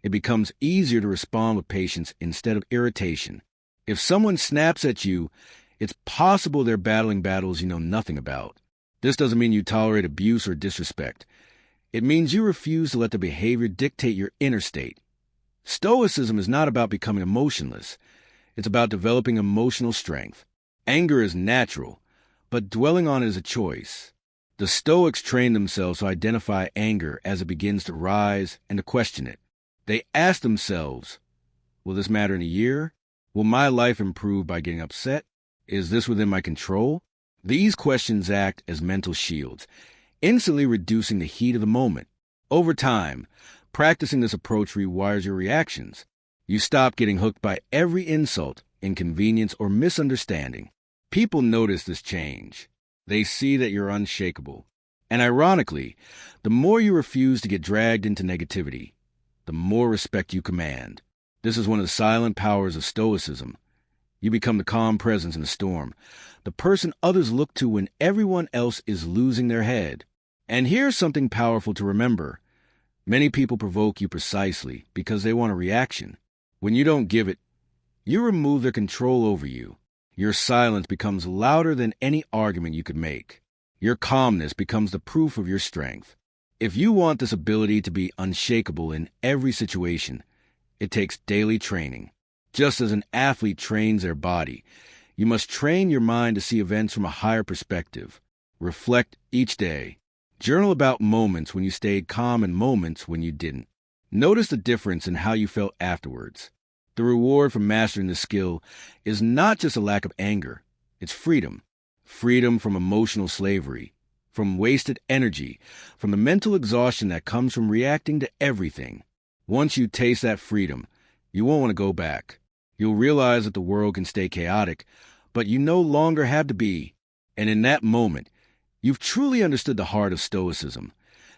it becomes easier to respond with patience instead of irritation. If someone snaps at you, it's possible they're battling battles you know nothing about. This doesn't mean you tolerate abuse or disrespect. It means you refuse to let their behavior dictate your inner state. Stoicism is not about becoming emotionless. It's about developing emotional strength. Anger is natural, but dwelling on it is a choice. The Stoics trained themselves to identify anger as it begins to rise and to question it. They asked themselves, will this matter in a year? Will my life improve by getting upset? Is this within my control? These questions act as mental shields, instantly reducing the heat of the moment. Over time, practicing this approach rewires your reactions. You stop getting hooked by every insult, inconvenience, or misunderstanding. People notice this change. They see that you're unshakable. And ironically, the more you refuse to get dragged into negativity, the more respect you command. This is one of the silent powers of Stoicism. You become the calm presence in the storm, the person others look to when everyone else is losing their head. And here's something powerful to remember. Many people provoke you precisely because they want a reaction. When you don't give it, you remove their control over you. Your silence becomes louder than any argument you could make. Your calmness becomes the proof of your strength. If you want this ability to be unshakable in every situation, it takes daily training. Just as an athlete trains their body, you must train your mind to see events from a higher perspective. Reflect each day. Journal about moments when you stayed calm and moments when you didn't. Notice the difference in how you felt afterwards. The reward for mastering this skill is not just a lack of anger, it's freedom. Freedom from emotional slavery, from wasted energy, from the mental exhaustion that comes from reacting to everything. Once you taste that freedom, you won't want to go back. You'll realize that the world can stay chaotic, but you no longer have to be. And in that moment, you've truly understood the heart of Stoicism,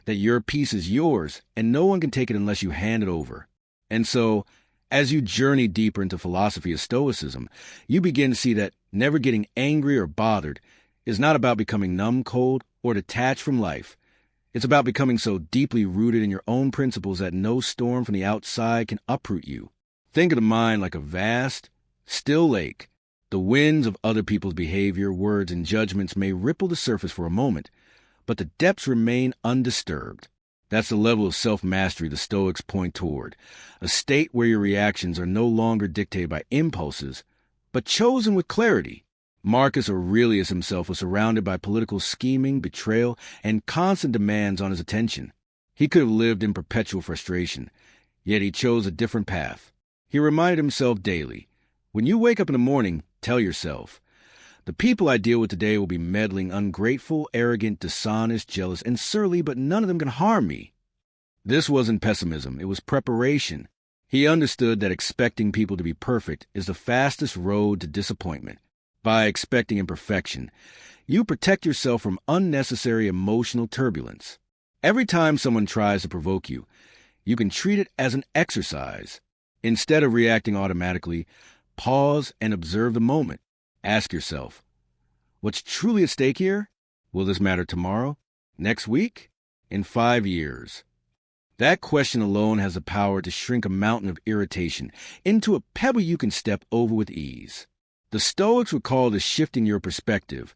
that your peace is yours and no one can take it unless you hand it over. And so, as you journey deeper into philosophy of Stoicism, you begin to see that never getting angry or bothered is not about becoming numb, cold, or detached from life. It's about becoming so deeply rooted in your own principles that no storm from the outside can uproot you. Think of the mind like a vast, still lake. The winds of other people's behavior, words, and judgments may ripple the surface for a moment, but the depths remain undisturbed. That's the level of self-mastery the Stoics point toward, a state where your reactions are no longer dictated by impulses, but chosen with clarity. Marcus Aurelius himself was surrounded by political scheming, betrayal, and constant demands on his attention. He could have lived in perpetual frustration, yet he chose a different path. He reminded himself daily, when you wake up in the morning, tell yourself, the people I deal with today will be meddling, ungrateful, arrogant, dishonest, jealous, and surly, but none of them can harm me. This wasn't pessimism, it was preparation. He understood that expecting people to be perfect is the fastest road to disappointment. By expecting imperfection, you protect yourself from unnecessary emotional turbulence. Every time someone tries to provoke you, you can treat it as an exercise. Instead of reacting automatically, pause and observe the moment. Ask yourself, what's truly at stake here? Will this matter tomorrow? Next week? In 5 years? That question alone has the power to shrink a mountain of irritation into a pebble you can step over with ease. The Stoics would call this shifting your perspective,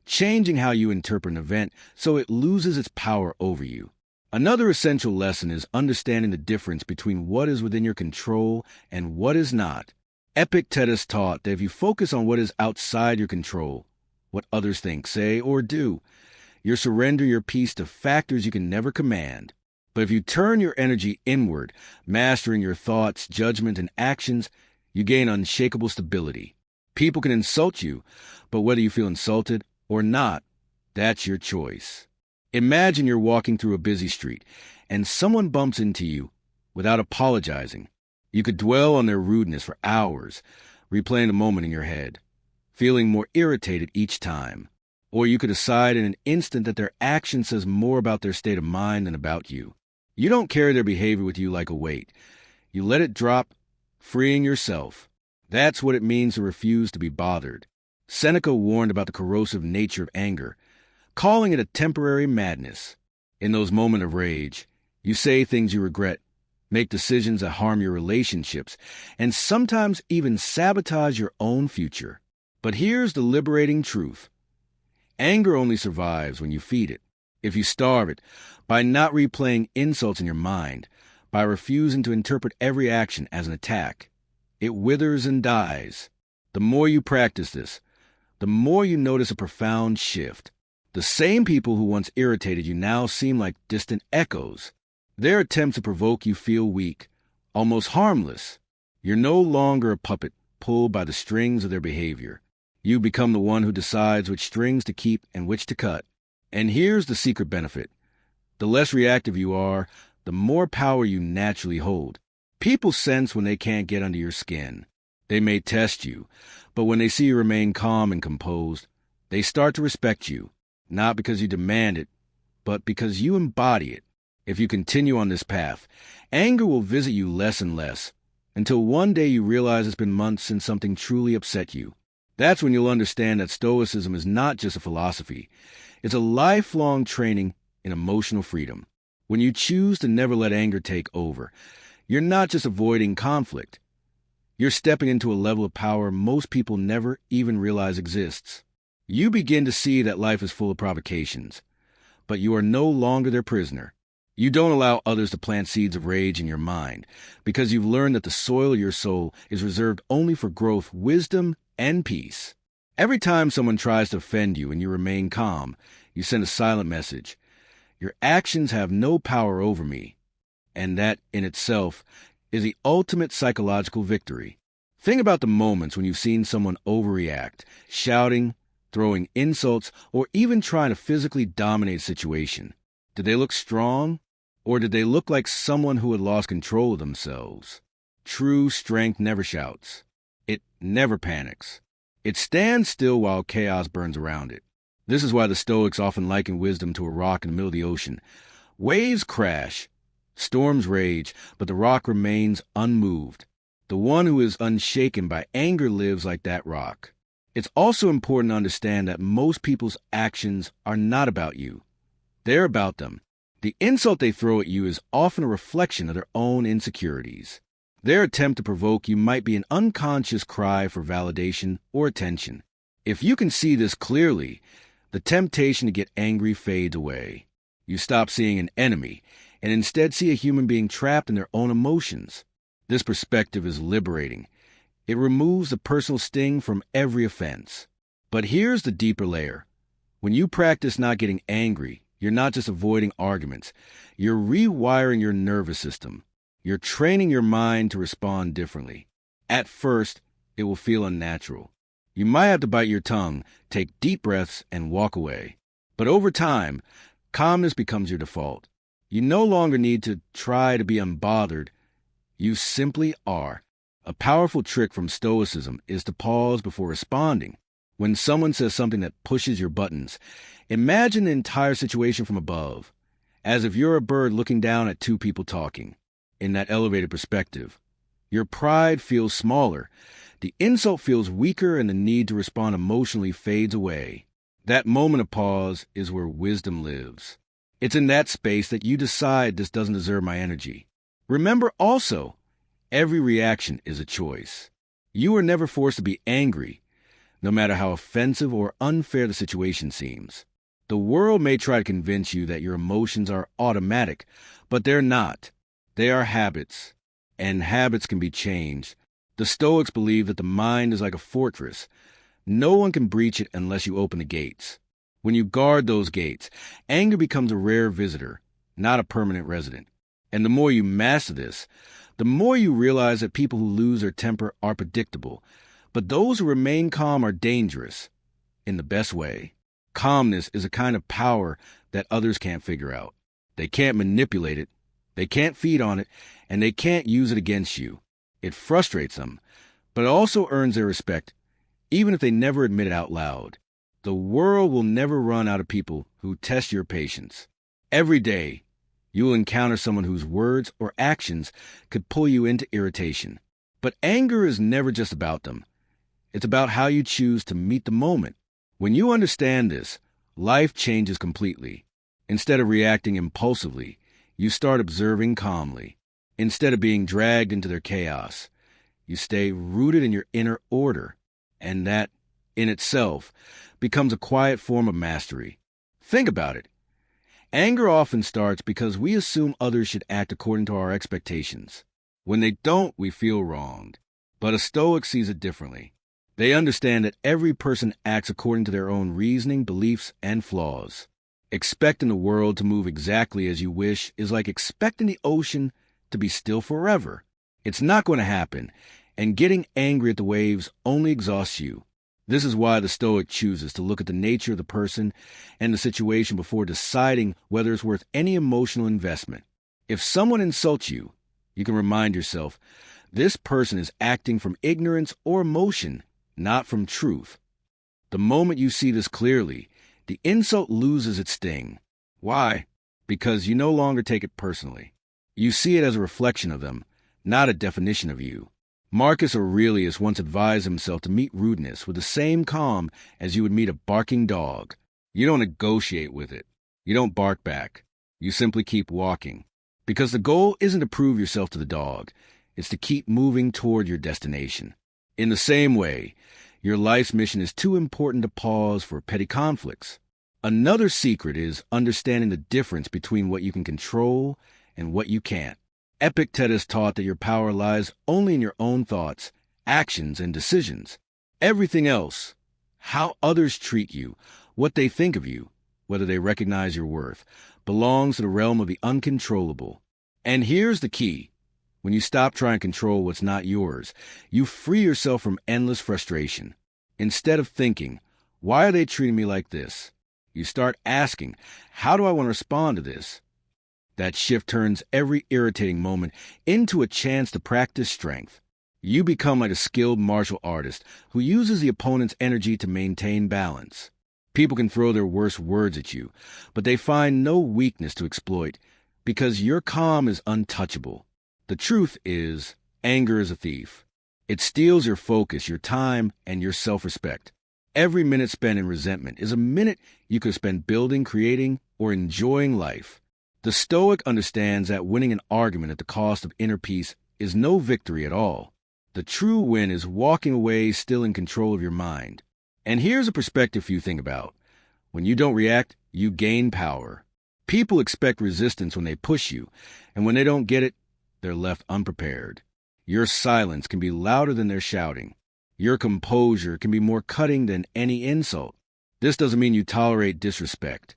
changing how you interpret an event so it loses its power over you. Another essential lesson is understanding the difference between what is within your control and what is not. Epictetus taught that if you focus on what is outside your control, what others think, say, or do, you surrender your peace to factors you can never command. But if you turn your energy inward, mastering your thoughts, judgment, and actions, you gain unshakable stability. People can insult you, but whether you feel insulted or not, that's your choice. Imagine you're walking through a busy street and someone bumps into you without apologizing. You could dwell on their rudeness for hours, replaying the moment in your head, feeling more irritated each time. Or you could decide in an instant that their action says more about their state of mind than about you. You don't carry their behavior with you like a weight. You let it drop, freeing yourself. That's what it means to refuse to be bothered. Seneca warned about the corrosive nature of anger, calling it a temporary madness. In those moments of rage, you say things you regret, make decisions that harm your relationships, and sometimes even sabotage your own future. But here's the liberating truth. Anger only survives when you feed it. If you starve it, by not replaying insults in your mind, by refusing to interpret every action as an attack, it withers and dies. The more you practice this, the more you notice a profound shift. The same people who once irritated you now seem like distant echoes. Their attempts to provoke you feel weak, almost harmless. You're no longer a puppet pulled by the strings of their behavior. You become the one who decides which strings to keep and which to cut. And here's the secret benefit. The less reactive you are, the more power you naturally hold. People sense when they can't get under your skin. They may test you, but when they see you remain calm and composed, they start to respect you, not because you demand it, but because you embody it. If you continue on this path, anger will visit you less and less, until one day you realize it's been months since something truly upset you. That's when you'll understand that Stoicism is not just a philosophy. It's a lifelong training in emotional freedom. When you choose to never let anger take over, you're not just avoiding conflict. You're stepping into a level of power most people never even realize exists. You begin to see that life is full of provocations, but you are no longer their prisoner. You don't allow others to plant seeds of rage in your mind, because you've learned that the soil of your soul is reserved only for growth, wisdom, and peace. Every time someone tries to offend you and you remain calm, you send a silent message. Your actions have no power over me, and that, in itself, is the ultimate psychological victory. Think about the moments when you've seen someone overreact, shouting, throwing insults, or even trying to physically dominate a situation. Did they look strong, or did they look like someone who had lost control of themselves? True strength never shouts. It never panics. It stands still while chaos burns around it. This is why the Stoics often liken wisdom to a rock in the middle of the ocean. Waves crash, storms rage, but the rock remains unmoved. The one who is unshaken by anger lives like that rock. It's also important to understand that most people's actions are not about you. They're about them. The insult they throw at you is often a reflection of their own insecurities. Their attempt to provoke you might be an unconscious cry for validation or attention. If you can see this clearly, the temptation to get angry fades away. You stop seeing an enemy and instead see a human being trapped in their own emotions. This perspective is liberating. It removes the personal sting from every offense. But here's the deeper layer. When you practice not getting angry, you're not just avoiding arguments. You're rewiring your nervous system. You're training your mind to respond differently. At first, it will feel unnatural. You might have to bite your tongue, take deep breaths, and walk away. But over time, calmness becomes your default. You no longer need to try to be unbothered. You simply are. A powerful trick from Stoicism is to pause before responding. When someone says something that pushes your buttons, imagine the entire situation from above. as if you're a bird looking down at two people talking. In that elevated perspective, your pride feels smaller, the insult feels weaker, and the need to respond emotionally fades away. That moment of pause is where wisdom lives. It's in that space that you decide this doesn't deserve my energy. Remember also, every reaction is a choice. You are never forced to be angry, no matter how offensive or unfair the situation seems. The world may try to convince you that your emotions are automatic, but they're not. They are habits, and habits can be changed. The Stoics believe that the mind is like a fortress. No one can breach it unless you open the gates. When you guard those gates, anger becomes a rare visitor, not a permanent resident. And the more you master this, the more you realize that people who lose their temper are predictable, but those who remain calm are dangerous, in the best way. Calmness is a kind of power that others can't figure out. They can't manipulate it, they can't feed on it, and they can't use it against you. It frustrates them, but it also earns their respect, even if they never admit it out loud. The world will never run out of people who test your patience. Every day, you will encounter someone whose words or actions could pull you into irritation. But anger is never just about them. It's about how you choose to meet the moment. When you understand this, life changes completely. Instead of reacting impulsively, you start observing calmly. Instead of being dragged into their chaos, you stay rooted in your inner order. And that, in itself, becomes a quiet form of mastery. Think about it. Anger often starts because we assume others should act according to our expectations. When they don't, we feel wronged. But a Stoic sees it differently. They understand that every person acts according to their own reasoning, beliefs, and flaws. Expecting the world to move exactly as you wish is like expecting the ocean to be still forever. It's not going to happen, and getting angry at the waves only exhausts you. This is why the Stoic chooses to look at the nature of the person and the situation before deciding whether it's worth any emotional investment. If someone insults you, you can remind yourself, this person is acting from ignorance or emotion, not from truth. The moment you see this clearly, the insult loses its sting. Why? Because you no longer take it personally. You see it as a reflection of them, not a definition of you. Marcus Aurelius once advised himself to meet rudeness with the same calm as you would meet a barking dog. You don't negotiate with it. You don't bark back. You simply keep walking. Because the goal isn't to prove yourself to the dog. It's to keep moving toward your destination. In the same way, your life's mission is too important to pause for petty conflicts. Another secret is understanding the difference between what you can control and what you can't. Epictetus taught that your power lies only in your own thoughts, actions, and decisions. Everything else, how others treat you, what they think of you, whether they recognize your worth, belongs to the realm of the uncontrollable. And here's the key. When you stop trying to control what's not yours, you free yourself from endless frustration. Instead of thinking, why are they treating me like this? You start asking, how do I want to respond to this? That shift turns every irritating moment into a chance to practice strength. You become like a skilled martial artist who uses the opponent's energy to maintain balance. People can throw their worst words at you, but they find no weakness to exploit because your calm is untouchable. The truth is, anger is a thief. It steals your focus, your time, and your self-respect. Every minute spent in resentment is a minute you could spend building, creating, or enjoying life. The Stoic understands that winning an argument at the cost of inner peace is no victory at all. The true win is walking away still in control of your mind. And here's a perspective you think about. When you don't react, you gain power. People expect resistance when they push you, and when they don't get it, they're left unprepared. Your silence can be louder than their shouting. Your composure can be more cutting than any insult. This doesn't mean you tolerate disrespect.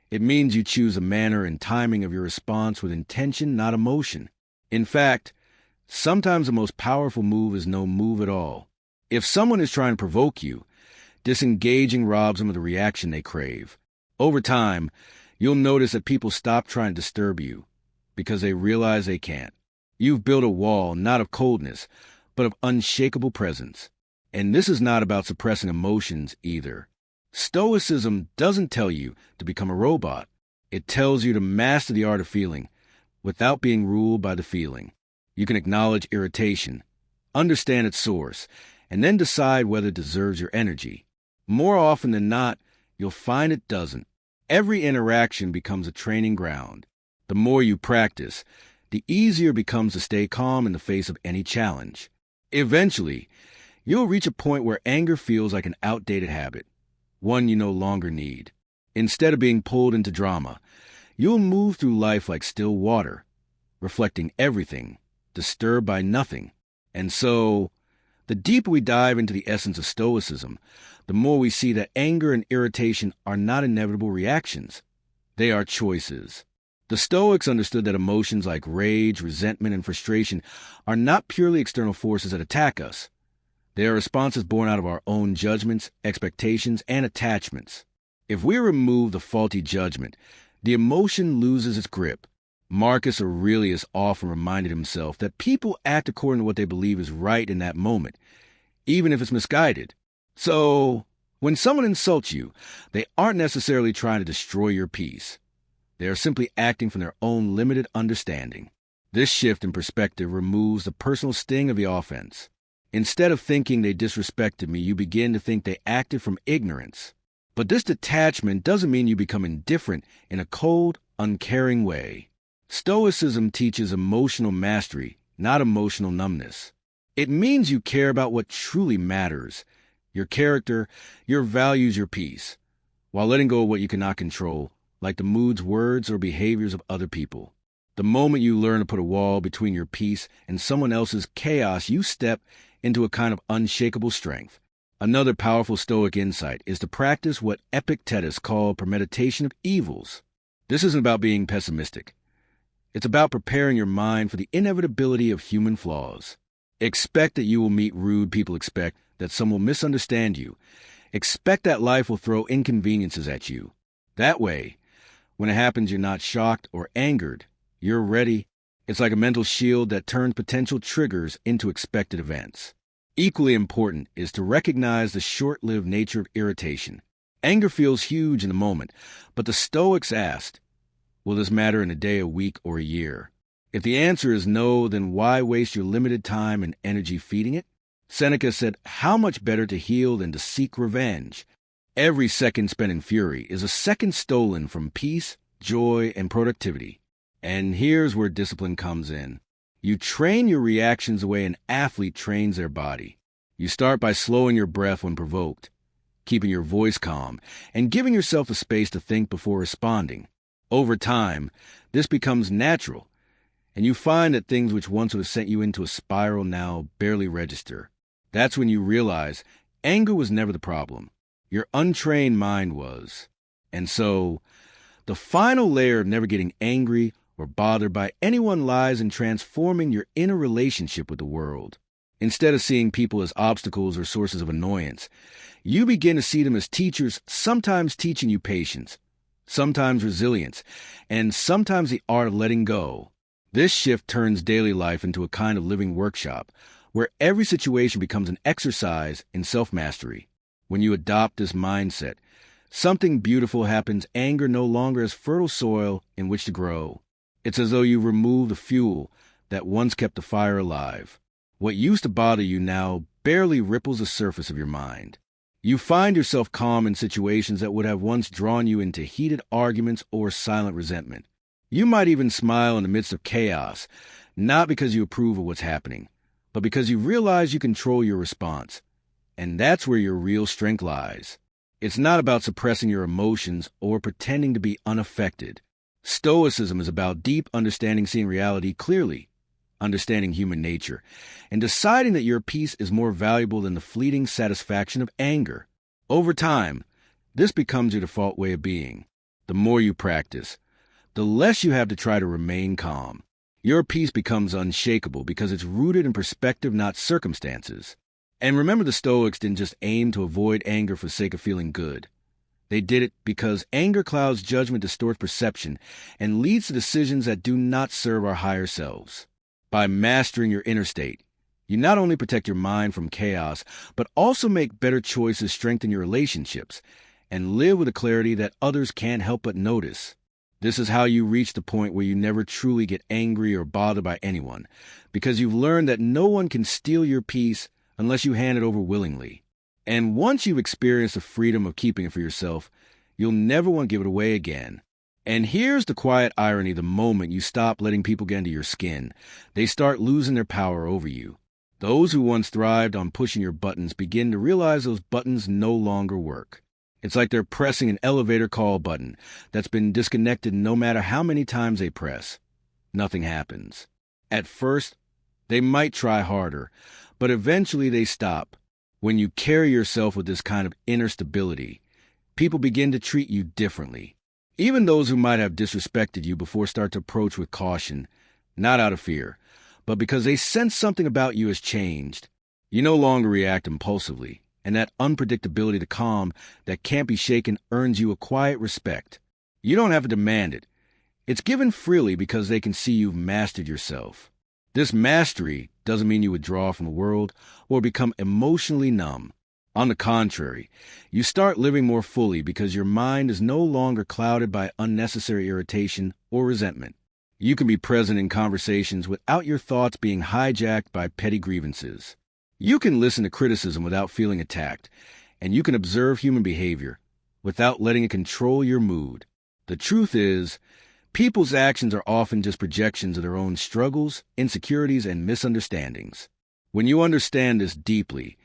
It means you choose the manner and timing of your response with intention, not emotion. In fact, sometimes the most powerful move is no move at all. If someone is trying to provoke you, disengaging robs them of the reaction they crave. Over time, you'll notice that people stop trying to disturb you because they realize they can't. You've built a wall not of coldness, but of unshakable presence. And this is not about suppressing emotions either. Stoicism doesn't tell you to become a robot. It tells you to master the art of feeling without being ruled by the feeling. You can acknowledge irritation, understand its source, and then decide whether it deserves your energy. More often than not, you'll find it doesn't. Every interaction becomes a training ground. The more you practice, the easier it becomes to stay calm in the face of any challenge. Eventually, you'll reach a point where anger feels like an outdated habit, one you no longer need. Instead of being pulled into drama, you'll move through life like still water, reflecting everything, disturbed by nothing. And so, the deeper we dive into the essence of Stoicism, the more we see that anger and irritation are not inevitable reactions. They are choices. The Stoics understood that emotions like rage, resentment, and frustration are not purely external forces that attack us. They are responses born out of our own judgments, expectations, and attachments. If we remove the faulty judgment, the emotion loses its grip. Marcus Aurelius often reminded himself that people act according to what they believe is right in that moment, even if it's misguided. So, when someone insults you, they aren't necessarily trying to destroy your peace. They are simply acting from their own limited understanding. This shift in perspective removes the personal sting of the offense. Instead of thinking they disrespected me, you begin to think they acted from ignorance. But this detachment doesn't mean you become indifferent in a cold, uncaring way. Stoicism teaches emotional mastery, not emotional numbness. It means you care about what truly matters, your character, your values, your peace, while letting go of what you cannot control, like the moods, words, or behaviors of other people. The moment you learn to put a wall between your peace and someone else's chaos, you step into a kind of unshakable strength. Another powerful Stoic insight is to practice what Epictetus called premeditation of evils. This isn't about being pessimistic. It's about preparing your mind for the inevitability of human flaws. Expect that you will meet rude people. Expect that some will misunderstand you. Expect that life will throw inconveniences at you. That way, when it happens, you're not shocked or angered. You're ready. It's like a mental shield that turns potential triggers into expected events. Equally important is to recognize the short-lived nature of irritation. Anger feels huge in the moment, but the Stoics asked, will this matter in a day, a week, or a year? If the answer is no, then why waste your limited time and energy feeding it? Seneca said, how much better to heal than to seek revenge? Every second spent in fury is a second stolen from peace, joy, and productivity. And here's where discipline comes in. You train your reactions the way an athlete trains their body. You start by slowing your breath when provoked, keeping your voice calm, and giving yourself the space to think before responding. Over time, this becomes natural, and you find that things which once would have sent you into a spiral now barely register. That's when you realize anger was never the problem. Your untrained mind was. And so, the final layer of never getting angry or bothered by anyone lies in transforming your inner relationship with the world. Instead of seeing people as obstacles or sources of annoyance, you begin to see them as teachers, sometimes teaching you patience, sometimes resilience, and sometimes the art of letting go. This shift turns daily life into a kind of living workshop, where every situation becomes an exercise in self-mastery. When you adopt this mindset, something beautiful happens. Anger no longer has fertile soil in which to grow. It's as though you remove the fuel that once kept the fire alive. What used to bother you now barely ripples the surface of your mind. You find yourself calm in situations that would have once drawn you into heated arguments or silent resentment. You might even smile in the midst of chaos, not because you approve of what's happening, but because you realize you control your response. And that's where your real strength lies. It's not about suppressing your emotions or pretending to be unaffected. Stoicism is about deep understanding, seeing reality clearly, understanding human nature, and deciding that your peace is more valuable than the fleeting satisfaction of anger. Over time, this becomes your default way of being. The more you practice, the less you have to try to remain calm. Your peace becomes unshakable because it's rooted in perspective, not circumstances. And remember, the Stoics didn't just aim to avoid anger for the sake of feeling good. They did it because anger clouds judgment, distorts perception, and leads to decisions that do not serve our higher selves. By mastering your inner state, you not only protect your mind from chaos, but also make better choices, strengthen your relationships, and live with a clarity that others can't help but notice. This is how you reach the point where you never truly get angry or bothered by anyone, because you've learned that no one can steal your peace unless you hand it over willingly. And once you've experienced the freedom of keeping it for yourself, you'll never want to give it away again. And here's the quiet irony: the moment you stop letting people get into your skin, they start losing their power over you. Those who once thrived on pushing your buttons begin to realize those buttons no longer work. It's like they're pressing an elevator call button that's been disconnected. No matter how many times they press, nothing happens. At first, they might try harder, but eventually they stop. When you carry yourself with this kind of inner stability, people begin to treat you differently. Even those who might have disrespected you before start to approach with caution, not out of fear, but because they sense something about you has changed. You no longer react impulsively, and that unpredictability, the calm that can't be shaken, earns you a quiet respect. You don't have to demand it. It's given freely because they can see you've mastered yourself. This mastery doesn't mean you withdraw from the world or become emotionally numb. On the contrary, you start living more fully because your mind is no longer clouded by unnecessary irritation or resentment. You can be present in conversations without your thoughts being hijacked by petty grievances. You can listen to criticism without feeling attacked, and you can observe human behavior without letting it control your mood. The truth is, people's actions are often just projections of their own struggles, insecurities, and misunderstandings. When you understand this deeply,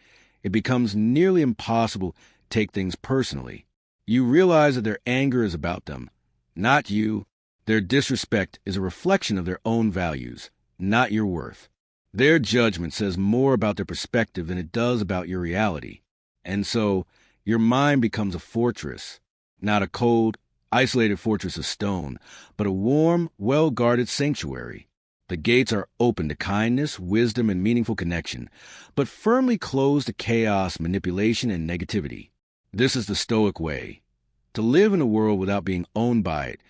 it becomes nearly impossible to take things personally. You realize that their anger is about them, not you. Their disrespect is a reflection of their own values, not your worth. Their judgment says more about their perspective than it does about your reality. And so, your mind becomes a fortress, not a cold, isolated fortress of stone, but a warm, well-guarded sanctuary. The gates are open to kindness, wisdom, and meaningful connection, but firmly closed to chaos, manipulation, and negativity. This is the Stoic way: to live in a world without being owned by it,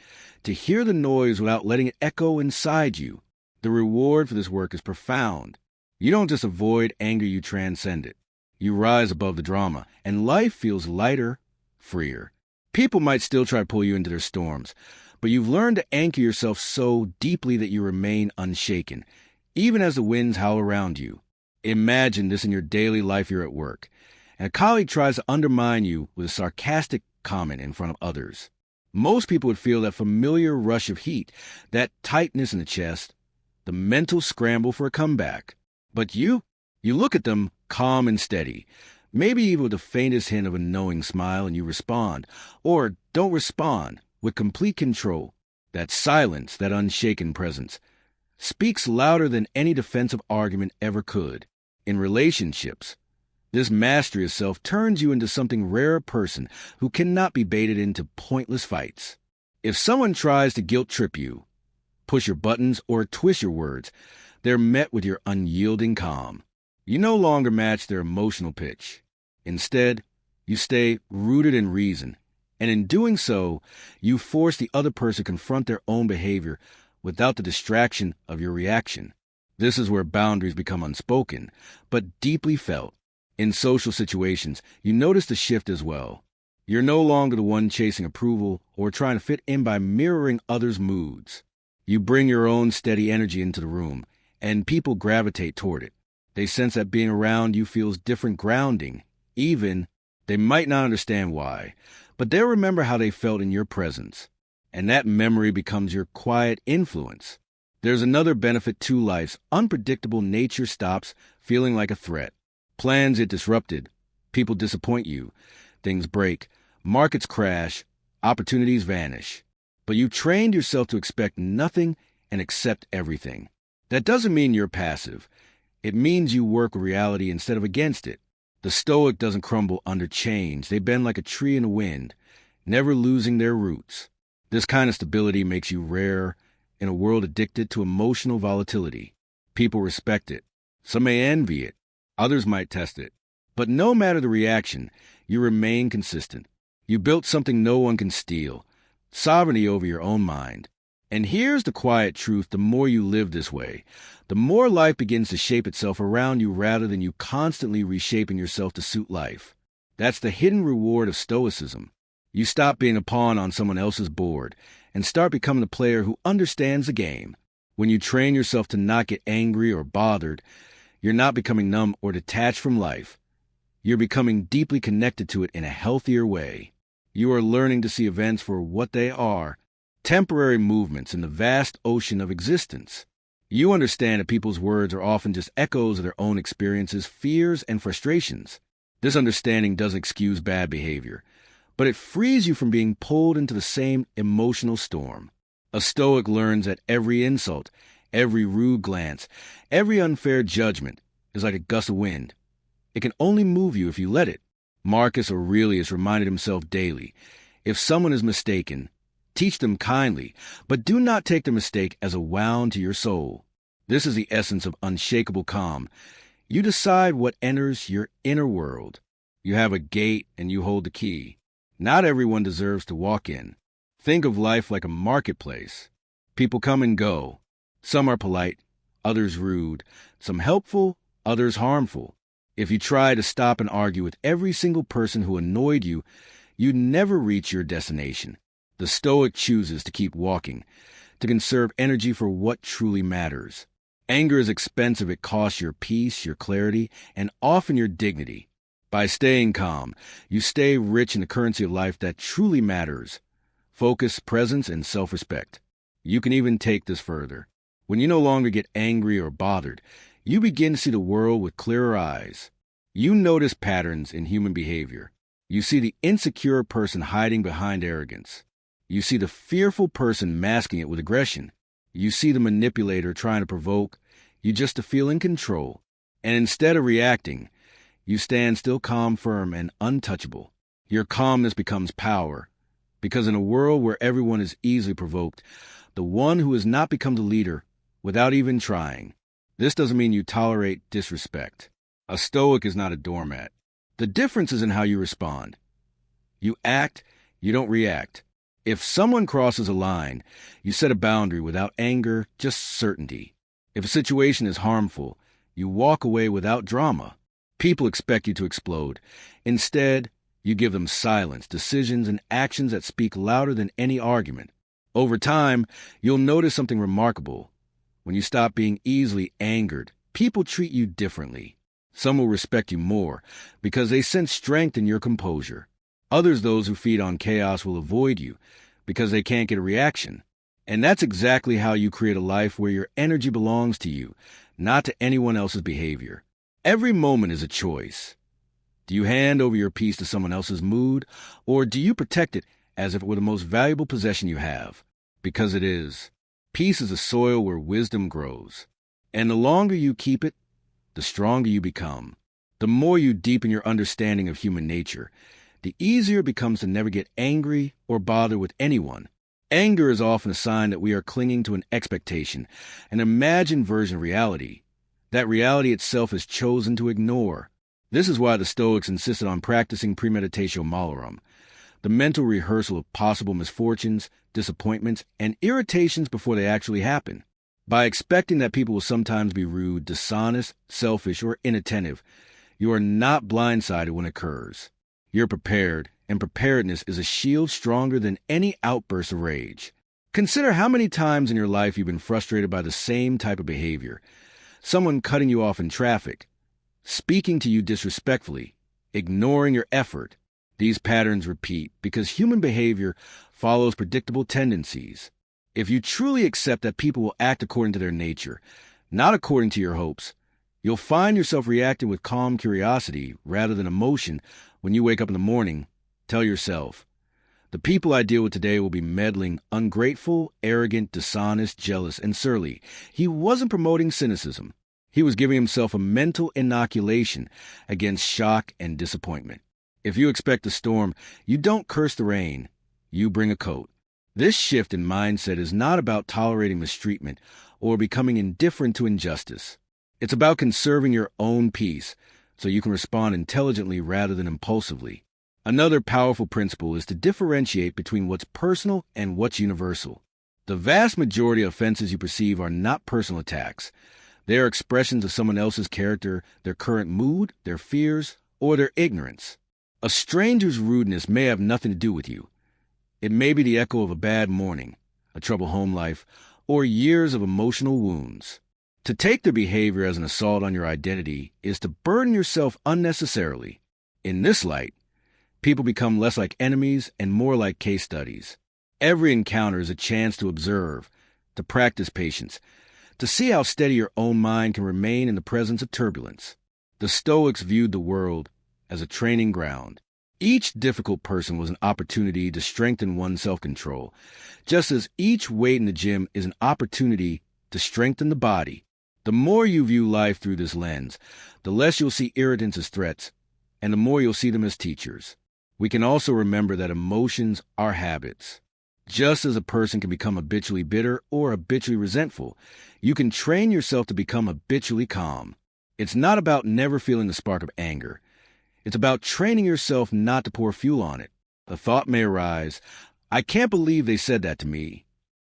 to hear the noise without letting it echo inside you. The reward for this work is profound. You don't just avoid anger, you transcend it. You rise above the drama, and life feels lighter, freer. People might still try to pull you into their storms, but you've learned to anchor yourself so deeply that you remain unshaken, even as the winds howl around you. Imagine this in your daily life. You're at work, and a colleague tries to undermine you with a sarcastic comment in front of others. Most people would feel that familiar rush of heat, that tightness in the chest, the mental scramble for a comeback. But you look at them calm and steady, maybe even with the faintest hint of a knowing smile, and you respond, or don't respond, with complete control. That silence, that unshaken presence, speaks louder than any defensive argument ever could. In relationships, this mastery of self turns you into something rare: a person who cannot be baited into pointless fights. If someone tries to guilt trip you, push your buttons, or twist your words, they're met with your unyielding calm. You no longer match their emotional pitch. Instead, you stay rooted in reason, and in doing so, you force the other person to confront their own behavior without the distraction of your reaction. This is where boundaries become unspoken, but deeply felt. In social situations, you notice the shift as well. You're no longer the one chasing approval or trying to fit in by mirroring others' moods. You bring your own steady energy into the room, and people gravitate toward it. They sense that being around you feels different, grounding. Even, they might not understand why, but they'll remember how they felt in your presence. And that memory becomes your quiet influence. There's another benefit to life's unpredictable nature: stops feeling like a threat. Plans get disrupted, people disappoint you, things break, markets crash, opportunities vanish. But you trained yourself to expect nothing and accept everything. That doesn't mean you're passive. It means you work with reality instead of against it. The Stoic doesn't crumble under change. They bend like a tree in the wind, never losing their roots. This kind of stability makes you rare in a world addicted to emotional volatility. People respect it. Some may envy it. Others might test it. But no matter the reaction, you remain consistent. You built something no one can steal: sovereignty over your own mind. And here's the quiet truth: the more you live this way, the more life begins to shape itself around you rather than you constantly reshaping yourself to suit life. That's the hidden reward of Stoicism. You stop being a pawn on someone else's board, and start becoming a player who understands the game. When you train yourself to not get angry or bothered, you're not becoming numb or detached from life. You're becoming deeply connected to it in a healthier way. You are learning to see events for what they are, temporary movements in the vast ocean of existence. You understand that people's words are often just echoes of their own experiences, fears, and frustrations. This understanding doesn't excuse bad behavior, but it frees you from being pulled into the same emotional storm. A Stoic learns that every insult, every rude glance, every unfair judgment is like a gust of wind. It can only move you if you let it. Marcus Aurelius reminded himself daily, if someone is mistaken, teach them kindly, but do not take the mistake as a wound to your soul. This is the essence of unshakable calm. You decide what enters your inner world. You have a gate and you hold the key. Not everyone deserves to walk in. Think of life like a marketplace. People come and go. Some are polite, others rude, some helpful, others harmful. If you try to stop and argue with every single person who annoyed you, you'd never reach your destination. The Stoic chooses to keep walking, to conserve energy for what truly matters. Anger is expensive. It costs your peace, your clarity, and often your dignity. By staying calm, you stay rich in the currency of life that truly matters: focus, presence, and self-respect. You can even take this further. When you no longer get angry or bothered, you begin to see the world with clearer eyes. You notice patterns in human behavior. You see the insecure person hiding behind arrogance. You see the fearful person masking it with aggression. You see the manipulator trying to provoke you just to feel in control. And instead of reacting, you stand still, calm, firm, and untouchable. Your calmness becomes power, because in a world where everyone is easily provoked, the one who has not becomes a leader without even trying. This doesn't mean you tolerate disrespect. A Stoic is not a doormat. The difference is in how you respond. You act, you don't react. If someone crosses a line, you set a boundary without anger, just certainty. If a situation is harmful, you walk away without drama. People expect you to explode. Instead, you give them silence, decisions, and actions that speak louder than any argument. Over time, you'll notice something remarkable. When you stop being easily angered, people treat you differently. Some will respect you more because they sense strength in your composure. Others, those who feed on chaos, will avoid you because they can't get a reaction. And that's exactly how you create a life where your energy belongs to you, not to anyone else's behavior. Every moment is a choice. Do you hand over your peace to someone else's mood, or do you protect it as if it were the most valuable possession you have? Because it is. Peace is a soil where wisdom grows. And the longer you keep it, the stronger you become. The more you deepen your understanding of human nature, the easier it becomes to never get angry or bother with anyone. Anger is often a sign that we are clinging to an expectation, an imagined version of reality. That reality itself is chosen to ignore. This is why the Stoics insisted on practicing premeditatio malorum, the mental rehearsal of possible misfortunes, disappointments, and irritations before they actually happen. By expecting that people will sometimes be rude, dishonest, selfish, or inattentive, you are not blindsided when it occurs. You're prepared, and preparedness is a shield stronger than any outburst of rage. Consider how many times in your life you've been frustrated by the same type of behavior. Someone cutting you off in traffic, speaking to you disrespectfully, ignoring your effort. These patterns repeat because human behavior follows predictable tendencies. If you truly accept that people will act according to their nature, not according to your hopes, you'll find yourself reacting with calm curiosity rather than emotion. When you wake up in the morning, tell yourself, the people I deal with today will be meddling, ungrateful, arrogant, dishonest, jealous, and surly. He wasn't promoting cynicism. He was giving himself a mental inoculation against shock and disappointment. If you expect a storm, you don't curse the rain. You bring a coat. This shift in mindset is not about tolerating mistreatment or becoming indifferent to injustice. It's about conserving your own peace so you can respond intelligently rather than impulsively. Another powerful principle is to differentiate between what's personal and what's universal. The vast majority of offenses you perceive are not personal attacks. They are expressions of someone else's character, their current mood, their fears, or their ignorance. A stranger's rudeness may have nothing to do with you. It may be the echo of a bad morning, a troubled home life, or years of emotional wounds. To take their behavior as an assault on your identity is to burden yourself unnecessarily. In this light, people become less like enemies and more like case studies. Every encounter is a chance to observe, to practice patience, to see how steady your own mind can remain in the presence of turbulence. The Stoics viewed the world as a training ground. Each difficult person was an opportunity to strengthen one's self-control, just as each weight in the gym is an opportunity to strengthen the body. The more you view life through this lens, the less you'll see irritants as threats, and the more you'll see them as teachers. We can also remember that emotions are habits. Just as a person can become habitually bitter or habitually resentful, you can train yourself to become habitually calm. It's not about never feeling the spark of anger. It's about training yourself not to pour fuel on it. The thought may arise, I can't believe they said that to me.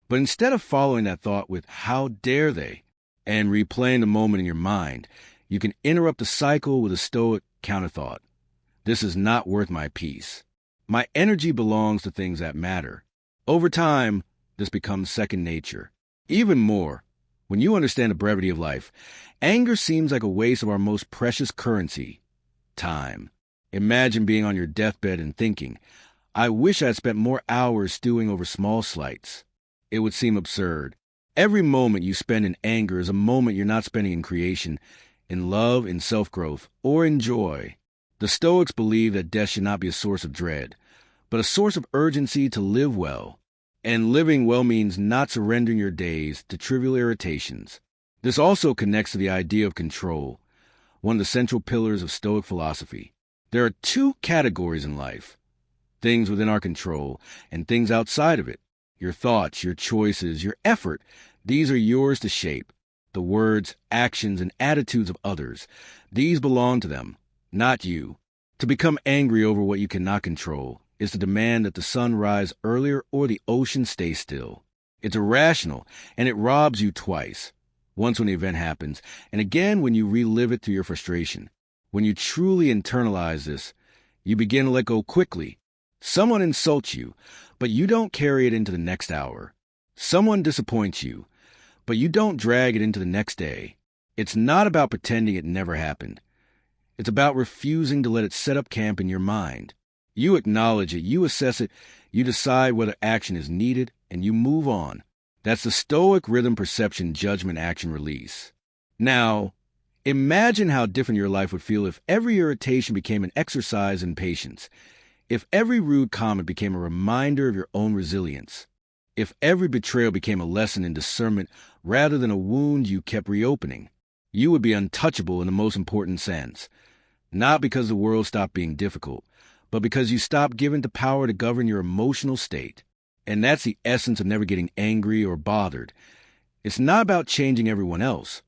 But instead of following that thought with, how dare they, and replaying the moment in your mind, you can interrupt the cycle with a Stoic counterthought. This is not worth my peace. My energy belongs to things that matter. Over time, this becomes second nature. Even more, when you understand the brevity of life, anger seems like a waste of our most precious currency, time. Imagine being on your deathbed and thinking, I wish I'd spent more hours stewing over small slights. It would seem absurd. Every moment you spend in anger is a moment you're not spending in creation, in love, in self-growth, or in joy. The Stoics believe that death should not be a source of dread, but a source of urgency to live well. And living well means not surrendering your days to trivial irritations. This also connects to the idea of control, one of the central pillars of Stoic philosophy. There are two categories in life: things within our control and things outside of it. Your thoughts, your choices, your effort, these are yours to shape. The words, actions, and attitudes of others, these belong to them, not you. To become angry over what you cannot control is to demand that the sun rise earlier or the ocean stay still. It's irrational, and it robs you twice. Once when the event happens, and again when you relive it through your frustration. When you truly internalize this, you begin to let go quickly. Someone insults you, but you don't carry it into the next hour. Someone disappoints you, but you don't drag it into the next day. It's not about pretending it never happened. It's about refusing to let it set up camp in your mind. You acknowledge it, you assess it, you decide whether action is needed, and you move on. That's the Stoic rhythm, perception, judgment, action, release. Now, imagine how different your life would feel if every irritation became an exercise in patience. If every rude comment became a reminder of your own resilience. If every betrayal became a lesson in discernment rather than a wound you kept reopening. You would be untouchable in the most important sense. Not because the world stopped being difficult, but because you stopped giving the power to govern your emotional state. And that's the essence of never getting angry or bothered. It's not about changing everyone else.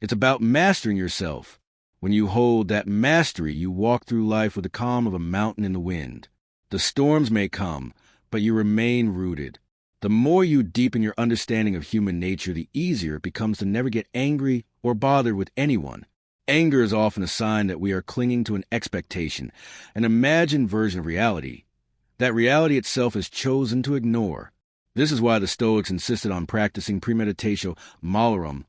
It's about mastering yourself. When you hold that mastery, you walk through life with the calm of a mountain in the wind. The storms may come, but you remain rooted. The more you deepen your understanding of human nature, the easier it becomes to never get angry or bothered with anyone. Anger is often a sign that we are clinging to an expectation, an imagined version of reality, that reality itself is chosen to ignore. This is why the Stoics insisted on practicing premeditatio malorum,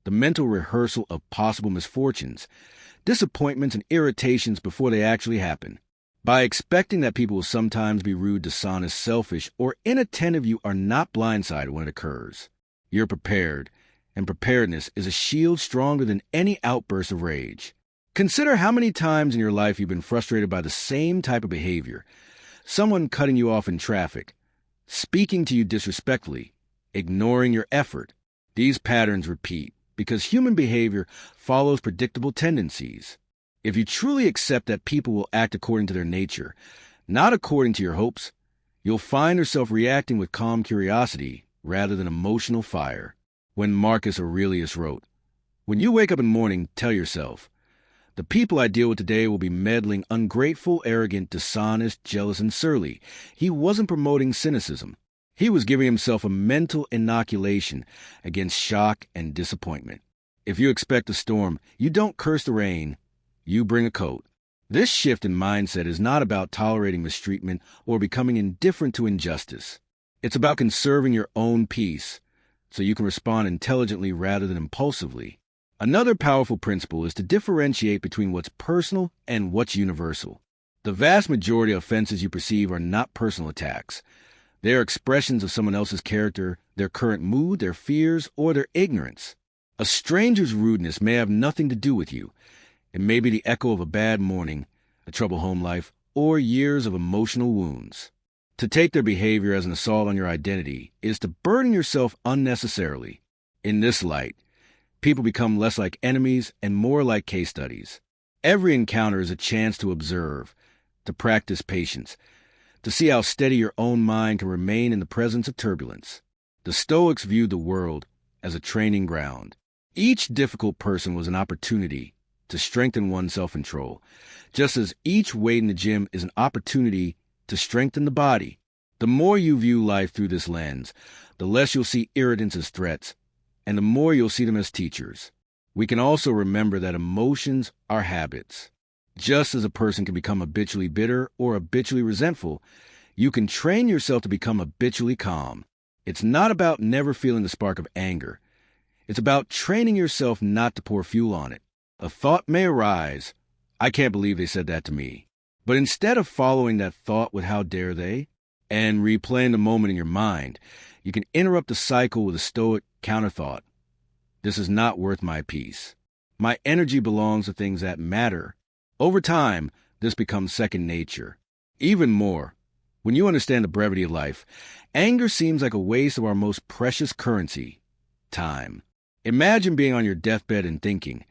the mental rehearsal of possible misfortunes, disappointments, and irritations before they actually happen. By expecting that people will sometimes be rude, dishonest, selfish, or inattentive, you are not blindsided when it occurs. You're prepared, and preparedness is a shield stronger than any outburst of rage. Consider how many times in your life you've been frustrated by the same type of behavior. Someone cutting you off in traffic, speaking to you disrespectfully, ignoring your effort. These patterns repeat because human behavior follows predictable tendencies. If you truly accept that people will act according to their nature, not according to your hopes, you'll find yourself reacting with calm curiosity rather than emotional fire. When Marcus Aurelius wrote, "When you wake up in the morning, tell yourself, the people I deal with today will be meddling, ungrateful, arrogant, dishonest, jealous, and surly." He wasn't promoting cynicism. He was giving himself a mental inoculation against shock and disappointment. If you expect a storm, you don't curse the rain, you bring a coat. This shift in mindset is not about tolerating mistreatment or becoming indifferent to injustice. It's about conserving your own peace so you can respond intelligently rather than impulsively. Another powerful principle is to differentiate between what's personal and what's universal. The vast majority of offenses you perceive are not personal attacks. They are expressions of someone else's character, their current mood, their fears, or their ignorance. A stranger's rudeness may have nothing to do with you. It may be the echo of a bad morning, a troubled home life, or years of emotional wounds. To take their behavior as an assault on your identity is to burden yourself unnecessarily. In this light, people become less like enemies and more like case studies. Every encounter is a chance to observe, to practice patience, to see how steady your own mind can remain in the presence of turbulence. The Stoics viewed the world as a training ground. Each difficult person was an opportunity to strengthen one's self-control, just as each weight in the gym is an opportunity to strengthen the body. The more you view life through this lens, the less you'll see irritants as threats, and the more you'll see them as teachers. We can also remember that emotions are habits. Just as a person can become habitually bitter or habitually resentful, you can train yourself to become habitually calm. It's not about never feeling the spark of anger. It's about training yourself not to pour fuel on it. A thought may arise, "I can't believe they said that to me." But instead of following that thought with "how dare they," and replaying the moment in your mind, you can interrupt the cycle with a Stoic counterthought. "This is not worth my peace. My energy belongs to things that matter." Over time, this becomes second nature. Even more, when you understand the brevity of life, anger seems like a waste of our most precious currency, time. Imagine being on your deathbed and thinking,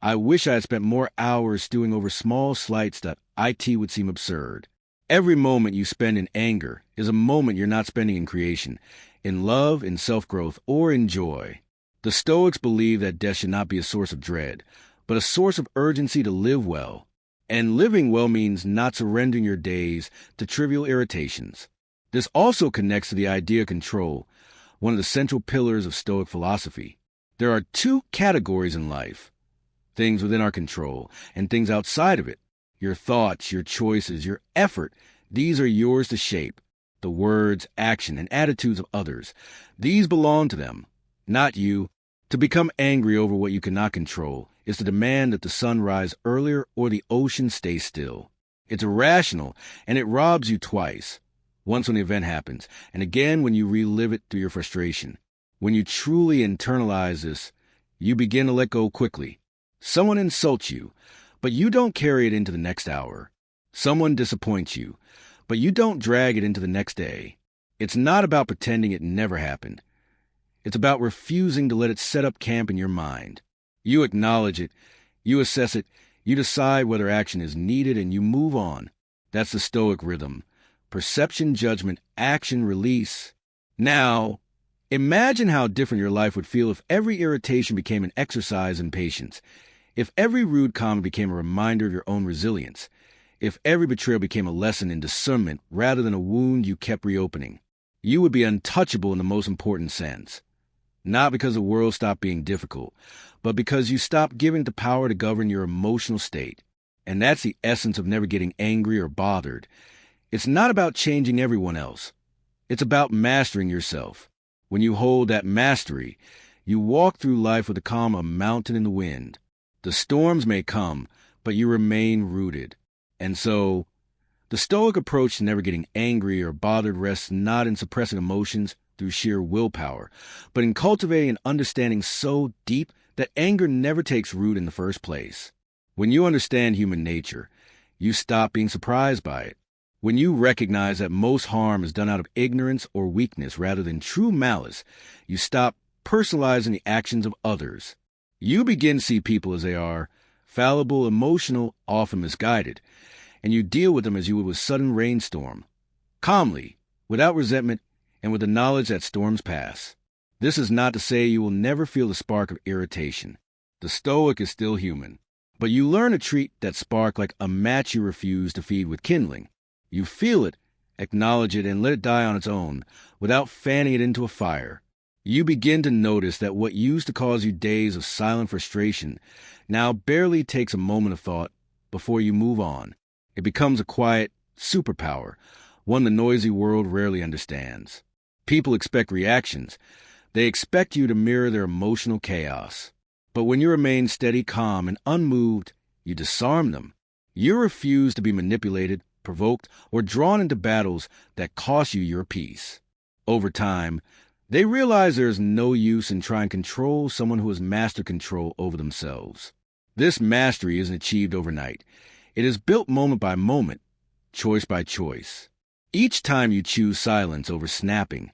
"I wish I had spent more hours stewing over small slights that IT would seem absurd." Every moment you spend in anger is a moment you're not spending in creation, in love, in self-growth, or in joy. The Stoics believe that death should not be a source of dread, but a source of urgency to live well. And living well means not surrendering your days to trivial irritations. This also connects to the idea of control, one of the central pillars of Stoic philosophy. There are two categories in life: things within our control and things outside of it. Your thoughts, your choices, your effort, these are yours to shape. The words, action, and attitudes of others, these belong to them, not you. To become angry over what you cannot control is to demand that the sun rise earlier or the ocean stay still. It's irrational, and it robs you twice. Once when the event happens, and again when you relive it through your frustration. When you truly internalize this, you begin to let go quickly. Someone insults you, but you don't carry it into the next hour. Someone disappoints you, but you don't drag it into the next day. It's not about pretending it never happened. It's about refusing to let it set up camp in your mind. You acknowledge it, you assess it, you decide whether action is needed, and you move on. That's the Stoic rhythm. Perception, judgment, action, release. Now, imagine how different your life would feel if every irritation became an exercise in patience. If every rude comment became a reminder of your own resilience. If every betrayal became a lesson in discernment rather than a wound you kept reopening. You would be untouchable in the most important sense. Not because the world stopped being difficult, but because you stopped giving the power to govern your emotional state. And that's the essence of never getting angry or bothered. It's not about changing everyone else. It's about mastering yourself. When you hold that mastery, you walk through life with the calm of a mountain in the wind. The storms may come, but you remain rooted. And so, the Stoic approach to never getting angry or bothered rests not in suppressing emotions through sheer willpower, but in cultivating an understanding so deep that anger never takes root in the first place. When you understand human nature, you stop being surprised by it. When you recognize that most harm is done out of ignorance or weakness rather than true malice, you stop personalizing the actions of others. You begin to see people as they are, fallible, emotional, often misguided, and you deal with them as you would with a sudden rainstorm, calmly, without resentment, and with the knowledge that storms pass. This is not to say you will never feel the spark of irritation. The Stoic is still human, but you learn to treat that spark like a match you refuse to feed with kindling. You feel it, acknowledge it, and let it die on its own, without fanning it into a fire. You begin to notice that what used to cause you days of silent frustration now barely takes a moment of thought before you move on. It becomes a quiet superpower, one the noisy world rarely understands. People expect reactions. They expect you to mirror their emotional chaos. But when you remain steady, calm, and unmoved, you disarm them. You refuse to be manipulated, provoked, or drawn into battles that cost you your peace. Over time, they realize there is no use in trying to control someone who has mastered control over themselves. This mastery isn't achieved overnight. It is built moment by moment, choice by choice. Each time you choose silence over snapping,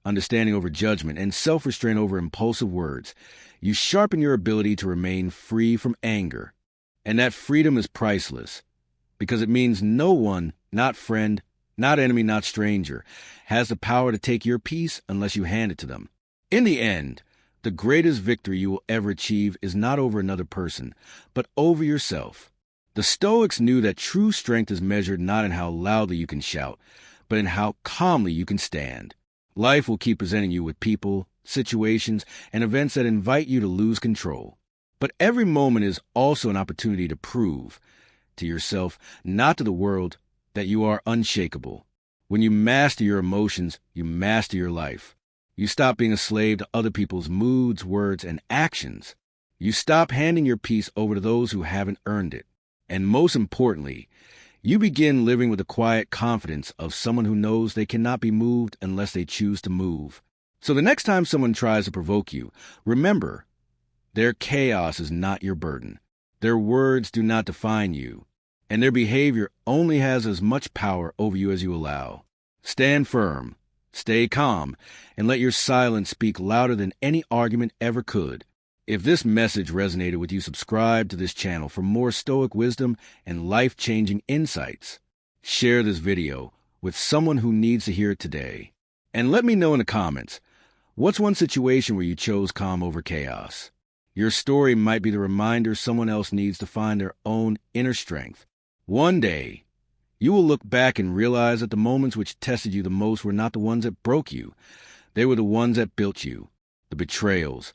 understanding over judgment, and self-restraint over impulsive words, you sharpen your ability to remain free from anger. And that freedom is priceless, because it means no one, not friend, not enemy, not stranger, has the power to take your peace unless you hand it to them. In the end, the greatest victory you will ever achieve is not over another person, but over yourself. The Stoics knew that true strength is measured not in how loudly you can shout, but in how calmly you can stand. Life will keep presenting you with people, situations, and events that invite you to lose control. But every moment is also an opportunity to prove to yourself, not to the world, that you are unshakable. When you master your emotions, you master your life. You stop being a slave to other people's moods, words, and actions. You stop handing your peace over to those who haven't earned it. And most importantly, you begin living with the quiet confidence of someone who knows they cannot be moved unless they choose to move. So the next time someone tries to provoke you, remember, their chaos is not your burden. Their words do not define you, and their behavior only has as much power over you as you allow. Stand firm, stay calm, and let your silence speak louder than any argument ever could. If this message resonated with you, subscribe to this channel for more Stoic wisdom and life-changing insights. Share this video with someone who needs to hear it today. And let me know in the comments, what's one situation where you chose calm over chaos? Your story might be the reminder someone else needs to find their own inner strength. One day, you will look back and realize that the moments which tested you the most were not the ones that broke you. They were the ones that built you. The betrayals,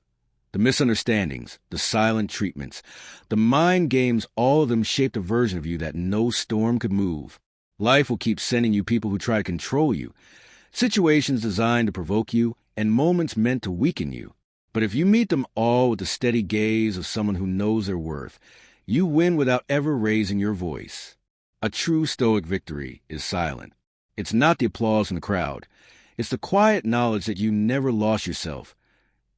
the misunderstandings, the silent treatments, the mind games, all of them shaped a version of you that no storm could move. Life will keep sending you people who try to control you, situations designed to provoke you, and moments meant to weaken you. But if you meet them all with the steady gaze of someone who knows their worth, you win without ever raising your voice. A true Stoic victory is silent. It's not the applause from the crowd. It's the quiet knowledge that you never lost yourself,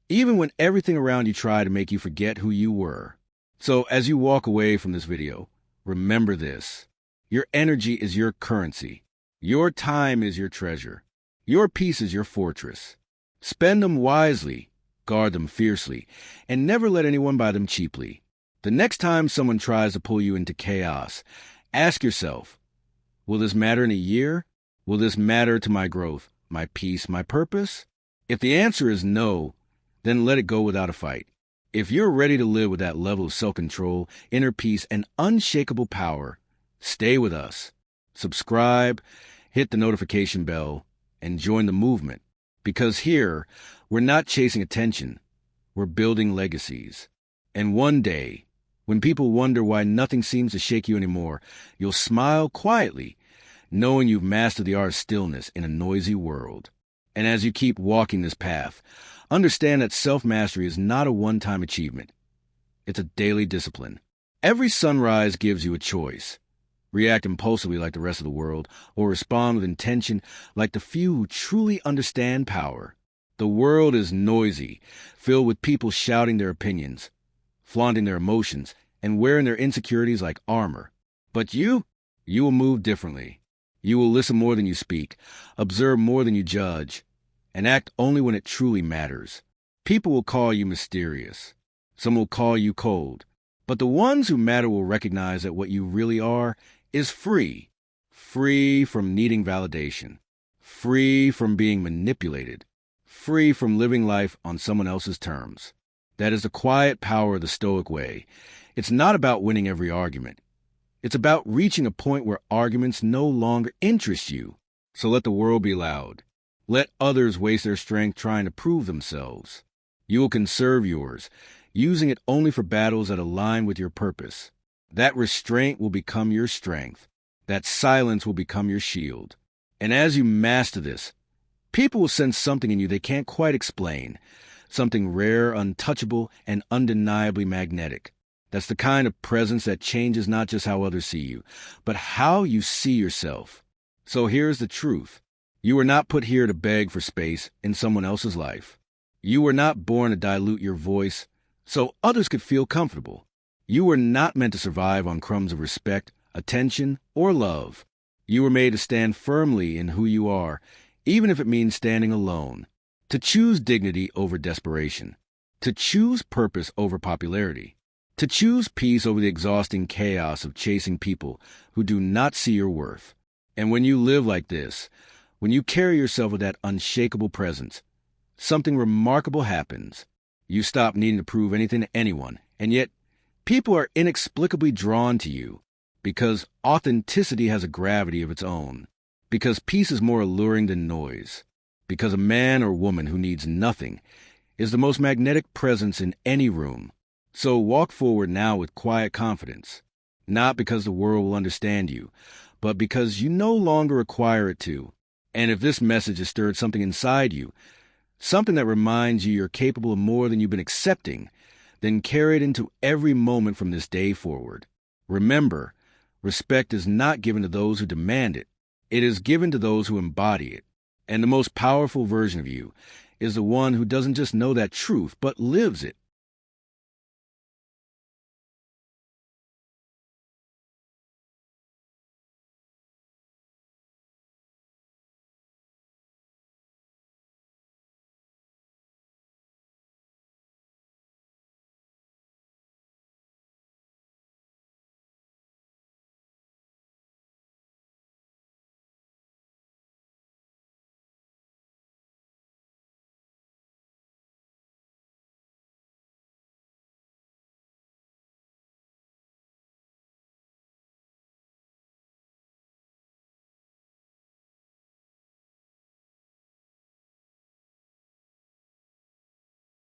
even when everything around you tried to make you forget who you were. So as you walk away from this video, remember this. Your energy is your currency. Your time is your treasure. Your peace is your fortress. Spend them wisely. Guard them fiercely, and never let anyone buy them cheaply. The next time someone tries to pull you into chaos, ask yourself, will this matter in a year? Will this matter to my growth, my peace, my purpose? If the answer is no, then let it go without a fight. If you're ready to live with that level of self-control, inner peace, and unshakable power, stay with us. Subscribe, hit the notification bell, and join the movement. Because here, we're not chasing attention, we're building legacies. And one day, when people wonder why nothing seems to shake you anymore, you'll smile quietly, knowing you've mastered the art of stillness in a noisy world. And as you keep walking this path, understand that self-mastery is not a one-time achievement. It's a daily discipline. Every sunrise gives you a choice. React impulsively like the rest of the world, or respond with intention like the few who truly understand power. The world is noisy, filled with people shouting their opinions, flaunting their emotions, and wearing their insecurities like armor. But you will move differently. You will listen more than you speak, observe more than you judge, and act only when it truly matters. People will call you mysterious. Some will call you cold. But the ones who matter will recognize that what you really are is free. Free from needing validation. Free from being manipulated. Free from living life on someone else's terms. That is the quiet power of the Stoic way. It's not about winning every argument. It's about reaching a point where arguments no longer interest you. So let the world be loud. Let others waste their strength trying to prove themselves. You will conserve yours, using it only for battles that align with your purpose. That restraint will become your strength. That silence will become your shield. And as you master this, People will sense something in you they can't quite explain, something rare, untouchable, and undeniably magnetic. That's the kind of presence that changes not just how others see you, but how you see yourself. So here's the truth. You were not put here to beg for space in someone else's life. You were not born to dilute your voice so others could feel comfortable. You were not meant to survive on crumbs of respect, attention, or love. You were made to stand firmly in who you are, even if it means standing alone, to choose dignity over desperation, to choose purpose over popularity, to choose peace over the exhausting chaos of chasing people who do not see your worth. And when you live like this, when you carry yourself with that unshakable presence, something remarkable happens. You stop needing to prove anything to anyone, and yet people are inexplicably drawn to you because authenticity has a gravity of its own, because peace is more alluring than noise, because a man or woman who needs nothing is the most magnetic presence in any room. So walk forward now with quiet confidence, not because the world will understand you, but because you no longer require it to. And if this message has stirred something inside you, something that reminds you you're capable of more than you've been accepting, then carry it into every moment from this day forward. Remember, respect is not given to those who demand it. It is given to those who embody it. And the most powerful version of you is the one who doesn't just know that truth, but lives it.